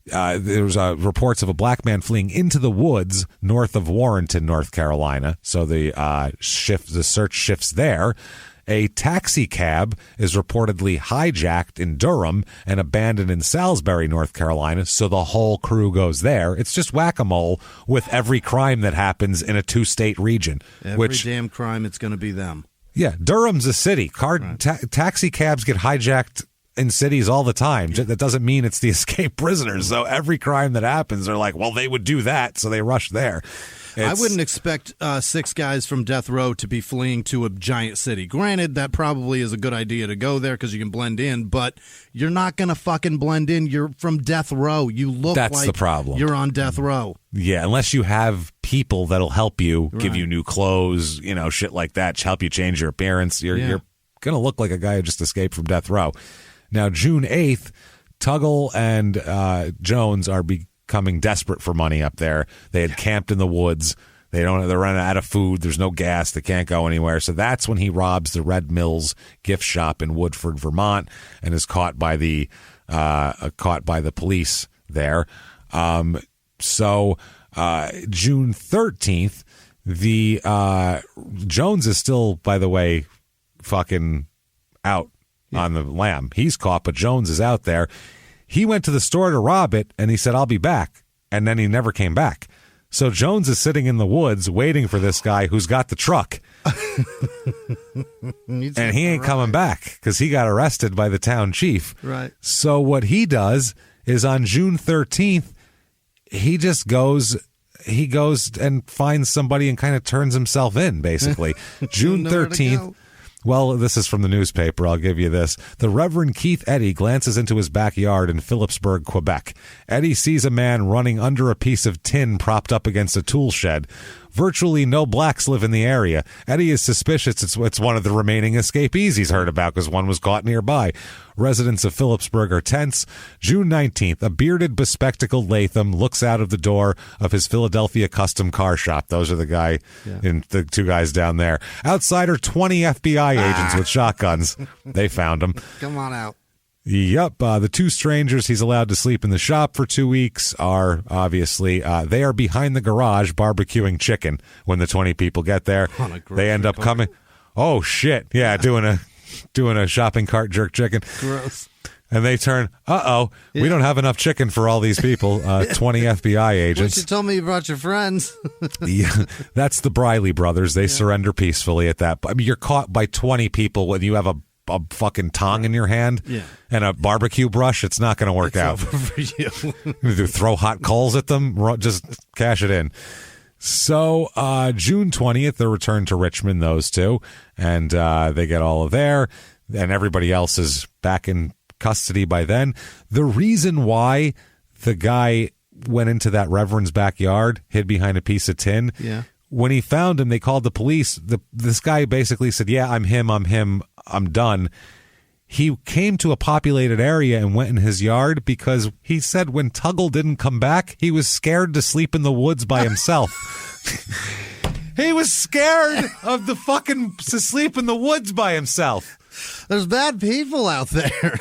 there was reports of a black man fleeing into the woods north of Warrenton, North Carolina. So the search shifts there. A taxi cab is reportedly hijacked in Durham and abandoned in Salisbury, North Carolina. So the whole crew goes there. It's just whack-a-mole with every crime that happens in a 2-state region. Every damn crime, it's going to be them. Yeah, Durham's a city. Taxi cabs get hijacked in cities all the time. That doesn't mean it's the escaped prisoners. So every crime that happens, they're like, well, they would do that, so they rush there. I wouldn't expect 6 guys from death row to be fleeing to a giant city. Granted, that probably is a good idea to go there because you can blend in, but you're not going to fucking blend in. You're from death row. You look That's like the problem. You're on death row. Yeah, unless you have people that'll help you, give you new clothes, shit like that, help you change your appearance. You're going to look like a guy who just escaped from death row. Now, June 8th, Tuggle and Jones are becoming desperate for money up there. They had camped in the woods. They're running out of food. There's no gas. They can't go anywhere. So that's when he robs the Red Mills gift shop in Woodford, Vermont, and is caught by the police there. So June 13th, the Jones is still, by the way, fucking out on the lam. He's caught, but Jones is out there. He went to the store to rob it, and he said, I'll be back. And then he never came back. So Jones is sitting in the woods waiting for this guy who's got the truck. And he ain't coming back because he got arrested by the town chief. Right. So what he does is on June 13th, he just goes and finds somebody and kind of turns himself in, basically. June 13th. Well, this is from the newspaper. I'll give you this. The Reverend Keith Eddy glances into his backyard in Phillipsburg, Quebec. Eddy sees a man running under a piece of tin propped up against a tool shed. Virtually no blacks live in the area. Eddy is suspicious it's one of the remaining escapees he's heard about because one was caught nearby. Residents of Phillipsburg are tense. June 19th, a bearded, bespectacled Latham looks out of the door of his Philadelphia custom car shop. Those are the guy and the 2 guys down there. Outside are 20 FBI agents with shotguns. They found him. Come on out. Yep. The 2 strangers he's allowed to sleep in the shop for 2 weeks are obviously, they are behind the garage barbecuing chicken when the 20 people get there. They end up coming. Oh, shit. Yeah, doing a shopping cart jerk chicken. Gross. And they turn, we don't have enough chicken for all these people. 20 FBI agents. You told me you brought your friends. Yeah, that's the Briley brothers. They surrender peacefully at that. I mean, you're caught by 20 people when you have a fucking tong in your hand and a barbecue brush. It's not going to work out. Over for you. Throw hot coals at them. Just cash it in. So June 20th, they return to Richmond, those 2, and they get all of there, and everybody else is back in custody by then. The reason why the guy went into that reverend's backyard, hid behind a piece of tin, when he found him, they called the police. This guy basically said, I'm him, I'm done. he came to a populated area and went in his yard because he said when Tuggle didn't come back, he was scared to sleep in the woods by himself. He was scared of to sleep in the woods by himself. There's bad people out there.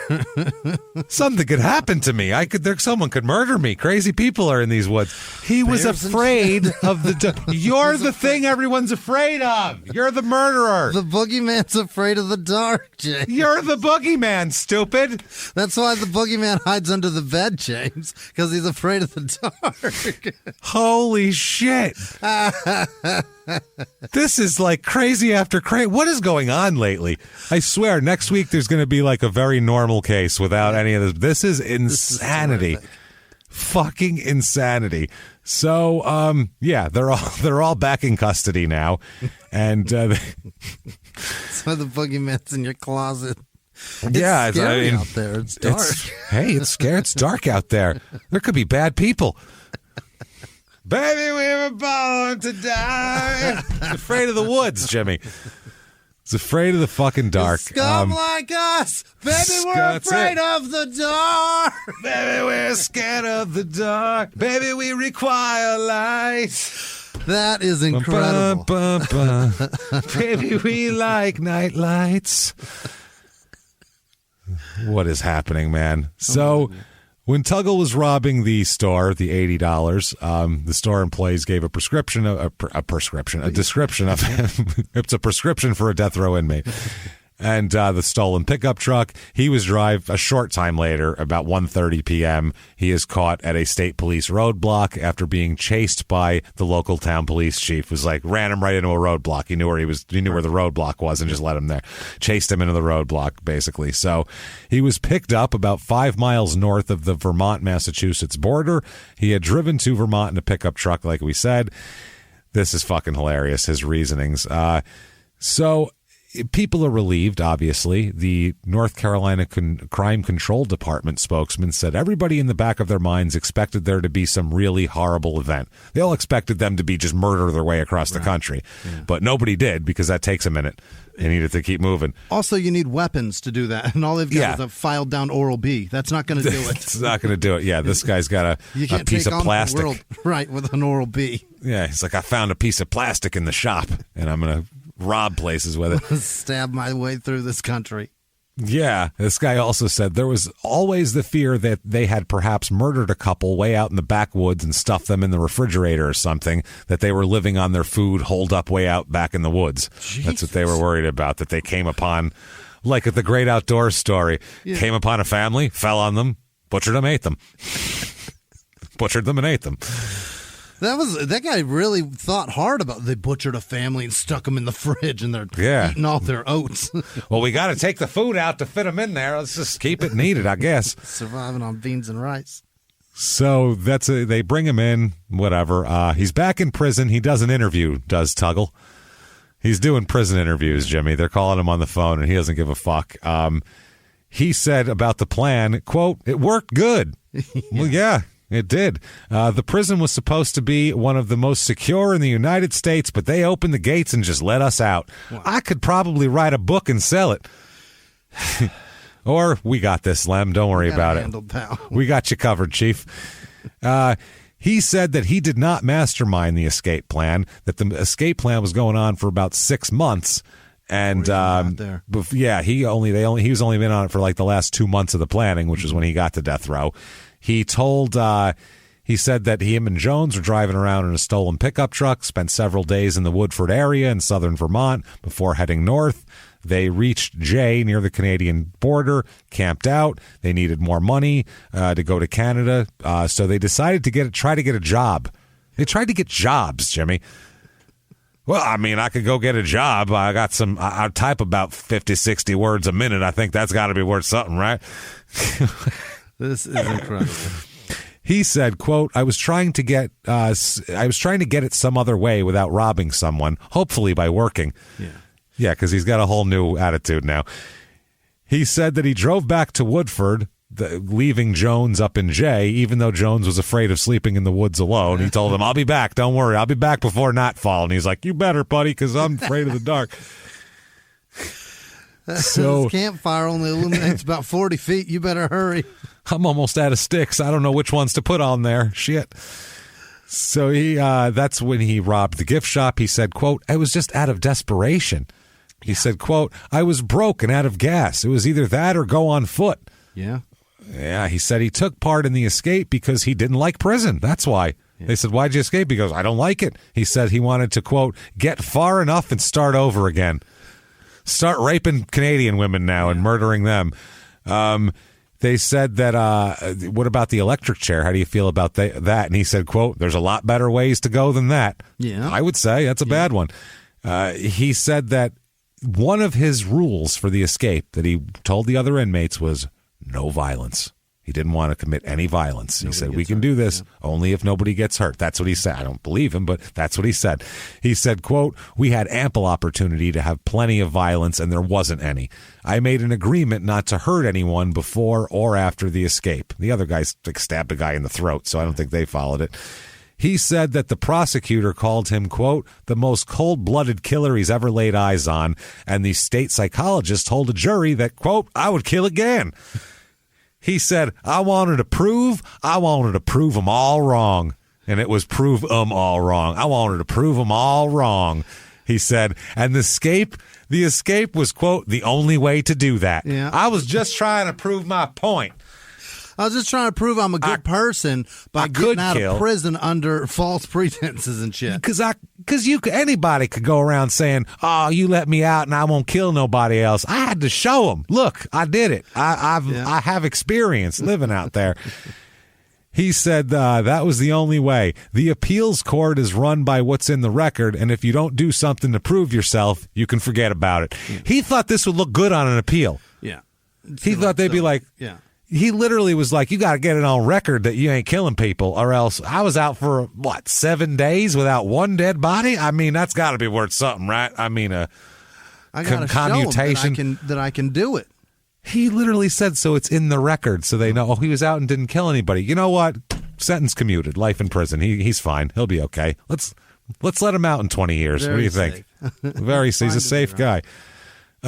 Something could happen to me. Someone could murder me. Crazy people are in these woods. He was afraid of the... You're the thing everyone's afraid of. You're the murderer. The boogeyman's afraid of the dark, James. You're the boogeyman, stupid. That's why the boogeyman hides under the bed, James, because he's afraid of the dark. Holy shit. This is like crazy after crazy. What is going on lately? I swear, next week there's going to be like a very normal case without any of this. This is insanity. Fucking insanity. So, yeah, they're all back in custody now, and so the boogeyman's in your closet. Yeah, it's scary out there. It's dark. It's scary. It's dark out there. There could be bad people. Baby, we were born to die. He's afraid of the woods, Jimmie. He's afraid of the fucking dark. Scum like us. Baby, we're afraid of the dark. Baby, we're scared of the dark. Baby, we require light. That is incredible. Baby, we like night lights. What is happening, man? So... When Tuggle was robbing the store, the $80, the store employees gave a description of him. It's a prescription for a death row inmate. And the stolen pickup truck, he was a short time later, about 1:30 p.m., he is caught at a state police roadblock after being chased by the local town police chief. Was like, ran him right into a roadblock. He knew where the roadblock was and just let him there. Chased him into the roadblock, basically. So he was picked up about 5 miles north of the Vermont-Massachusetts border. He had driven to Vermont in a pickup truck, like we said. This is fucking hilarious, his reasonings. So... People are relieved, obviously. The North Carolina Crime Control Department spokesman said everybody in the back of their minds expected there to be some really horrible event. They all expected them to be just murder their way across the country. Yeah. But nobody did, because that takes a minute. They needed to keep moving. Also, you need weapons to do that. And all they've got is a filed down Oral-B. That's not going to do it. It's not going to do it. Yeah, this guy's got a piece of plastic. The world, right, with an Oral-B. Yeah, he's like, I found a piece of plastic in the shop, and I'm going to rob places with it. Stab my way through this country. Yeah, this guy also said there was always the fear that they had perhaps murdered a couple way out in the backwoods and stuffed them in the refrigerator or something, that they were living on their food holed up way out back in the woods. Jesus. That's what they were worried about, that they came upon, like at the Great Outdoors story, came upon a family, fell on them, butchered them, ate them. Butchered them and ate them. That guy really thought hard about it. They butchered a family and stuck them in the fridge, and they're eating all their oats. Well, we got to take the food out to fit them in there. Let's just keep it needed, I guess. Surviving on beans and rice. So they bring him in, whatever. He's back in prison. He does an interview, does Tuggle. He's doing prison interviews, Jimmie. They're calling him on the phone, and he doesn't give a fuck. He said about the plan, quote, "It worked good." Well, yeah. It did. The prison was supposed to be one of the most secure in the United States, but they opened the gates and just let us out. Wow. I could probably write a book and sell it. Or, we got this, Lem. Don't worry about it. Pal. We got you covered, Chief. He said that he did not mastermind the escape plan, that the escape plan was going on for about 6 months. And yeah, he was only been on it for like the last 2 months of the planning, which is when he got to death row. He said that him and Jones were driving around in a stolen pickup truck, spent several days in the Woodford area in southern Vermont before heading north. They reached Jay near the Canadian border, camped out. They needed more money to go to Canada, so they decided to try to get a job. They tried to get jobs, Jimmie. Well, I mean, I could go get a job. I got I type about 50, 60 words a minute. I think that's got to be worth something, right? This is incredible. He said, quote, I was trying to get it some other way without robbing someone, hopefully by working. Yeah, because he's got a whole new attitude now. He said that he drove back to Woodford, leaving Jones up in Jay, even though Jones was afraid of sleeping in the woods alone. He told him, I'll be back. Don't worry. I'll be back before nightfall. And he's like, you better, buddy, because I'm afraid of the dark. So this campfire only illuminates about 40 feet. You better hurry. I'm almost out of sticks. I don't know which ones to put on there. Shit. So that's when he robbed the gift shop. He said, quote, I was just out of desperation. He said, quote, I was broke and out of gas. It was either that or go on foot. Yeah. Yeah, he said he took part in the escape because he didn't like prison. That's why. Yeah. They said, why'd you escape? He goes, I don't like it. He said he wanted to, quote, get far enough and start over again. Start raping Canadian women now and murdering them. They said that, what about the electric chair? How do you feel about that? And he said, quote, there's a lot better ways to go than that. Yeah. I would say that's a bad one. He said that one of his rules for the escape that he told the other inmates was no violence. He didn't want to commit any violence. He said, we can do this only if nobody gets hurt. That's what he said. I don't believe him, but that's what he said. He said, quote, we had ample opportunity to have plenty of violence, and there wasn't any. I made an agreement not to hurt anyone before or after the escape. The other guys stabbed a guy in the throat, so I don't think they followed it. He said that the prosecutor called him, quote, the most cold-blooded killer he's ever laid eyes on, and the state psychologist told a jury that, quote, I would kill again. He said, I wanted to prove them all wrong. And it was prove them all wrong. I wanted to prove them all wrong, he said. And the escape was, quote, the only way to do that. Yeah. I was just trying to prove my point. I was just trying to prove I'm a good person by getting out of prison under false pretenses and shit. Because anybody could go around saying, "Oh, you let me out, and I won't kill nobody else." I had to show them. Look, I did it. I have experience living out there. He said that was the only way. The appeals court is run by what's in the record, and if you don't do something to prove yourself, you can forget about it. Yeah. He thought this would look good on an appeal. Yeah, he thought they'd be like, yeah. He literally was like, you got to get it on record that you ain't killing people, or else I was out for, 7 days without one dead body? I mean, that's got to be worth something, right? I mean, I got commutation. That I can do it. He literally said so it's in the record, so they know, he was out and didn't kill anybody. You know what? Sentence commuted, life in prison. He's fine. He'll be okay. Let's let him out in 20 years. What do you think? He's a safe guy.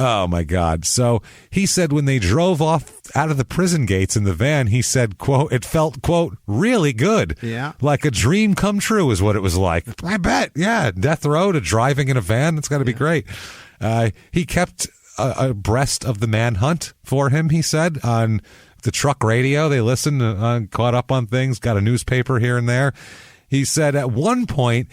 Oh, my God. So he said when they drove off out of the prison gates in the van, he said, quote, it felt, quote, really good. Yeah. Like a dream come true is what it was like. I bet. Yeah. Death row to driving in a van. It's got to be great. He kept abreast of the manhunt for him, he said, on the truck radio. They listened, caught up on things, got a newspaper here and there. He said at one point,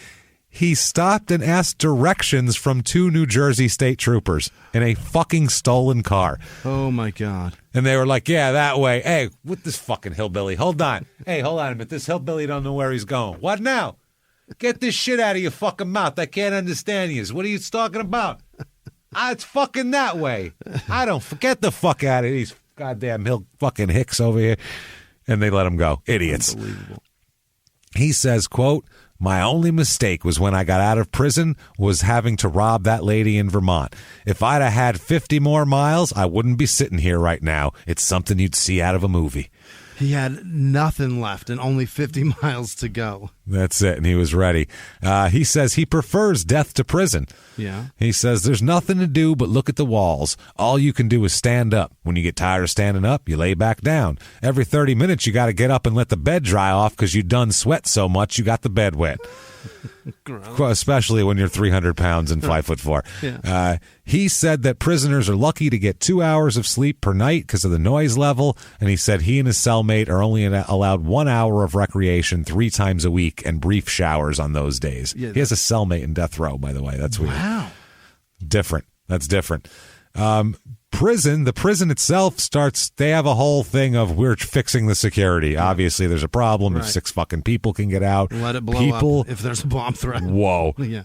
he stopped and asked directions from 2 New Jersey state troopers in a fucking stolen car. Oh, my God. And they were like, yeah, that way. Hey, with this fucking hillbilly. Hold on. Hey, hold on a minute. This hillbilly don't know where he's going. What now? Get this shit out of your fucking mouth. I can't understand you. What are you talking about? It's fucking that way. I don't forget the fuck out of these goddamn fucking hicks over here. And they let him go. Idiots. Unbelievable. He says, quote, my only mistake was when I got out of prison was having to rob that lady in Vermont. If I'd have had 50 more miles, I wouldn't be sitting here right now. It's something you'd see out of a movie. He had nothing left and only 50 miles to go. That's it, and he was ready. He says he prefers death to prison. Yeah. He says there's nothing to do but look at the walls. All you can do is stand up. When you get tired of standing up, you lay back down. Every 30 minutes, you got to get up and let the bed dry off because you done sweat so much you got the bed wet. Especially when you're 300 pounds and 5'4". Yeah. He said that prisoners are lucky to get 2 hours of sleep per night because of the noise level, and he said he and his cellmate are only allowed 1 hour of recreation 3 times a week and brief showers on those days. Yeah, he has a cellmate in death row, by the way. That's weird. Wow. Different. That's different. The prison itself they have a whole thing of we're fixing the security. Yeah. Obviously, there's a problem. Right. If 6 fucking people can get out. Let it blow up if there's a bomb threat. Whoa. Yeah.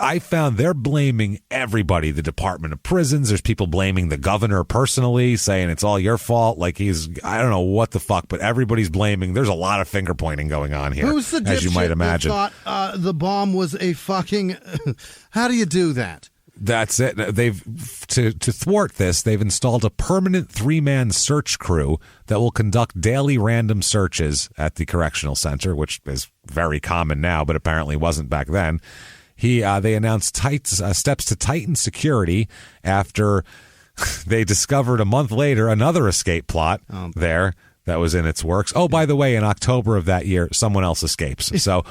I found they're blaming everybody. The Department of Prisons. There's people blaming the governor personally, saying it's all your fault. Like I don't know what the fuck, but everybody's blaming. There's a lot of finger pointing going on here. Who's the as you might imagine. That thought the bomb was a fucking... How do you do that? That's it. They've to thwart this, they've installed a permanent 3-man search crew that will conduct daily random searches at the correctional center, which is very common now, but apparently wasn't back then. They announced steps to tighten security after they discovered a month later another escape plot there that was in its works. Oh, by the way, in October of that year, someone else escapes. So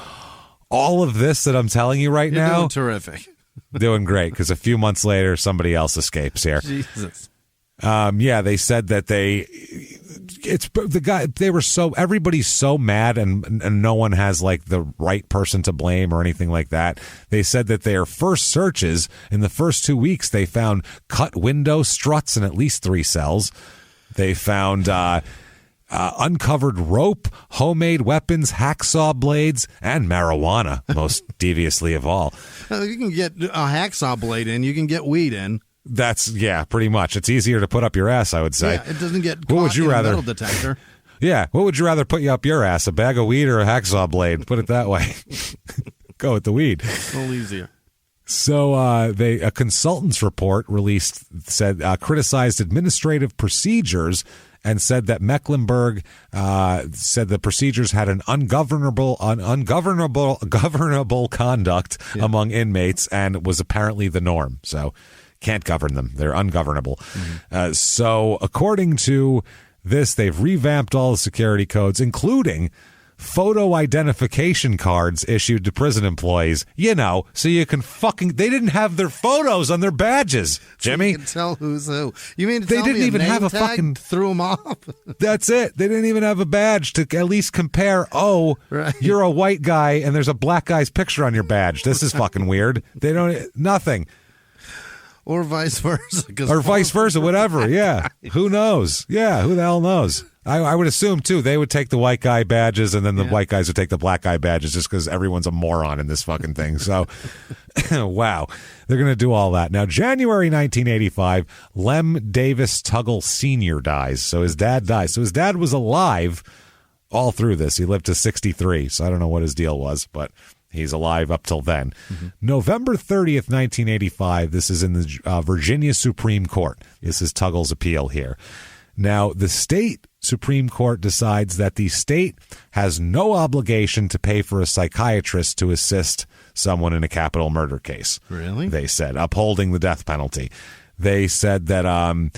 all of this that I'm telling you right now, doing terrific. Doing great, because a few months later, somebody else escapes here. Jesus. They said that everybody's so mad and no one has like the right person to blame or anything like that. They said that their first searches in the first 2 weeks, they found cut window struts in at least 3 cells. They found uncovered rope, homemade weapons, hacksaw blades, and marijuana, most deviously of all. You can get a hacksaw blade in. You can get weed in. That's, pretty much. It's easier to put up your ass, I would say. Yeah, it doesn't get caught in a metal detector. Yeah, what would you rather put you up your ass, a bag of weed or a hacksaw blade? Put it that way. Go with the weed. It's a little easier. So a consultant's report criticized administrative procedures and said that Mecklenburg said the procedures had an ungovernable conduct among inmates and was apparently the norm. So can't govern them. They're ungovernable. Mm-hmm. So according to this, they've revamped all the security codes, including photo identification cards issued to prison employees, so you can they didn't have their photos on their badges, Jimmy. So you can tell who's who. You mean to they tell didn't me even have a tag fucking threw them off? That's it. They didn't even have a badge to at least compare. Oh, right. You're a white guy and there's a black guy's picture on your badge. This is fucking weird. They don't nothing. Or vice versa. Or vice versa, whatever. Yeah. Who knows? Yeah, who the hell knows? I would assume, too, they would take the white guy badges and then the white guys would take the black guy badges just because everyone's a moron in this fucking thing. So, wow. They're going to do all that. Now, January 1985, Lem Davis Tuggle Sr. dies. So his dad dies. So his dad was alive all through this. He lived to 63. So I don't know what his deal was, but he's alive up till then. Mm-hmm. November 30th, 1985, this is in the Virginia Supreme Court. This is Tuggle's appeal here. Now, the state Supreme Court decides that the state has no obligation to pay for a psychiatrist to assist someone in a capital murder case. Really? They said, upholding the death penalty. They said that, and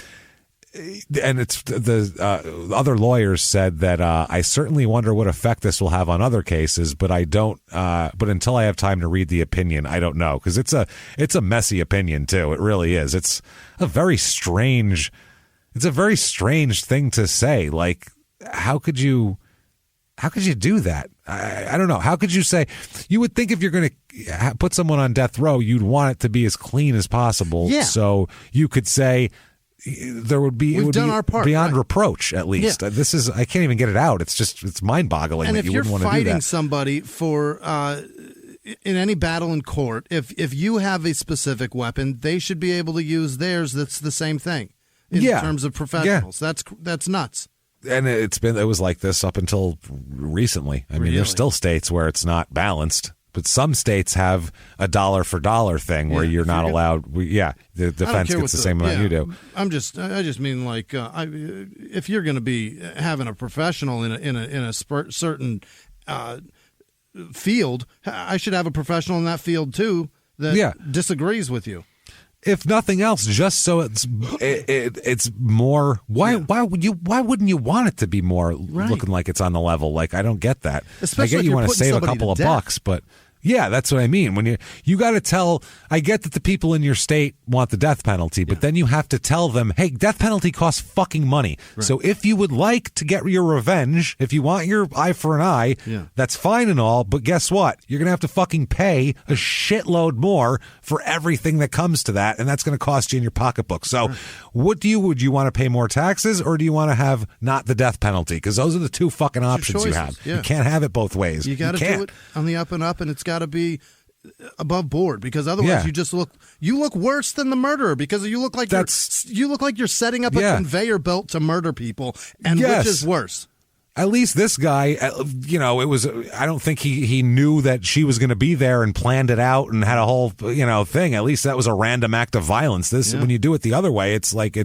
it's the other lawyers said that I certainly wonder what effect this will have on other cases, but I don't. But until I have time to read the opinion, I don't know, because it's a messy opinion too. It really is. It's a very strange thing to say. Like, how could you do that? I don't know. How could you say? You would think if you're going to put someone on death row, you'd want it to be as clean as possible. Yeah. So you could say there would be, We've done our part, beyond right. reproach, at least. Yeah. This is, I can't even get it out. It's mind-boggling that you wouldn't want to do that. And if you're fighting somebody for in any battle in court, if you have a specific weapon, they should be able to use theirs. That's the same thing in terms of professionals. Yeah. That's nuts. And it was like this up until recently. I mean, there's still states where it's not balanced. But some states have a dollar for dollar thing where you're not allowed. The defense gets the same amount you do. I just mean like if you're going to be having a professional in a certain field, I should have a professional in that field too that disagrees with you. If nothing else, just so it's more. Why wouldn't you want it to be more looking like it's on the level? Like, I don't get that. Especially I get you want to save a couple of bucks, but yeah, that's what I mean. When you got to tell. I get that the people in your state want the death penalty, but then you have to tell them, hey, death penalty costs fucking money. Right. So if you would like to get your revenge, if you want your eye for an eye, that's fine and all. But guess what? You're gonna have to fucking pay a shitload more for everything that comes to that, and that's going to cost you in your pocketbook. So, would you want to pay more taxes, or do you want to have not the death penalty? Because those are the two fucking options you have. Yeah. You can't have it both ways. You got to do it on the up and up, and it's got to be above board, because otherwise you look worse than the murderer, because you look like you're setting up a conveyor belt to murder people, and which is worse. At least this guy, it was. I don't think he knew that she was going to be there and planned it out and had a whole thing. At least that was a random act of violence. When you do it the other way, it's like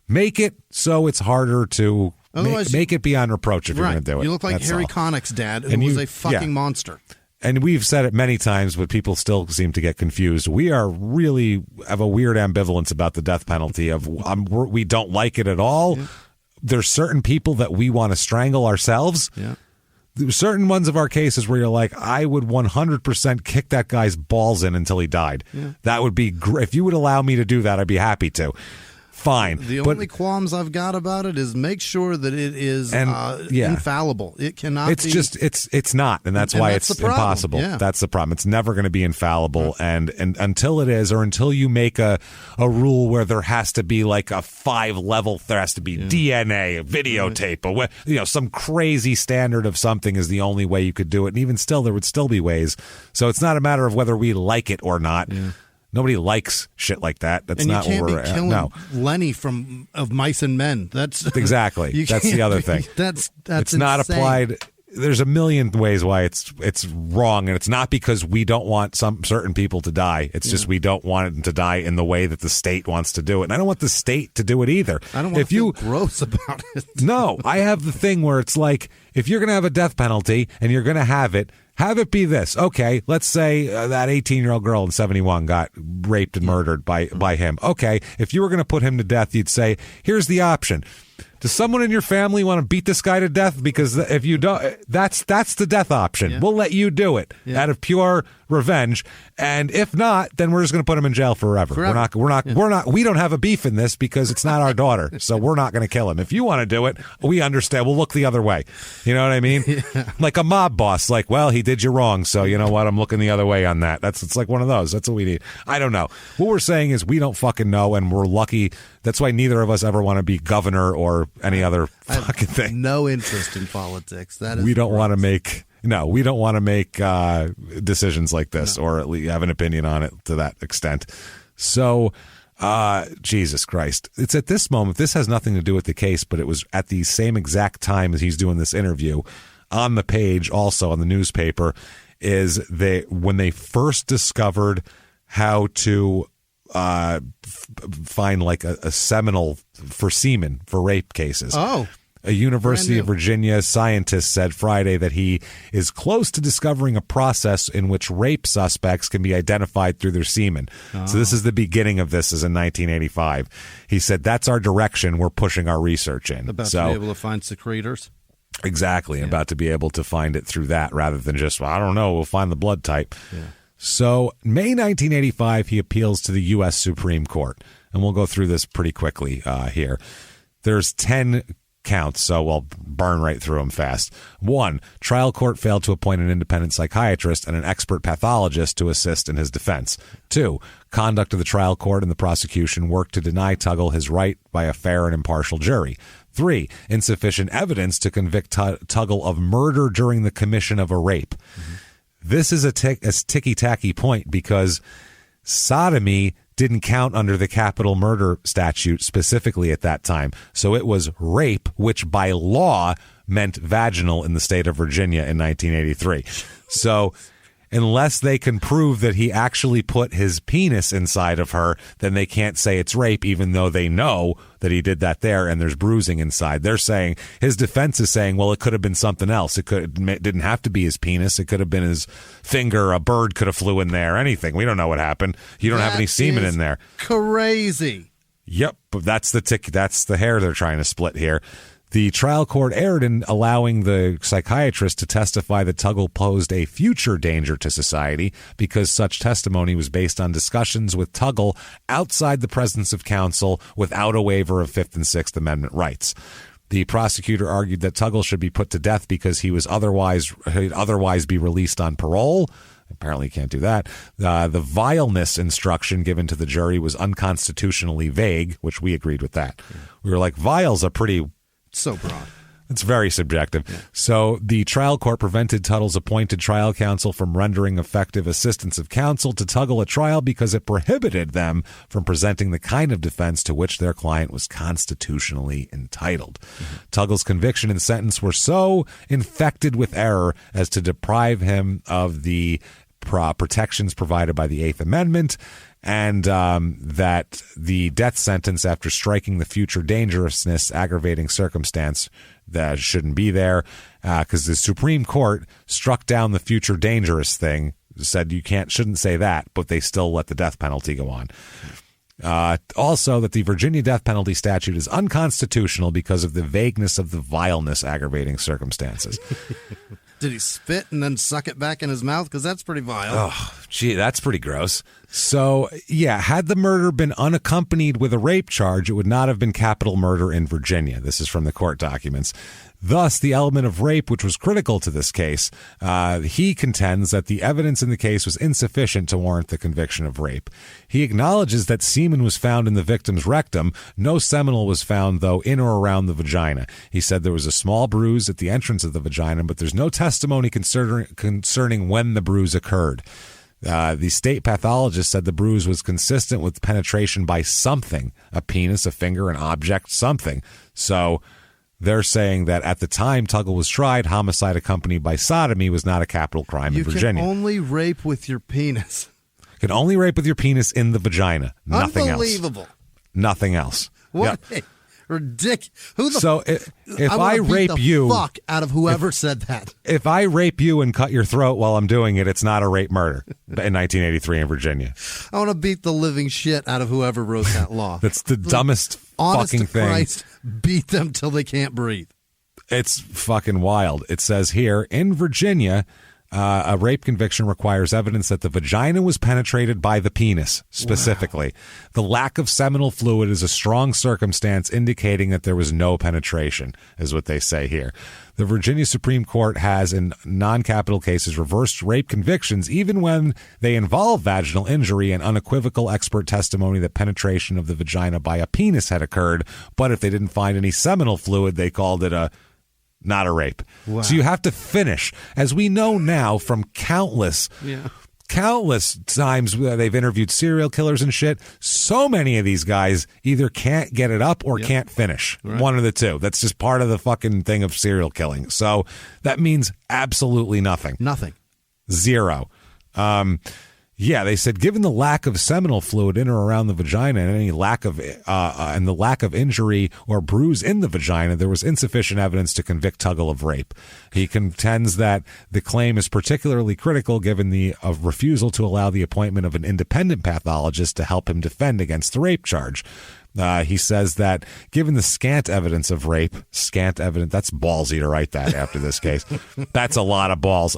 make it so it's harder to make it beyond reproach if you're going to do it. You look like Harry Connick's dad, who was a fucking monster. and we've said it many times, but people still seem to get confused. We are really have a weird ambivalence about the death penalty. We don't like it at all. Yeah. There's certain people that we want to strangle ourselves. Yeah. There's certain ones of our cases where you're like, I would 100% kick that guy's balls in until he died. Yeah. That would be great. If you would allow me to do that, I'd be happy to. Fine. The only qualms I've got about it is make sure that it is infallible. It cannot it's be. It's not, and that's why it's impossible. Yeah. That's the problem. It's never going to be infallible, and until it is, or until you make a rule where there has to be like a 5-level, there has to be DNA, a videotape, some crazy standard of something is the only way you could do it, and even still, there would still be ways. So it's not a matter of whether we like it or not. Yeah. Nobody likes shit like that. That's not what we're killing Lenny of Mice and Men. That's exactly. That's the other thing. That's it's not applied. There's a million ways why it's wrong, and it's not because we don't want some certain people to die. It's just we don't want them to die in the way that the state wants to do it. And I don't want the state to do it either. I don't want to feel gross about it. No, I have the thing where it's like, if you're going to have a death penalty and you're going to have it be this. Okay, let's say that 18-year-old girl in 71 got raped and murdered by him. Okay, if you were going to put him to death, you'd say, here's the option. Does someone in your family want to beat this guy to death? Because if you don't, that's the death option. Yeah. We'll let you do it out of pure revenge. And if not, then we're just going to put him in jail forever. We don't have a beef in this because it's not our daughter. So we're not going to kill him. If you want to do it, we understand. We'll look the other way. You know what I mean? Yeah. Like a mob boss, like, well, he did you wrong. So you know what? I'm looking the other way on that. It's like one of those. That's what we need. I don't know. What we're saying is we don't fucking know, and we're lucky. That's why neither of us ever want to be governor or any other fucking thing. No interest in politics. That is we don't want to make decisions like this, or at least have an opinion on it to that extent. So, Jesus Christ. It's at this moment, this has nothing to do with the case, but it was at the same exact time as he's doing this interview on the page, also on the newspaper, is when they first discovered how to find like a seminal for semen for rape cases. Oh. A University of Virginia scientist said Friday that he is close to discovering a process in which rape suspects can be identified through their semen. Oh. So this is the beginning of this, is in 1985. He said, that's our direction we're pushing our research in. About to be able to find secretors? Exactly. About to be able to find it through that rather than just, I don't know, we'll find the blood type. Yeah. So May 1985, he appeals to the U.S. Supreme Court. And we'll go through this pretty quickly here. There's 10 counts, so we'll burn right through them fast. 1, trial court failed to appoint an independent psychiatrist and an expert pathologist to assist in his defense. 2, conduct of the trial court and the prosecution worked to deny Tuggle his right by a fair and impartial jury. 3, insufficient evidence to convict Tuggle of murder during the commission of a rape. Mm-hmm. This is a ticky-tacky point because sodomy didn't count under the capital murder statute specifically at that time. So it was rape, which by law meant vaginal in the state of Virginia in 1983. So unless they can prove that he actually put his penis inside of her, then they can't say it's rape, even though they know that he did that there and there's bruising inside. They're saying, his defense is saying, well, it could have been something else. It didn't have to be his penis. It could have been his finger. A bird could have flew in there. Anything. We don't know what happened. You don't have any semen in there. Crazy. Yep. But that's the hair they're trying to split here. The trial court erred in allowing the psychiatrist to testify that Tuggle posed a future danger to society because such testimony was based on discussions with Tuggle outside the presence of counsel without a waiver of Fifth and Sixth Amendment rights. The prosecutor argued that Tuggle should be put to death because he'd otherwise be released on parole. Apparently, you can't do that. The vileness instruction given to the jury was unconstitutionally vague, which we agreed with that. We were like, vile's a pretty... So broad. It's very subjective. Yeah. So the trial court prevented Tuggle's appointed trial counsel from rendering effective assistance of counsel to Tuggle at trial because it prohibited them from presenting the kind of defense to which their client was constitutionally entitled. Mm-hmm. Tuggle's conviction and sentence were so infected with error as to deprive him of the protections provided by the Eighth Amendment, and that the death sentence after striking the future dangerousness aggravating circumstance that shouldn't be there, because the Supreme Court struck down the future dangerous thing, said you shouldn't say that, but they still let the death penalty go on. Also, that the Virginia death penalty statute is unconstitutional because of the vagueness of the vileness aggravating circumstances. Did he spit and then suck it back in his mouth? Because that's pretty vile. Oh, gee, that's pretty gross. So, yeah, had the murder been unaccompanied with a rape charge, it would not have been capital murder in Virginia. This is from the court documents. Thus, the element of rape, which was critical to this case, he contends that the evidence in the case was insufficient to warrant the conviction of rape. He acknowledges that semen was found in the victim's rectum. No seminal was found, though, in or around the vagina. He said there was a small bruise at the entrance of the vagina, but there's no testimony concerning when the bruise occurred. The state pathologist said the bruise was consistent with penetration by something, a penis, a finger, an object, something. So they're saying that at the time Tuggle was tried, homicide accompanied by sodomy was not a capital crime in Virginia. You can only rape with your penis. You can only rape with your penis in the vagina. Nothing Unbelievable. else. Nothing else. What? Yep. Ridiculous. So if I rape you, fuck out of whoever said that. If I rape you and cut your throat while I'm doing it, it's not a rape murder in 1983 in Virginia. I want to beat the living shit out of whoever wrote that law. That's the dumbest fucking thing. Christ, beat them till they can't breathe. It's fucking wild. It says here in Virginia, a rape conviction requires evidence that the vagina was penetrated by the penis, specifically. Wow. The lack of seminal fluid is a strong circumstance indicating that there was no penetration, is what they say here. The Virginia Supreme Court has, in non-capital cases, reversed rape convictions even when they involve vaginal injury and unequivocal expert testimony that penetration of the vagina by a penis had occurred. But if they didn't find any seminal fluid, they called it not a rape. Wow. So you have to finish. As we know now from countless times they've interviewed serial killers and shit, so many of these guys either can't get it up or can't finish. Right. One of the two. That's just part of the fucking thing of serial killing. So that means absolutely nothing. Nothing. Zero. Yeah, they said given the lack of seminal fluid in or around the vagina and any lack of and the lack of injury or bruise in the vagina, there was insufficient evidence to convict Tuggle of rape. He contends that the claim is particularly critical given the refusal to allow the appointment of an independent pathologist to help him defend against the rape charge. He says that given the scant evidence of rape, that's ballsy to write that after this case. That's a lot of balls.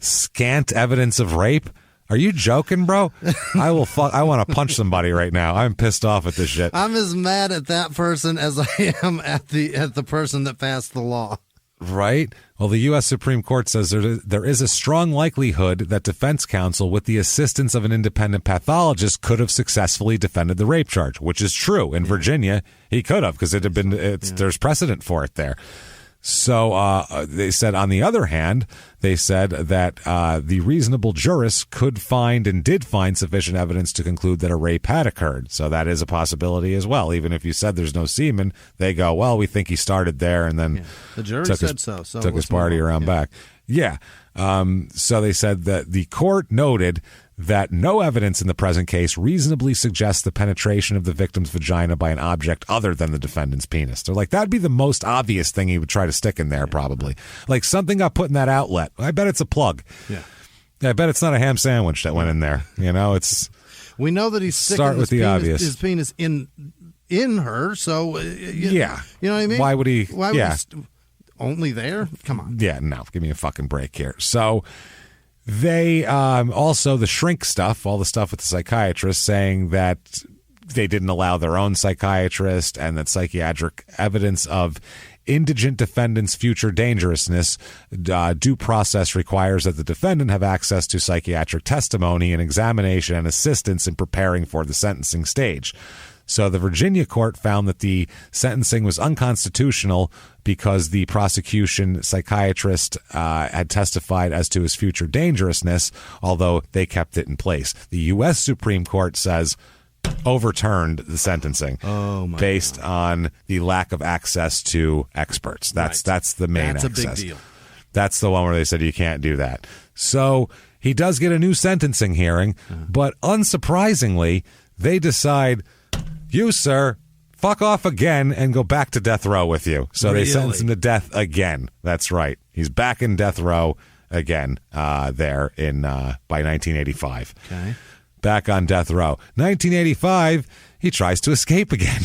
Scant evidence of rape? Are you joking, bro? I want to punch somebody right now. I'm pissed off at this shit. I'm as mad at that person as I am at the person that passed the law. Right? Well, the U.S. Supreme Court says there is a strong likelihood that defense counsel, with the assistance of an independent pathologist, could have successfully defended the rape charge, which is true. In Virginia, he could have, because there's precedent for it there. So they said, on the other hand, they said that the reasonable jurist could find and did find sufficient evidence to conclude that a rape had occurred. So that is a possibility as well. Even if you said there's no semen, they go, well, we think he started there and then the jury said so. Took his party around back. Yeah. So they said that the court noted that no evidence in the present case reasonably suggests the penetration of the victim's vagina by an object other than the defendant's penis. They're like, that'd be the most obvious thing he would try to stick in there, probably. Like something got put in that outlet. I bet it's a plug. Yeah. I bet it's not a ham sandwich that went in there. You know, it's. We know that he's sticking his penis in her, so. You know what I mean? Why would he? Only there? Come on. Yeah, no, give me a fucking break here. So they also the shrink stuff, all the stuff with the psychiatrist saying that they didn't allow their own psychiatrist and that psychiatric evidence of indigent defendant's future dangerousness, due process requires that the defendant have access to psychiatric testimony and examination and assistance in preparing for the sentencing stage. So the Virginia court found that the sentencing was unconstitutional because the prosecution psychiatrist had testified as to his future dangerousness, although they kept it in place. The U.S. Supreme Court says overturned the sentencing based on the lack of access to experts. That's the main access. That's a big deal. That's the one where they said you can't do that. So he does get a new sentencing hearing, but unsurprisingly, they decide, you, sir, fuck off again and go back to death row with you. So they sentence him to death again. That's right. He's back in death row again there in by 1985. Okay. Back on death row. 1985, he tries to escape again.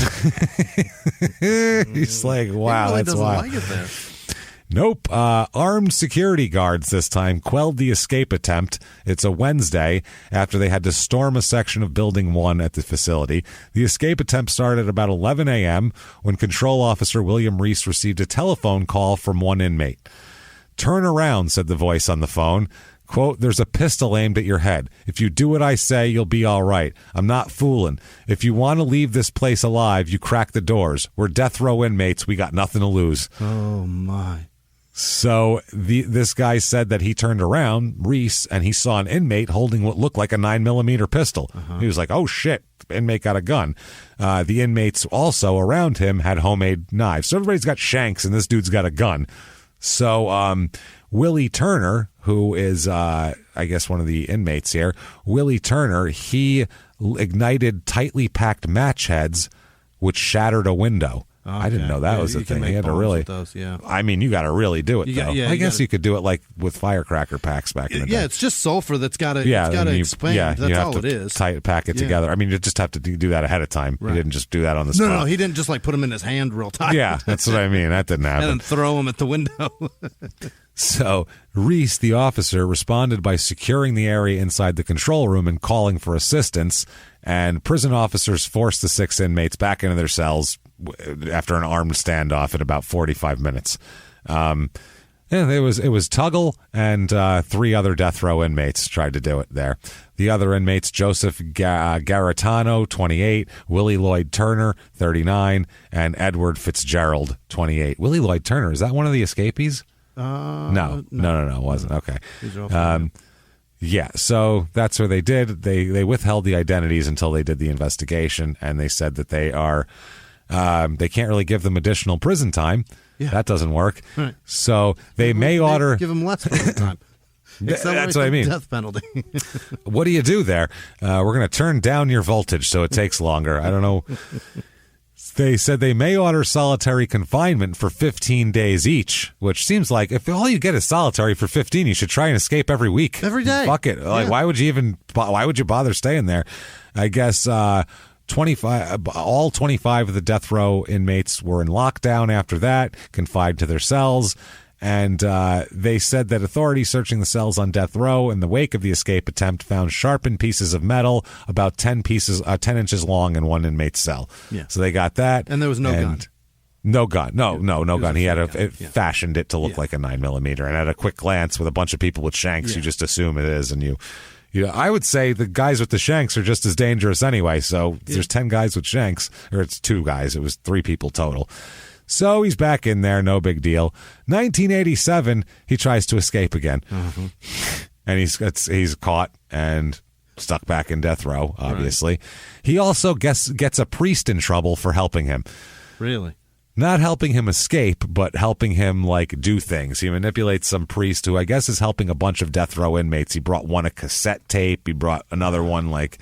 He's like, wow, he really that's wild. like it there. Nope. Armed security guards this time quelled the escape attempt. It's a Wednesday after they had to storm a section of Building 1 at the facility. The escape attempt started at about 11 a.m. when Control Officer William Reese received a telephone call from one inmate. Turn around, said the voice on the phone. Quote, there's a pistol aimed at your head. If you do what I say, you'll be all right. I'm not fooling. If you want to leave this place alive, you crack the doors. We're death row inmates. We got nothing to lose. Oh, my. So this guy said that he turned around, Reese, and he saw an inmate holding what looked like a 9mm pistol. He was like, oh, shit, the inmate got a gun. The inmates also around him had homemade knives. So everybody's got shanks, and this dude's got a gun. So Willie Turner, who is, I guess, one of the inmates here, Willie Turner, he ignited tightly packed match heads, which shattered a window. Okay. I didn't know that was a thing. He had to really. Those, yeah. I mean, you got to really do it, though. I guess you could do it like with firecracker packs back in the day. Yeah, it's just sulfur that's got to expand. Yeah, that's you have all to it is. Pack it together. I mean, you just have to do that ahead of time. Right. He didn't just do that on the spot. No, he didn't just like put them in his hand real tight. Yeah, that's what I mean. That didn't happen. And then throw them at the window. So Reese, the officer, responded by securing the area inside the control room and calling for assistance. And prison officers forced the 6 inmates back into their cells after an armed standoff at about 45 minutes. And it was Tuggle and 3 other death row inmates tried to do it there. The other inmates, Joseph Garitano, 28, Willie Lloyd Turner, 39, and Edward Fitzgerald, 28. Willie Lloyd Turner, is that one of the escapees? No, it wasn't. Okay. Yeah, so that's what they did. They withheld the identities until they did the investigation, and they said that they are they can't really give them additional prison time. Yeah. That doesn't work. Right. So they may order give them less prison time. That's what I mean. Death penalty. What do you do there? We're going to turn down your voltage so it takes longer. I don't know. They said they may order solitary confinement for 15 days each, which seems like if all you get is solitary for 15, you should try and escape every week. Every day. Fuck it. Like, why would you bother staying there? I guess 25 of the death row inmates were in lockdown after that, confined to their cells. And they said that authorities searching the cells on death row in the wake of the escape attempt found sharpened pieces of metal about 10 inches long in one inmate's cell. Yeah. So they got that. And there was no gun. No gun. No gun. He had fashioned it to look like a 9mm. And at a quick glance with a bunch of people with shanks, you just assume it is. And you I would say the guys with the shanks are just as dangerous anyway. So there's 10 guys with shanks, or it's 2 guys. It was 3 people total. So he's back in there, no big deal. 1987, he tries to escape again. Mm-hmm. And he's caught and stuck back in death row, obviously. Right. He also gets a priest in trouble for helping him. Really? Not helping him escape, but helping him, like, do things. He manipulates some priest who I guess is helping a bunch of death row inmates. He brought one a cassette tape. He brought another one, like,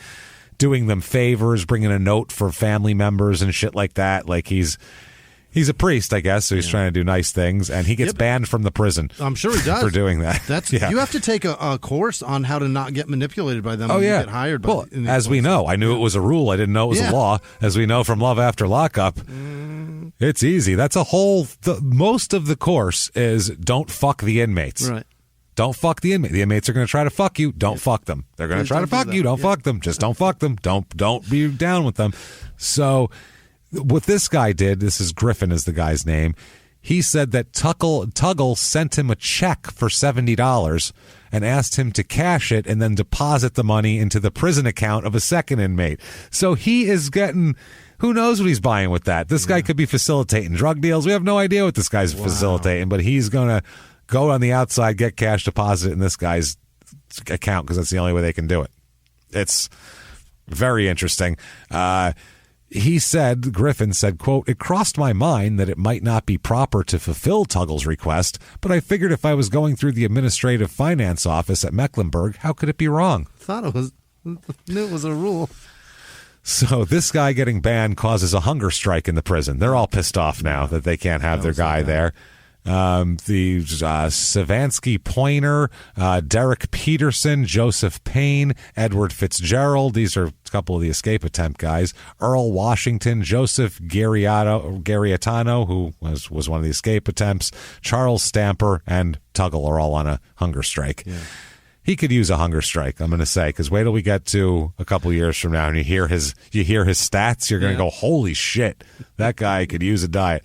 doing them favors, bringing a note for family members and shit like that. Like, he's a priest, I guess, so he's trying to do nice things, and he gets banned from the prison. I'm sure he does. For doing that. You have to take a course on how to not get manipulated by them when you get hired. Well, as we know, I knew it was a rule. I didn't know it was a law. As we know from Love After Lockup, it's easy. That's most of the course is don't fuck the inmates. Right. Don't fuck the inmate. The inmates are going to try to fuck you. Don't fuck them. They're going to try to fuck you. Don't fuck them. Just don't fuck them. Don't be down with them. So what this guy did, this is Griffin is the guy's name, he said that Tuggle sent him a check for $70 and asked him to cash it and then deposit the money into the prison account of a second inmate. So he is getting, who knows what he's buying with that. This guy could be facilitating drug deals. We have no idea what this guy's facilitating, but he's going to go on the outside, get cash deposit in this guy's account because that's the only way they can do it. It's very interesting. He said, Griffin said, quote, "It crossed my mind that it might not be proper to fulfill Tuggle's request, but I figured if I was going through the administrative finance office at Mecklenburg, how could it be wrong?" Knew it was a rule. So this guy getting banned causes a hunger strike in the prison. They're all pissed off now that they can't have their guy there. The Savansky Pointer, Derek Peterson, Joseph Payne, Edward Fitzgerald. These are a couple of the escape attempt guys. Earl Washington, Joseph Garriatano, who was one of the escape attempts. Charles Stamper and Tuggle are all on a hunger strike. Yeah. He could use a hunger strike, I'm going to say, because wait till we get to a couple years from now and you hear his stats, you're going to go, holy shit, that guy could use a diet.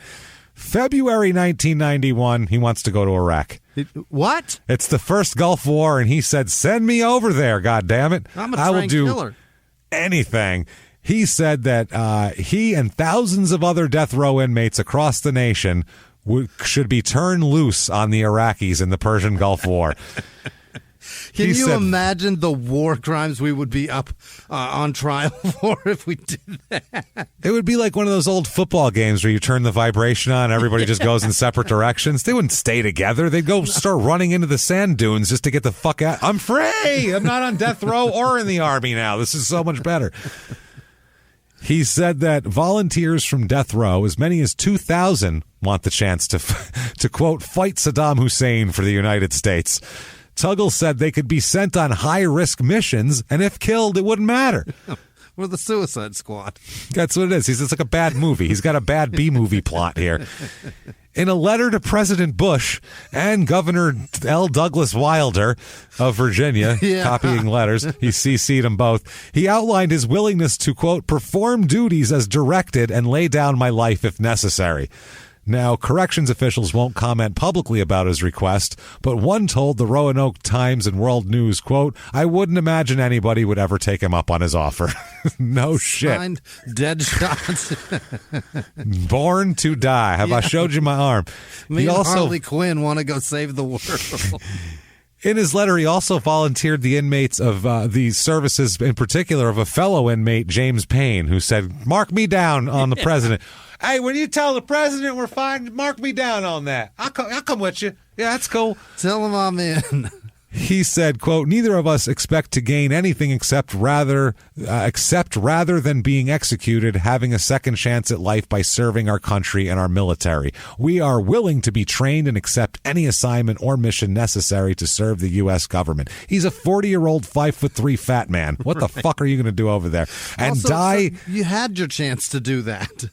February 1991, he wants to go to Iraq. What? It's the first Gulf War, and he said, "Send me over there, goddammit. I will do killer. Anything." He said that he and thousands of other death row inmates across the nation should be turned loose on the Iraqis in the Persian Gulf War. Can you imagine the war crimes we would be up on trial for if we did that? It would be like one of those old football games where you turn the vibration on, everybody just goes in separate directions. They wouldn't stay together. They'd go start running into the sand dunes just to get the fuck out. I'm free. I'm not on death row or in the army now. This is so much better. He said that volunteers from death row, as many as 2,000, want the chance to quote, "fight Saddam Hussein for the United States." Tuggle said they could be sent on high-risk missions, and if killed, it wouldn't matter. We're the Suicide Squad. That's what it is. It's like a bad movie. He's got a bad B-movie plot here. In a letter to President Bush and Governor L. Douglas Wilder of Virginia, copying letters, he CC'd them both, he outlined his willingness to, quote, "perform duties as directed and lay down my life if necessary." Now, corrections officials won't comment publicly about his request, but one told the Roanoke Times and World News, quote, "I wouldn't imagine anybody would ever take him up on his offer." No shit. Signed, dead shots. Born to die. Have I showed you my arm? Me and Harley Quinn want to go save the world. In his letter, he also volunteered the inmates of the services, in particular of a fellow inmate, James Payne, who said, "Mark me down on the president." Hey, when you tell the president we're fine, mark me down on that. I'll come with you. Yeah, that's cool. Tell him I'm in. He said, quote, "Neither of us expect to gain anything except rather than being executed, having a second chance at life by serving our country and our military. We are willing to be trained and accept any assignment or mission necessary to serve the U.S. government." He's a 40-year-old, 5'3" fat man. What the fuck are you going to do over there? And also, die? So you had your chance to do that.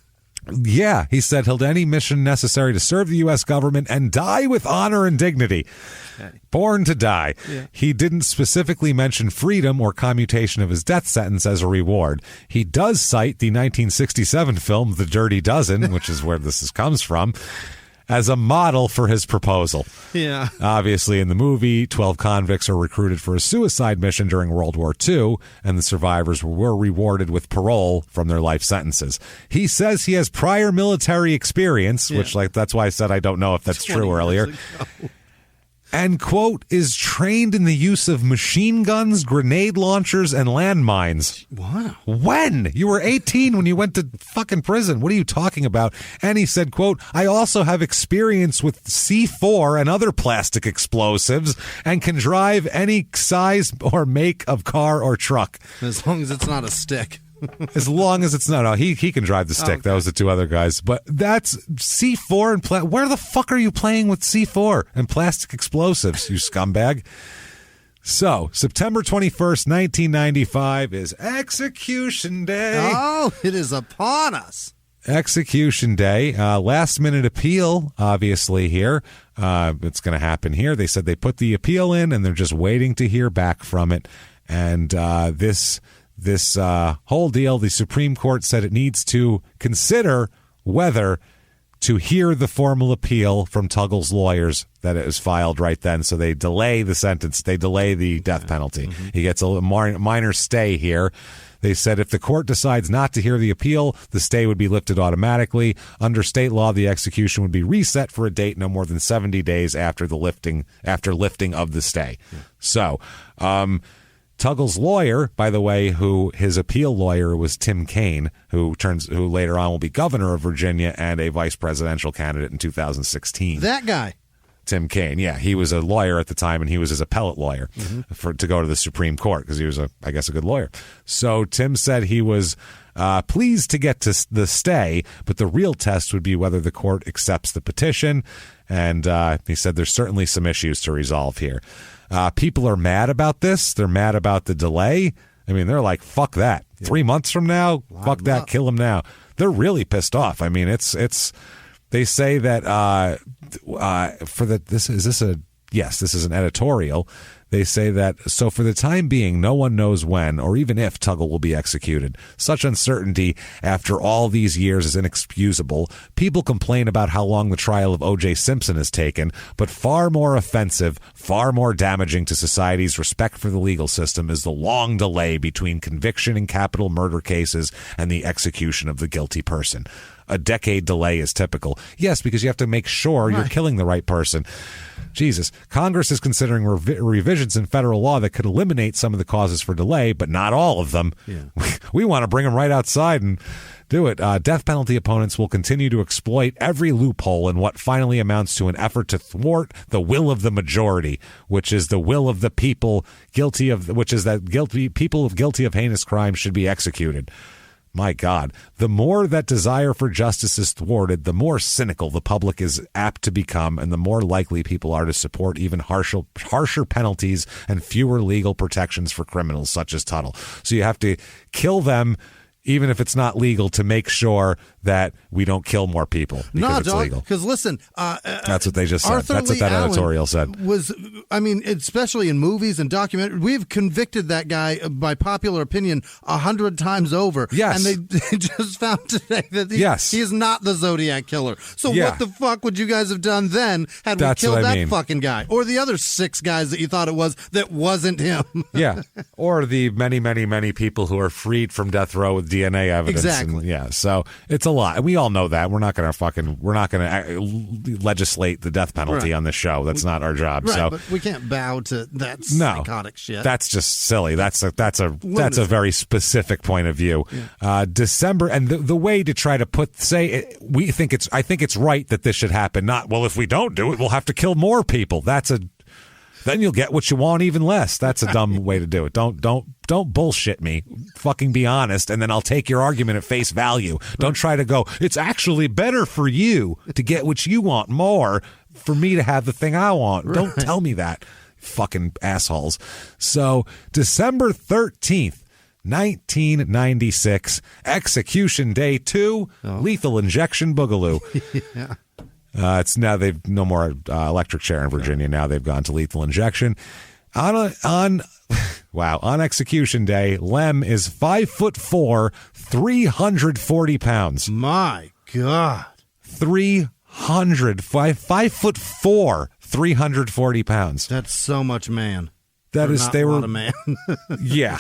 Yeah, he said he'll do any mission necessary to serve the U.S. government and die with honor and dignity. Okay. Born to die. Yeah. He didn't specifically mention freedom or commutation of his death sentence as a reward. He does cite the 1967 film The Dirty Dozen, which is where this comes from, as a model for his proposal. Yeah. Obviously, in the movie, 12 convicts are recruited for a suicide mission during World War II, and the survivors were rewarded with parole from their life sentences. He says he has prior military experience, which, that's why I said I don't know if that's true earlier. And, quote, "is trained in the use of machine guns, grenade launchers, and landmines." Wow. When? You were 18 when you went to fucking prison. What are you talking about? And he said, quote, "I also have experience with C4 and other plastic explosives and can drive any size or make of car or truck." As long as it's not a stick. As long as it's not, he can drive the stick. Okay. That was the two other guys. But that's C4 and where the fuck are you playing with C4 and plastic explosives, you scumbag? So, September 21st, 1995 is Execution Day. Oh, it is upon us. Execution Day. Last minute appeal, obviously, here. It's going to happen here. They said they put the appeal in and they're just waiting to hear back from it. And this whole deal, the Supreme Court said it needs to consider whether to hear the formal appeal from Tuggle's lawyers that it was filed right then. So they delay the sentence. They delay the death penalty. Mm-hmm. He gets a minor stay here. They said if the court decides not to hear the appeal, the stay would be lifted automatically. Under state law, the execution would be reset for a date no more than 70 days after lifting of the stay. Yeah. So, Tuggle's lawyer, by the way, who his appeal lawyer was Tim Kaine, who later on will be governor of Virginia and a vice presidential candidate in 2016. That guy. Tim Kaine, yeah, he was a lawyer at the time, and he was his appellate lawyer to go to the Supreme Court because he was, I guess, a good lawyer. So Tim said he was pleased to get to the stay, but the real test would be whether the court accepts the petition. And he said there's certainly some issues to resolve here. People are mad about this. They're mad about the delay. I mean, they're like, fuck that. Yeah. 3 months from now, fuck that, kill him now. They're really pissed off. I mean, it's. They say that this is an editorial. They say that, so for the time being, no one knows when or even if Tuggle will be executed. Such uncertainty after all these years is inexcusable. People complain about how long the trial of O.J. Simpson has taken, but far more offensive, far more damaging to society's respect for the legal system is the long delay between conviction in capital murder cases and the execution of the guilty person. A decade delay is typical. Yes, because you have to make sure you're killing the right person. Jesus. Congress is considering revisions in federal law that could eliminate some of the causes for delay, but not all of them. Yeah. We want to bring them right outside and do it. Death penalty opponents will continue to exploit every loophole in what finally amounts to an effort to thwart the will of the majority, which is the will of the people guilty of heinous crimes should be executed. My God, the more that desire for justice is thwarted, the more cynical the public is apt to become, and the more likely people are to support even harsher penalties and fewer legal protections for criminals such as Tuttle. So you have to kill them, even if it's not legal, to make sure that we don't kill more people because it's legal. Because listen, that's what they just said. Arthur That's Lee what that Allen editorial said. Especially in movies and documentaries, we've convicted that guy by popular opinion 100 times over. Yes. And they just found today that he is not the Zodiac killer. So what the fuck would you guys have done then had we killed that fucking guy? Or the other 6 guys that you thought it was that wasn't him? Yeah. Or the many, many, many people who are freed from death row with DNA evidence. Exactly. And, so it's a lot. And we all know that. We're not going to legislate the death penalty on this show. That's not our job. Right, so but we can't bow to that psychotic shit. That's just silly. That's a very specific point of view. Yeah. December, and the way to try to I think it's right that this should happen. Not, well, if we don't do it, we'll have to kill more people. Then you'll get what you want even less. That's a dumb way to do it. Don't bullshit me. Fucking be honest, and then I'll take your argument at face value. Don't try to go, it's actually better for you to get what you want more for me to have the thing I want. Right. Don't tell me that, fucking assholes. So December 13th, 1996, Execution Day 2, Lethal Injection Boogaloo. Yeah. It's now they've no more electric chair in Virginia. Now they've gone to lethal injection. On Execution Day, Lem is 5'4", 340 pounds. My God, 5'4", 340 pounds. That's so much man. That is, they were a man. Yeah,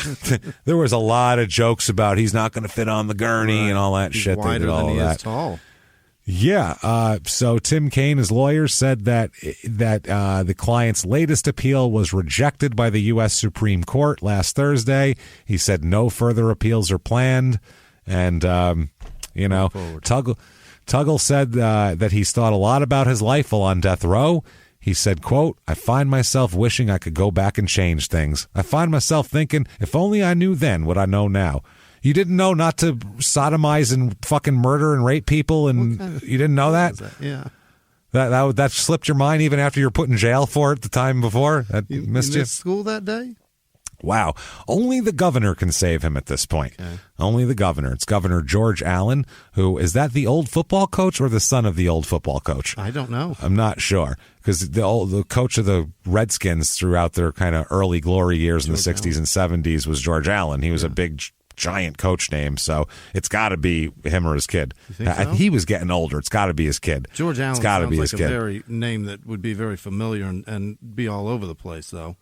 there was a lot of jokes about he's not going to fit on the gurney and all that he's shit. Wider they did all than he that. Is tall. Yeah. So Tim Kaine, his lawyer, said that the client's latest appeal was rejected by the U.S. Supreme Court last Thursday. He said no further appeals are planned. And, Tuggle said that he's thought a lot about his life while on death row. He said, quote, I find myself wishing I could go back and change things. I find myself thinking, if only I knew then what I know now. You didn't know not to sodomize and fucking murder and rape people, and you didn't know that? Yeah. That slipped your mind even after you were put in jail for it the time before? That you missed you? Missed school that day? Wow. Only the governor can save him at this point. Okay. Only the governor. It's Governor George Allen, who, is that the old football coach or the son of the old football coach? I don't know. I'm not sure. Because the coach of the Redskins throughout their kind of early glory years in the 60s and 70s was George Allen. He was a big giant coach name, so it's got to be him or his kid. You think so? He was getting older. It's got to be his kid. George Allen sounds like a very name that would be very familiar and be all over the place, though.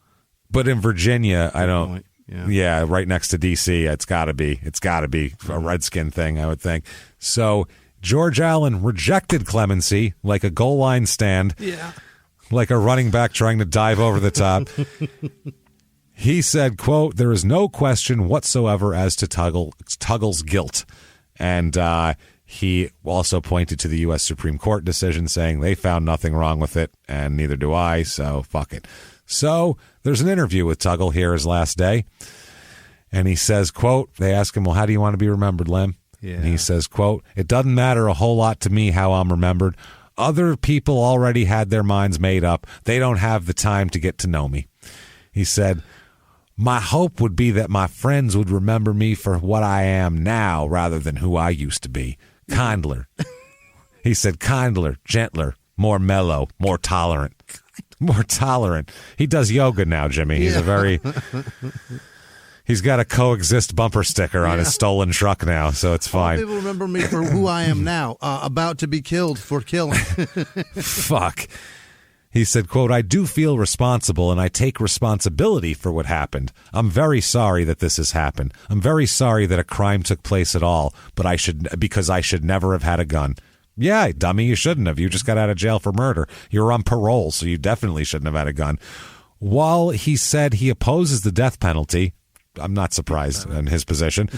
But in Virginia, I don't. Yeah, right next to D.C., it's got to be a Redskin thing, I would think. So George Allen rejected clemency like a goal line stand. Yeah. Like a running back trying to dive over the top. He said, quote, "There is no question whatsoever as to Tuggle's guilt." And he also pointed to the U.S. Supreme Court decision saying they found nothing wrong with it, and neither do I, so fuck it. So there's an interview with Tuggle here his last day, and he says, quote, they ask him, well, how do you want to be remembered, Lem? Yeah. And he says, quote, "It doesn't matter a whole lot to me how I'm remembered. Other people already had their minds made up. They don't have the time to get to know me." He said, "My hope would be that my friends would remember me for what I am now rather than who I used to be. Kindler." He said, "Kindler, gentler, more mellow, more tolerant." More tolerant. He does yoga now, Jimmy. He's he's got a coexist bumper sticker on his stolen truck now, so it's fine. People remember me for who I am now, about to be killed for killing. Fuck. He said, quote, "I do feel responsible and I take responsibility for what happened. I'm very sorry that this has happened. I'm very sorry that a crime took place at all, but because I should never have had a gun." Yeah, dummy, you shouldn't have. You just got out of jail for murder. You're on parole, so you definitely shouldn't have had a gun. While he said he opposes the death penalty, I'm not surprised in his position.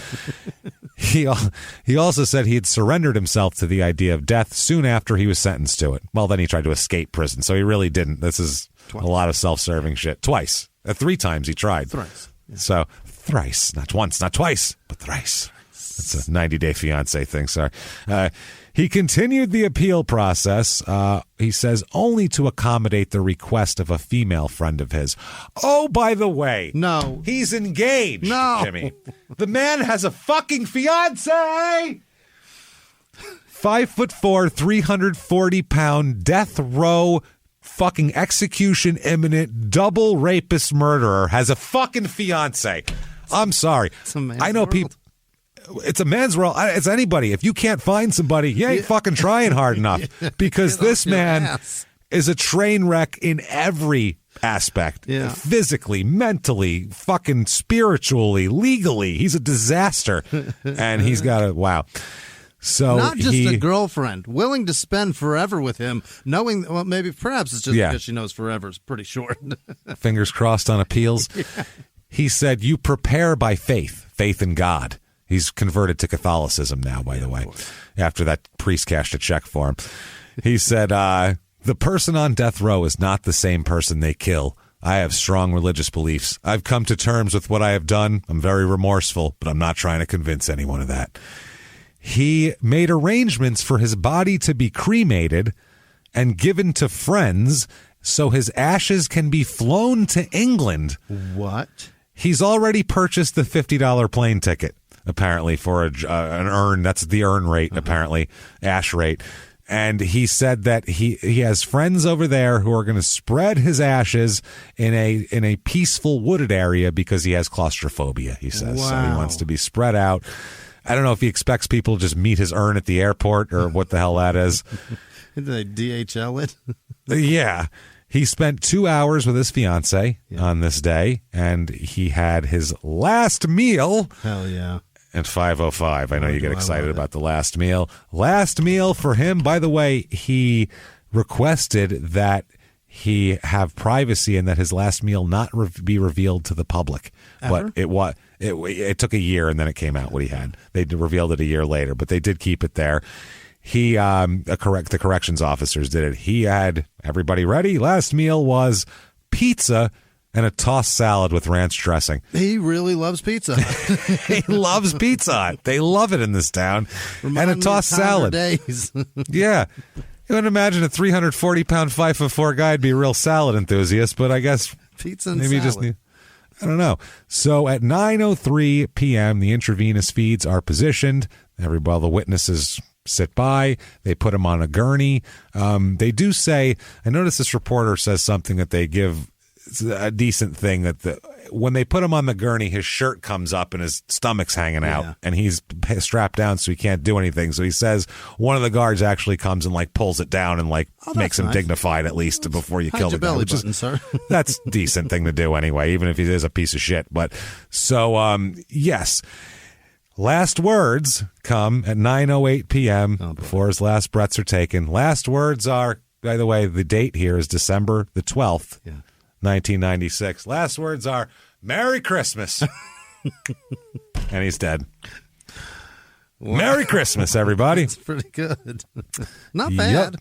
He also said he had surrendered himself to the idea of death soon after he was sentenced to it. Well, then he tried to escape prison, so he really didn't. This is a lot of self-serving shit. Twice. 3 times he tried. Thrice. Yeah. So thrice. Not once, not twice, but thrice. That's a 90-day fiancé thing, sorry. He continued the appeal process, he says, only to accommodate the request of a female friend of his. Oh, by the way. No. He's engaged, No. Jimmy. The man has a fucking fiancé! 5'4", 340-pound, death row, fucking execution imminent, double rapist murderer has a fucking fiancé. I'm sorry. It's a man's I know world. people. It's a man's world. It's anybody. If you can't find somebody, you ain't fucking trying hard enough. Because this man is a train wreck in every aspect. Yeah. Physically, mentally, fucking spiritually, legally. He's a disaster. And he's got a, wow. So not just a girlfriend, willing to spend forever with him, knowing, well, perhaps it's just because she knows forever is pretty short. Fingers crossed on appeals. Yeah. He said, "You prepare by faith in God." He's converted to Catholicism now, by the way, after that priest cashed a check for him. He said, "The person on death row is not the same person they kill. I have strong religious beliefs. I've come to terms with what I have done. I'm very remorseful, but I'm not trying to convince anyone of that." He made arrangements for his body to be cremated and given to friends so his ashes can be flown to England. What? He's already purchased the $50 plane ticket. Apparently for an urn. That's the urn rate, apparently, ash rate. And he said that he has friends over there who are going to spread his ashes in a peaceful wooded area because he has claustrophobia, he says. Wow. So he wants to be spread out. I don't know if he expects people to just meet his urn at the airport or what the hell that is. Did they DHL it? Yeah. He spent 2 hours with his fiancée on this day, and he had his last meal. Hell yeah. At 5:05. I know you get excited about the last meal. Last meal for him, by the way, he requested that he have privacy and that his last meal not be revealed to the public. Ever? But it took a year and then it came out what he had. They revealed it a year later, but they did keep it there. He, the corrections officers did it. He had everybody ready. Last meal was pizza and a tossed salad with ranch dressing. He really loves pizza. He loves Pizza. They love it in this town. And a tossed salad. Days. Yeah. You would imagine a 340-pound, 5'4" guy would be a real salad enthusiast, but I guess pizza and maybe salad. I don't know. So at 9:03 p.m., the intravenous feeds are positioned. While the witnesses sit by, they put him on a gurney. They do say, I noticed this reporter says something that they give a decent thing, that when they put him on the gurney, his shirt comes up and his stomach's hanging out and he's strapped down so he can't do anything. So he says one of the guards actually comes and pulls it down and makes him dignified at least before you kill the guy. Belly button, sir. That's a decent thing to do anyway, even if he is a piece of shit. But so, yes. Last words come at 9:08 p.m. Before his last breaths are taken. Last words are, by the way, the date here is December the 12th. 1996. Last words are, Merry Christmas. And he's dead. Wow. Merry Christmas, everybody. That's pretty good. Not bad. Yep.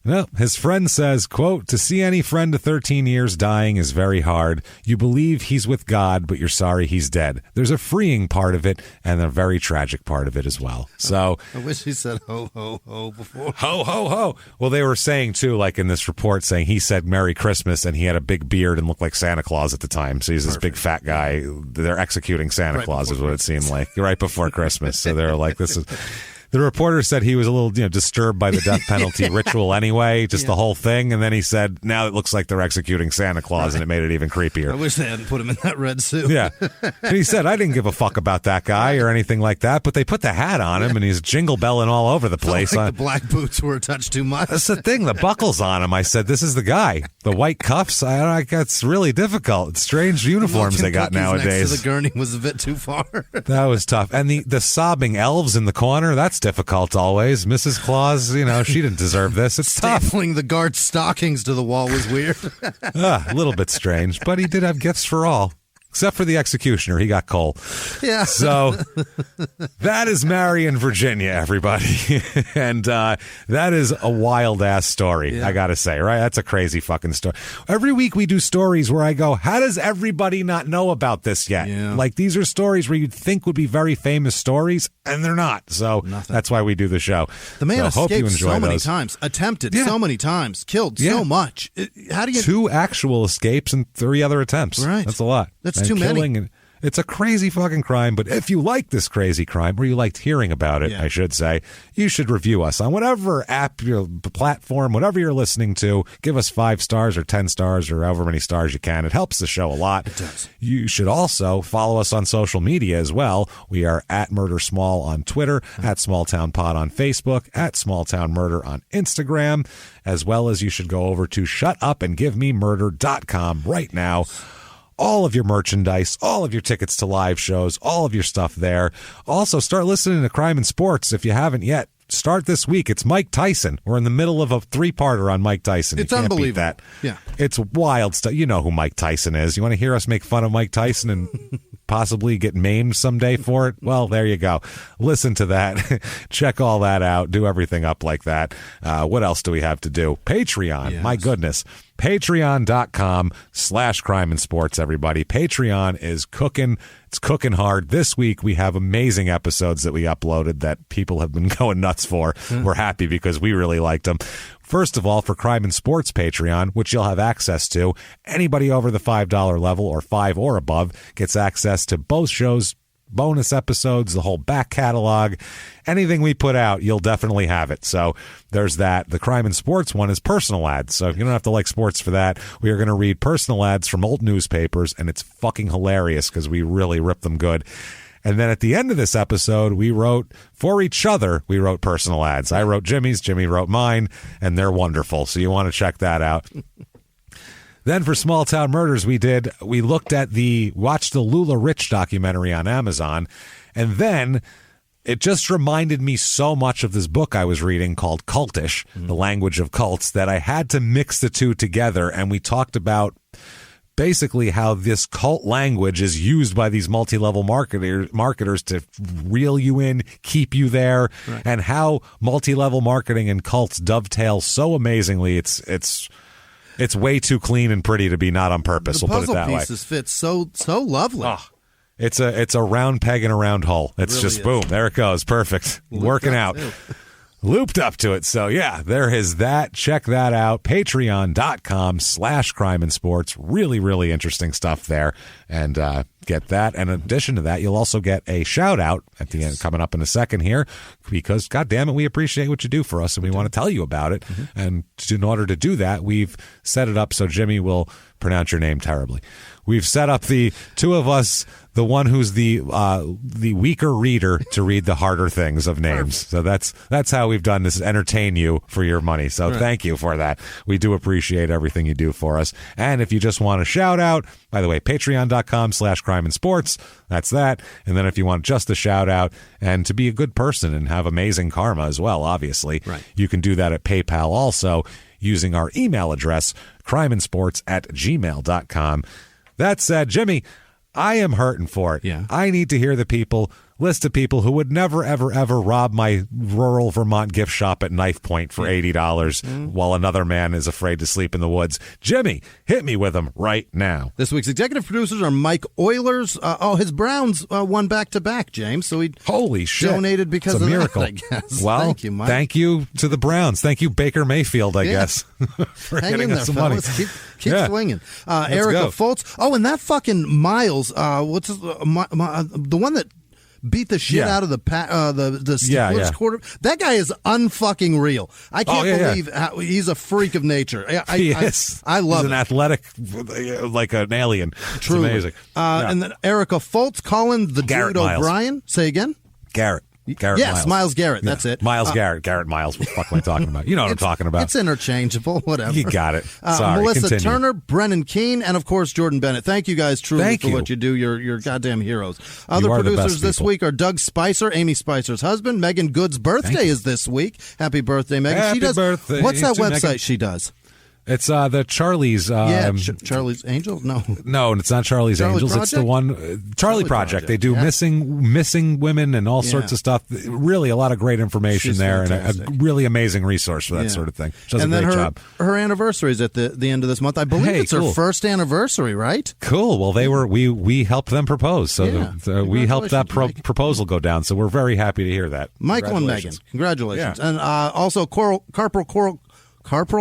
No, his friend says, quote, to see any friend of 13 years dying is very hard. You believe he's with God, but you're sorry he's dead. There's a freeing part of it and a very tragic part of it as well. So I wish he said ho, ho, ho before. Ho, ho, ho. Well, they were saying, too, like in this report, saying he said Merry Christmas and he had a big beard and looked like Santa Claus at the time. So he's this big fat guy. They're executing Santa Claus is what it seemed like right before Christmas. So they're like, this is... The reporter said he was a little, disturbed by the death penalty ritual anyway, just the whole thing. And then he said, now it looks like they're executing Santa Claus, and it made it even creepier. I wish they hadn't put him in that red suit. Yeah. And he said, I didn't give a fuck about that guy or anything like that, but they put the hat on him, and he's jingle belling all over the place. Like the black boots were a touch too much. That's the thing. The buckles on him. I said, this is the guy. The white cuffs, it's really difficult. It's strange uniforms they got nowadays. Next to the gurney was a bit too far. That was tough. And the sobbing elves in the corner, that's difficult always. Mrs. Claus, she didn't deserve this. It's tough. Stapling the guard's stockings to the wall was weird. A little bit strange, but he did have gifts for all. Except for the executioner. He got coal. Yeah. So that is Marion, Virginia, everybody. And that is a wild-ass story, I got to say, right? That's a crazy fucking story. Every week we do stories where I go, how does everybody not know about this yet? Yeah. Like, these are stories where you'd think would be very famous stories, and they're not. So that's why we do the show. The man escaped so many those. Times, attempted so many times, killed so much. How do you... 2 actual escapes and 3 other attempts. Right. That's a lot. That's too many. It's a crazy fucking crime, but if you like this crazy crime, or you liked hearing about it, I should say, you should review us on whatever app, platform, whatever you're listening to. Give us 5 stars or 10 stars or however many stars you can. It helps the show a lot. It does. You should also follow us on social media as well. We are at Murder Small on Twitter, at Small Town Pod on Facebook, at Small Town Murder on Instagram, as well as you should go over to shutupandgivememurder.com right now. All of your merchandise, all of your tickets to live shows, all of your stuff there. Also, start listening to Crime and Sports if you haven't yet. Start this week. It's Mike Tyson. We're in the middle of a 3-parter on Mike Tyson. It's you can't unbelievable. Beat that. Yeah. It's wild stuff. You know who Mike Tyson is. You want to hear us make fun of Mike Tyson and possibly get maimed someday for it? Well, there you go. Listen to that. Check all that out. Do everything up like that. What else do we have to do? Patreon. Yes. My goodness. Patreon.com/crime and sports, everybody. Patreon is cooking. It's cooking hard. This week, we have amazing episodes that we uploaded that people have been going nuts for. We're happy because we really liked them. First of all, for Crime and Sports Patreon, which you'll have access to, anybody over the $5 level or 5 or above gets access to both shows, bonus episodes, the whole back catalog. Anything we put out, you'll definitely have it. So there's that. The Crime and Sports one is personal ads. So you don't have to like sports for that. We are going to read personal ads from old newspapers, and it's fucking hilarious because we really rip them good. And then at the end of this episode, we wrote for each other, we wrote personal ads. I wrote Jimmie's, Jimmie wrote mine, and they're wonderful. So you want to check that out. Then for Small Town Murders, we watched the Lula Rich documentary on Amazon. And then it just reminded me so much of this book I was reading called Cultish, The Language of Cults, that I had to mix the two together. And we talked about basically how this cult language is used by these multi-level marketers to reel you in, keep you there, and how multi-level marketing and cults dovetail so amazingly. It's way too clean and pretty to be not on purpose. We'll put it that way. The puzzle pieces fit so lovely. Oh, it's a round peg in a round hole. It's really just boom, there it goes, perfect, working out. Looped up to it. So yeah, there is that. Check that out. Patreon.com/crime and sports. Really, really interesting stuff there. And get that. And in addition to that, you'll also get a shout out at the end coming up in a second here, because God damn it, we appreciate what you do for us and we want to tell you about it. And in order to do that, we've set it up so Jimmie will pronounce your name terribly. We've set up the two of us, the one who's the weaker reader to read the harder things of names. So that's how we've done this, entertain you for your money. So thank you for that. We do appreciate everything you do for us. And if you just want a shout out, by the way, patreon.com/crime and sports. That's that. And then if you want just a shout out and to be a good person and have amazing karma as well, obviously, you can do that at PayPal also using our email address, crimeandsports@gmail.com. That said, Jimmie, I am hurting for it. Yeah. I need to hear the list of people who would never, ever, ever rob my rural Vermont gift shop at Knife Point for $80 while another man is afraid to sleep in the woods. Jimmie, hit me with them right now. This week's executive producers are Mike Oilers. His Browns won back-to-back, James, so he Holy shit. donated because it's a of miracle. that, I guess. Well, thank you, Mike. Thank you to the Browns. Thank you, Baker Mayfield, I guess, for Hang getting in us there, some money. fellas. Keep swinging. Erica go. Foltz. Oh, and that fucking Miles, the one that beat the shit out of the Steelers quarter. That guy is unfucking real. I can't believe how he's a freak of nature. He is. I love He's an athletic, like an alien. Truly. It's amazing. And then Erica Foltz, Colin the Garrett Dude Miles. O'Brien. Say again? Garrett Yes, Miles Garrett. That's it. Miles Garrett. Garrett Miles. What the fuck am I talking about? You know what I'm talking about. It's interchangeable. Whatever. You got it. Sorry. Melissa Continue. Turner, Brennan Keene, and of course Jordan Bennett. Thank you guys truly for you. what you do. You're goddamn heroes. Other You are the producers best this people. week are Doug Spicer, Amy Spicer's husband. Megan Good's birthday is this week. Happy birthday, Megan. Happy she does. birthday What's that to website Megan. she does? It's the Charlie's. Charlie's Angels? No. No, it's not Charlie's Charlie Angels. Project? It's the one Charlie Project. They do yeah. missing women and all sorts of stuff. Really, a lot of great information She's there, fantastic. and a really amazing resource for that Yeah. sort of thing. She does And a then great her, job. her anniversary is at the end of this month. I believe it's her cool. first anniversary, right? Cool. Well, we helped them propose, so Yeah. we helped that Congratulations, Mike. proposal go down. So we're very happy to hear that. Michael and Megan, congratulations. Yeah. And also Corporal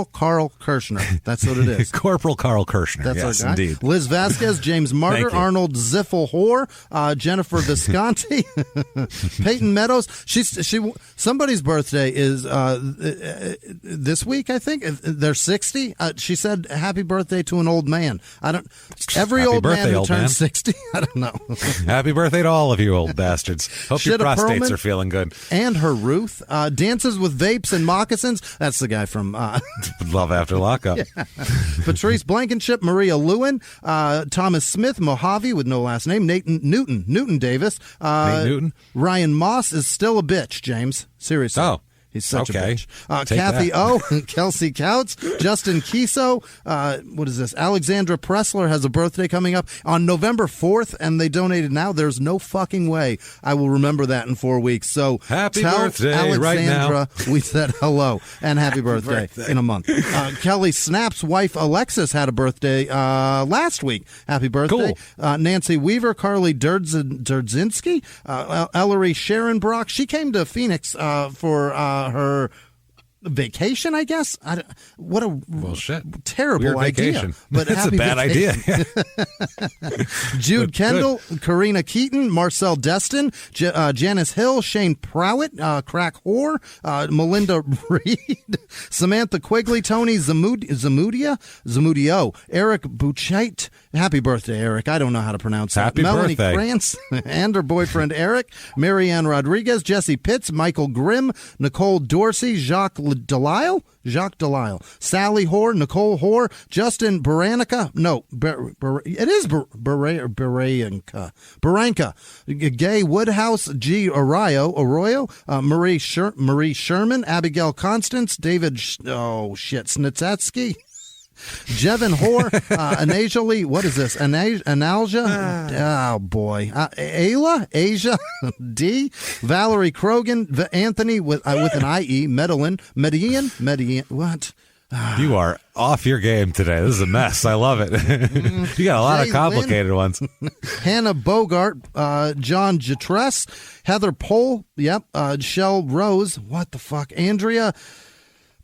Carl Kirshner. That's what it is. Corporal Carl Kirshner. That's yes, our guy. indeed. Liz Vasquez, James Martyr, Thank you. Arnold Ziffel-Hoare, Jennifer Visconti, Peyton Meadows. Somebody's birthday is this week, I think. They're 60. She said, "Happy birthday to an old man." Every Happy old man birthday, who old turns man. 60. I don't know. Happy birthday to all of you old bastards. Hope your Shitta prostates Perlman are feeling good. And her Ruth dances with vapes and moccasins. That's the guy from Love After Lockup. Patrice Blankenship, Maria Lewin, Thomas Smith, Mojave with no last name, Newton Davis, Nate Newton. Ryan Moss is still a bitch, James. Seriously. Oh. He's such Okay. a bitch. Take Kathy that. O, Kelsey Couts, Justin Kiso. What is this? Alexandra Pressler has a birthday coming up on November 4th, and they donated now. There's no fucking way I will remember that in 4 weeks. So Happy tell birthday Alexandra right now. we said hello and happy birthday in a month. Kelly Snap's wife Alexis had a birthday last week. Happy birthday. Cool. Nancy Weaver, Carly Derdzinski, Ellery Sharon Brock. She came to Phoenix for her vacation, I guess. What a terrible Weird idea. vacation. But That's happy a bad vacation. idea. Jude Kendall, Karina Keaton, Marcel Destin, Janice Hill, Shane Prowett, Crack Whore, Melinda Reed, Samantha Quigley, Tony Zamudio, Eric Buchait. Happy birthday, Eric. I don't know how to pronounce that. Happy Melanie birthday. Krantz and her boyfriend Eric, Marianne Rodriguez, Jesse Pitts, Michael Grimm, Nicole Dorsey, Jacques Delisle, Sally Hoare, Nicole Hoare, Justin Baranka. No, it is Baranka. Gay Woodhouse, G. Arroyo, Marie Sherman, Abigail Constance, David Snitsetsky. Jevin Hoare, Anajali, what is this? Analgia? Oh, boy. Ayla, Asia, D, Valerie Krogan, Anthony with an IE, Medellin, what? You are off your game today. This is a mess. I love it. You got a lot of complicated ones. Hannah Bogart, John Jetress, Heather Pohl, Shell Rose, what the fuck? Andrea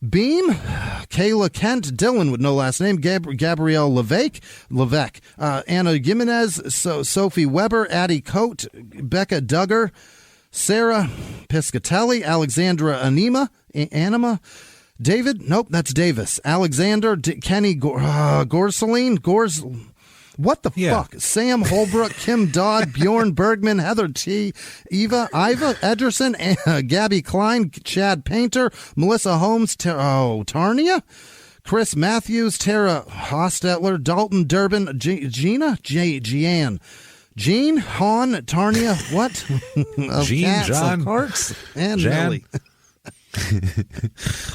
Beam, Kayla Kent, Dylan with no last name, Gabrielle Levesque, Anna Jimenez, Sophie Weber, Addie Coate, Becca Duggar, Sarah Piscatelli, Alexandra Anima, David, nope, that's Davis, Alexander, Kenny Gorseline, what the fuck? Sam Holbrook, Kim Dodd, Bjorn Bergman, Heather T, Iva Ederson, Gabby Klein, Chad Painter, Melissa Holmes, Tarnia, Chris Matthews, Tara Hostetler, Dalton Durbin, Jean, Han, Tarnia, what? Jean, Cats, John, Carts, and Jan. Millie.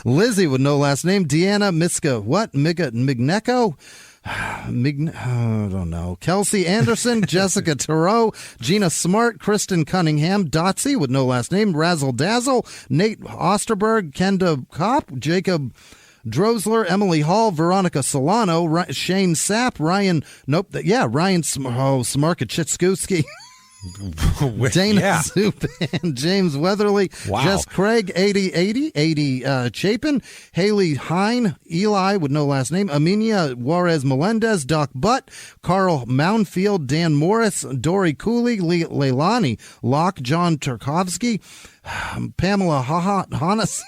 Lizzie with no last name, Deanna Miska, what? Migneko, I don't know. Kelsey Anderson, Jessica Thoreau, Gina Smart, Kristen Cunningham, Dotsy with no last name, Razzle Dazzle, Nate Osterberg, Kenda Kopp, Jacob Drosler, Emily Hall, Veronica Solano, Shane Sapp, Ryan Smarkachitskuski. Dana Soup and James Weatherly, Jess Craig, 80 Chapin, Haley Hine, Eli with no last name, Aminia Juarez Melendez, Doc Butt, Carl Moundfield, Dan Morris, Dory Cooley, Leilani Locke, John Turkovsky, Pamela Hannes.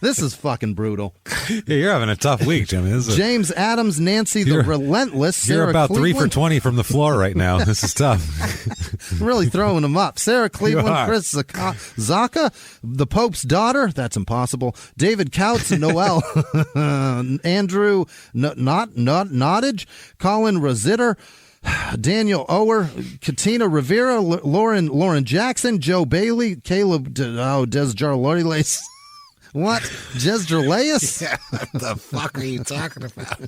This is fucking brutal. Yeah, you're having a tough week, Jimmy. James Adams, Nancy the Relentless, Sarah You're about Cleveland. 3 for 20 from the floor right now. This is tough. Really throwing them up. Sarah Cleveland, Chris Zaka, the Pope's daughter. That's impossible. David Couts, Noel, Andrew Nottage, Colin Rositter, Daniel Ower, Katina Rivera, Lauren Jackson, Joe Bailey, Caleb Desjarloiles. What? Desjarlaeus? Yeah, what the fuck are you talking about?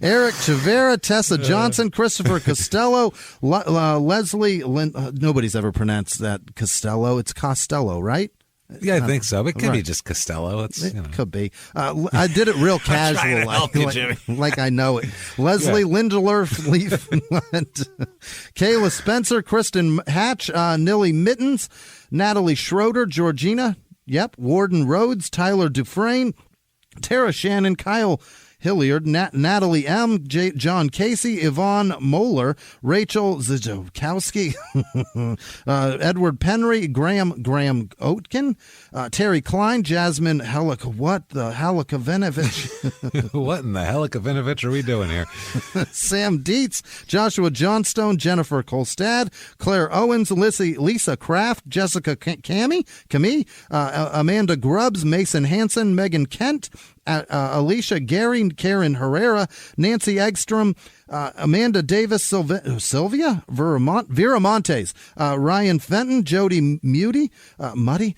Eric Chavera, Tessa Johnson, Christopher Costello, Leslie. Nobody's ever pronounced that Costello. It's Costello, right? Yeah, I think so. It could be just Costello. It could be. I did it real casual, like I know it. Leslie Lindler, Kayla Spencer, Kristen Hatch, Nilly Mittens, Natalie Schroeder, Georgina. Yep, Warden Rhodes, Tyler Dufresne, Tara Shannon, Kyle Hilliard, Natalie M., John Casey, Yvonne Moeller, Rachel Zajkowski, Edward Penry, Graham Oatkin, Terry Klein, Jasmine Halikavinovich. What in the Halikavinovich are we doing here? Sam Dietz, Joshua Johnstone, Jennifer Kolstad, Claire Owens, Lisa Kraft, Jessica Cammy, Amanda Grubbs, Mason Hansen, Megan Kent, Alicia Gary, Karen Herrera, Nancy Eggstrom, Amanda Davis, Sylvia Viramontes, Ryan Fenton, Jody Muddy,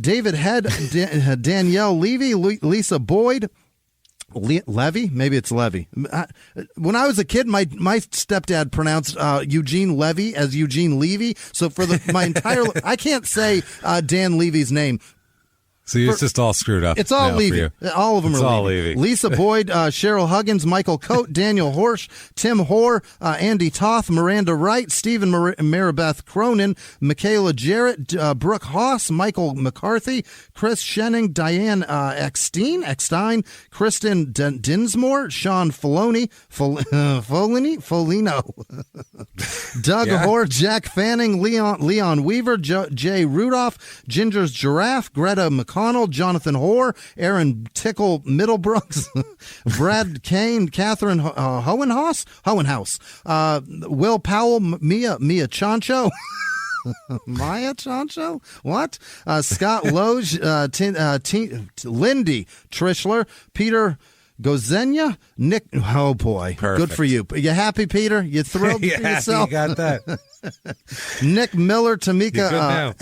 David Head, Danielle Levy, Lisa Boyd, Levy? Maybe it's Levy. When I was a kid, my stepdad pronounced Eugene Levy as Eugene Levy. So for my entire I can't say Dan Levy's name. So it's just all screwed up. It's all Levy. All of them are all Levy. Lisa Boyd, Cheryl Huggins, Michael Coate, Daniel Horsch, Tim Hoare, Andy Toth, Miranda Wright, Stephen Maribeth Cronin, Michaela Jarrett, Brooke Haas, Michael McCarthy, Chris Shenning, Diane Eckstein, Kristen Dinsmore, Sean Folino, Doug Hoare, Jack Fanning, Leon Weaver, Jay Rudolph, Ginger's Giraffe, Greta McConnell, Jonathan Hoare, Aaron Tickle Middlebrooks, Brad Kane, Catherine Hohenhaus, Will Powell, Mia Chancho. Maya Chancho? What? Scott Loge, Lindy Trishler, Peter Gozenya, Nick. Oh boy, Perfect. Good for you. You happy, Peter? You thrilled for yourself? You got that. Nick Miller, Tamika,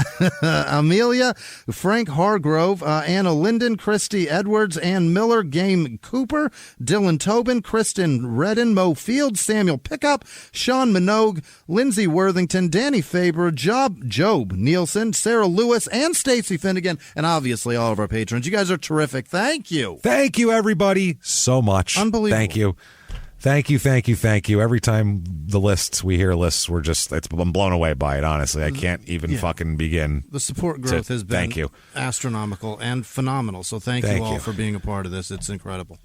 Amelia, Frank Hargrove, Anna Linden, Christy Edwards, Ann Miller, Game Cooper, Dylan Tobin, Kristen Redden, Mo Fields, Samuel Pickup, Sean Minogue, Lindsay Worthington, Danny Faber, Job Nielsen, Sarah Lewis, and Stacy Finnegan, and obviously all of our patrons. You guys are terrific. Thank you. Thank you, everybody, so much. Unbelievable. Thank you. Every time we hear lists, I'm blown away by it, honestly. I can't even fucking begin. The support growth has been thank you. Astronomical and phenomenal. So thank you all for being a part of this. It's incredible.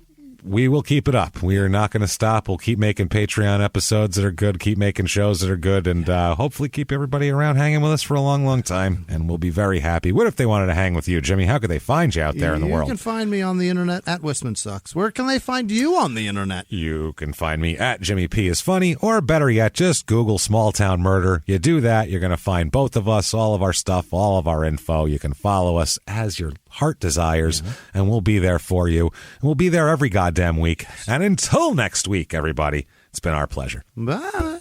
We will keep it up. We are not going to stop. We'll keep making Patreon episodes that are good, keep making shows that are good, and hopefully keep everybody around hanging with us for a long, long time, and we'll be very happy. What if they wanted to hang with you, Jimmy? How could they find you out there in the world? You can find me on the internet at Whisman Sucks. Where can they find you on the internet? You can find me at Jimmie P is Funny, or better yet, just Google Small Town Murder. You do that, you're going to find both of us, all of our stuff, all of our info. You can follow us as your heart desires, and we'll be there for you. And we'll be there every goddamn week. And until next week, everybody, it's been our pleasure. Bye.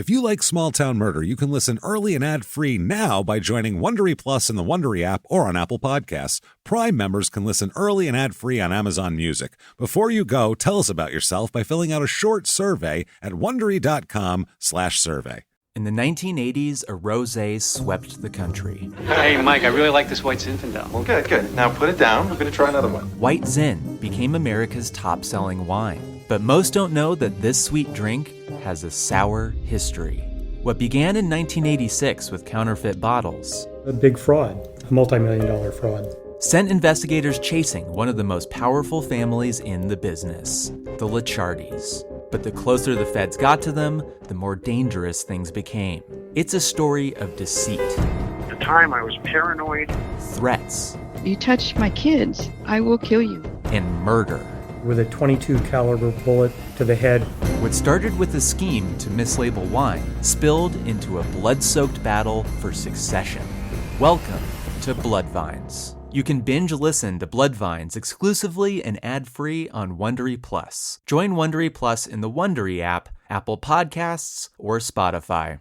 If you like Small Town Murder, you can listen early and ad-free now by joining Wondery Plus in the Wondery app or on Apple Podcasts. Prime members can listen early and ad-free on Amazon Music. Before you go, tell us about yourself by filling out a short survey at Wondery.com/survey. In the 1980s, a rosé swept the country. Hey, Mike, I really like this White Zinfandel. Well, good. Now put it down. I'm going to try another one. White Zin became America's top-selling wine. But most don't know that this sweet drink has a sour history. What began in 1986 with counterfeit bottles, a big fraud, a multi-million-dollar fraud, sent investigators chasing one of the most powerful families in the business, the Licciardis. But the closer the feds got to them, the more dangerous things became. It's a story of deceit. At the time, I was paranoid. Threats. You touch my kids, I will kill you. And murder. With a .22 caliber bullet to the head. What started with a scheme to mislabel wine spilled into a blood-soaked battle for succession. Welcome to Bloodvines. You can binge listen to Bloodvines exclusively and ad-free on Wondery Plus. Join Wondery Plus in the Wondery app, Apple Podcasts, or Spotify.